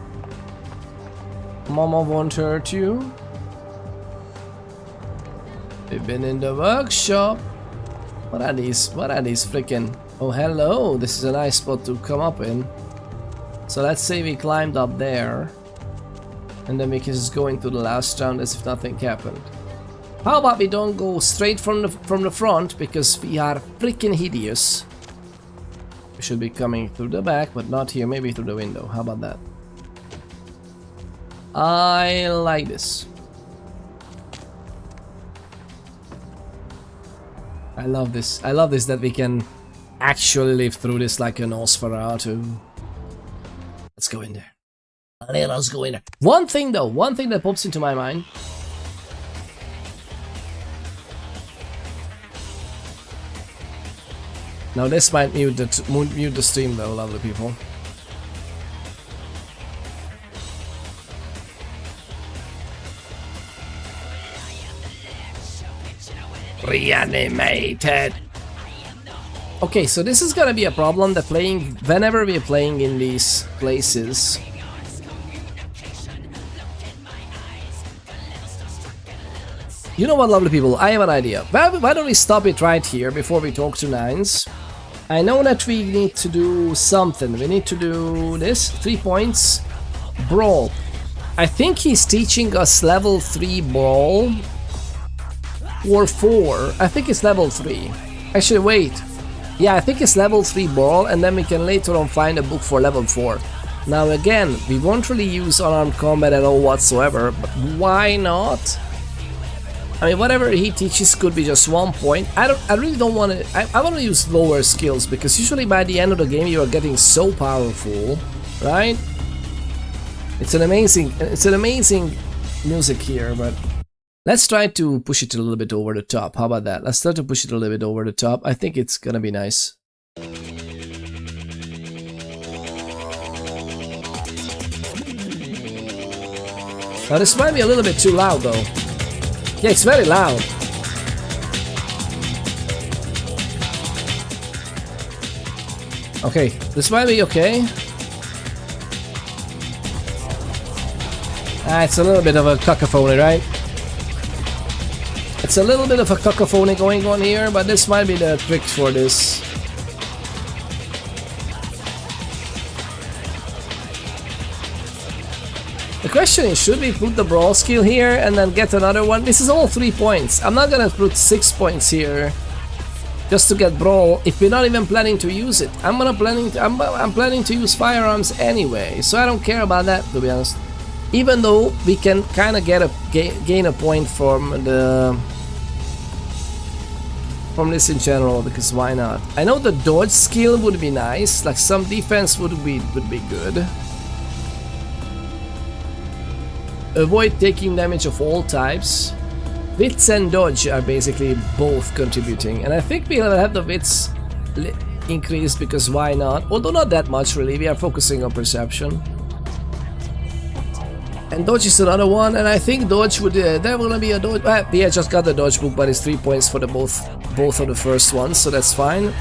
Mama won't hurt you. They've been in the workshop. What are these freaking... Oh, hello. This is a nice spot to come up in. So let's say we climbed up there. And then we can just go into the last round as if nothing happened. How about we don't go straight from the front, because we are freaking hideous. We should be coming through the back, but not here. Maybe through the window. How about that? I like this. I love this. I love this that we can actually live through this like an Nosferatu. Let's go in there. Let us go in there. One thing though, one thing that pops into my mind. Now this might mute the stream though, lovely people. Reanimated. Okay, so this is gonna be a problem that whenever we're playing in these places. You know what, lovely people, I have an idea. Why don't we stop it right here before we talk to Nines? I know that we need to do something. We need to do this, 3 points, brawl. I think he's teaching us level 3 brawl. Or 4, I think it's level 3. Actually, wait. Yeah, I think it's level 3 brawl, and then we can later on find a book for level 4. Now again, we won't really use unarmed combat at all whatsoever, but why not? I mean, whatever he teaches could be just 1 point. I really don't want to. I want to use lower skills because usually by the end of the game you are getting so powerful, right? It's an amazing music here, but let's try to push it a little bit over the top. How about that? Let's try to push it a little bit over the top. I think it's gonna be nice. Now this might be a little bit too loud though. Yeah, it's very loud. Okay, this might be okay. It's a little bit of a cacophony, right? It's a little bit of a cacophony going on here, but this might be the trick for this. The question is, should we put the brawl skill here and then get another one? This is all 3 points. I'm not gonna put 6 points here just to get brawl if we're not even planning to use it. I'm planning to use firearms anyway, so I don't care about that, to be honest. Even though we can kind of gain a point from this in general, because why not? I know the dodge skill would be nice, like some defense would be good. Avoid taking damage of all types. Wits and dodge are basically both contributing, and I think we'll have the wits increased because why not? Although not that much really, we are focusing on perception. And dodge is another one, and I think dodge would there will be a dodge. We just got the dodge book, but it's 3 points for the both of the first ones, so that's fine.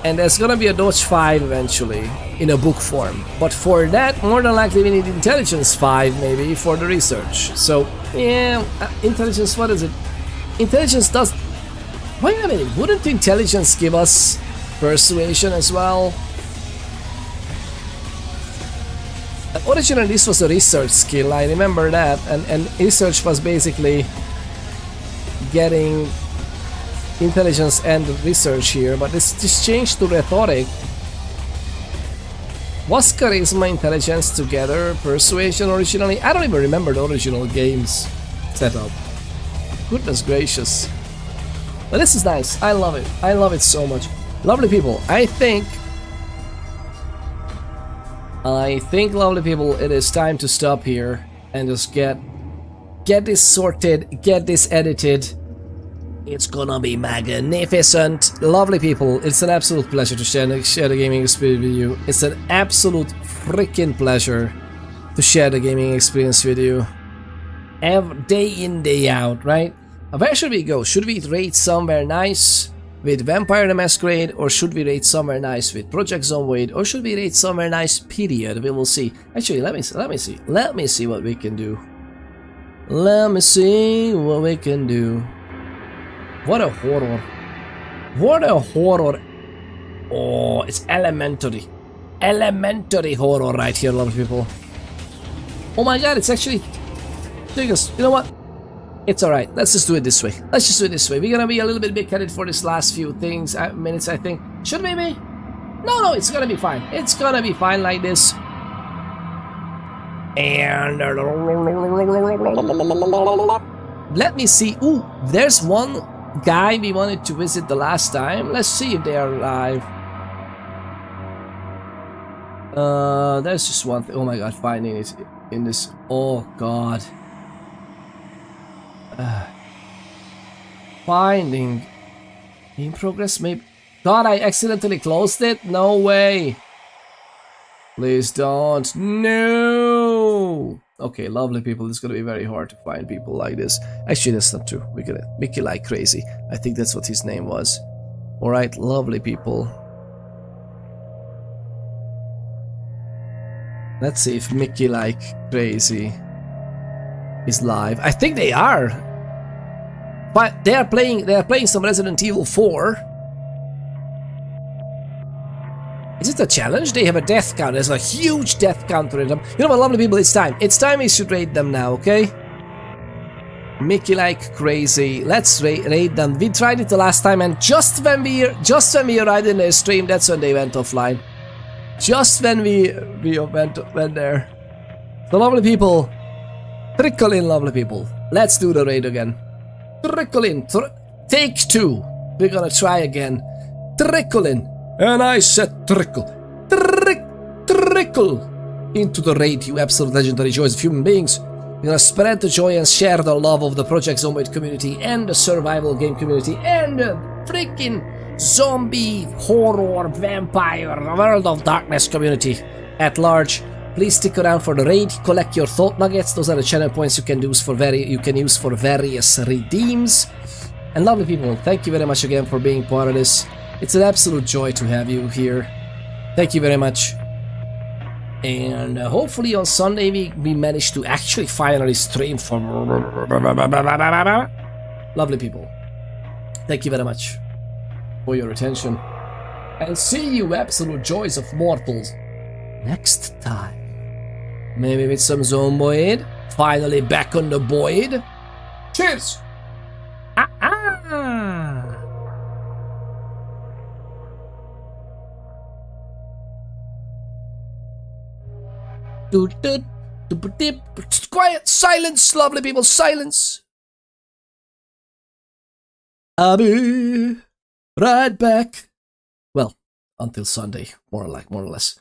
And there's gonna be a dodge 5 eventually in a book form, but for that more than likely we need intelligence 5 maybe for the research. So yeah, intelligence, what is it? Intelligence does. Wait a minute, wouldn't intelligence give us persuasion as well? Originally this was a research skill, I remember that, and research was basically getting intelligence and research here, but this changed to rhetoric. Was charisma intelligence together persuasion originally? I don't even remember the original game's setup. Goodness gracious. But this is nice, I love it. I love it so much. Lovely people, I think, lovely people, it is time to stop here and just get this sorted, get this edited. It's gonna be magnificent. Lovely people, it's an absolute pleasure to share the gaming experience with you. It's an absolute freaking pleasure to share the gaming experience with you. Day in, day out, right? Where should we go? Should we raid somewhere nice with Vampire the Masquerade, or should we raid somewhere nice with Project Zomboid, or should we raid somewhere nice, period? We will see. Actually, let me see what we can do. Let me see what we can do. What a horror. What a horror. Oh, it's elementary. Elementary horror right here, lovely people. Oh my god, it's actually... You know what? It's alright. Let's just do it this way. Let's just do it this way. We're gonna be a little bit big-headed for this last few minutes, I think. Should we be? No, it's gonna be fine. It's gonna be fine like this. And let me see. Ooh, there's one guy we wanted to visit the last time. Let's see if they are alive. There's just one thing. Oh my god, finding it in this. Oh god. Finding in progress, maybe. God, I accidentally closed it? No way. Please don't. No. Okay, lovely people. It's gonna be very hard to find people like this. Actually, that's not true. We're gonna Mickey like crazy. I think that's what his name was. Alright, lovely people. Let's see if Mickey like crazy is live. I think they are. But they are playing some Resident Evil 4. Is it a challenge? They have a death count. There's a huge death counter in them. You know what, lovely people, it's time. It's time we should raid them now, okay? Mickey like crazy. Let's raid them. We tried it the last time, and just when we arrived in their stream, that's when they went offline. Just when we went there. So lovely people, trickle in, lovely people. Let's do the raid again. Trickle in. Take 2. We're gonna try again. Trickle in. And I said trickle. Trickle into the raid, you absolute legendary joys of human beings. We're gonna spread the joy and share the love of the Project Zomboid community and the survival game community and the freaking zombie, horror, vampire, World of Darkness community at large. Please stick around for the raid. Collect your thought nuggets. Those are the channel points you can use for various redeems. And lovely people, thank you very much again for being part of this. It's an absolute joy to have you here. Thank you very much. And hopefully on Sunday we manage to actually finally stream for lovely people. Thank you very much for your attention. And see you absolute joys of mortals next time. Maybe with some Zomboid. Finally back on the Boyd. Cheers! Quiet! Silence, lovely people, silence! I'll be right back. Well, until Sunday, more or less.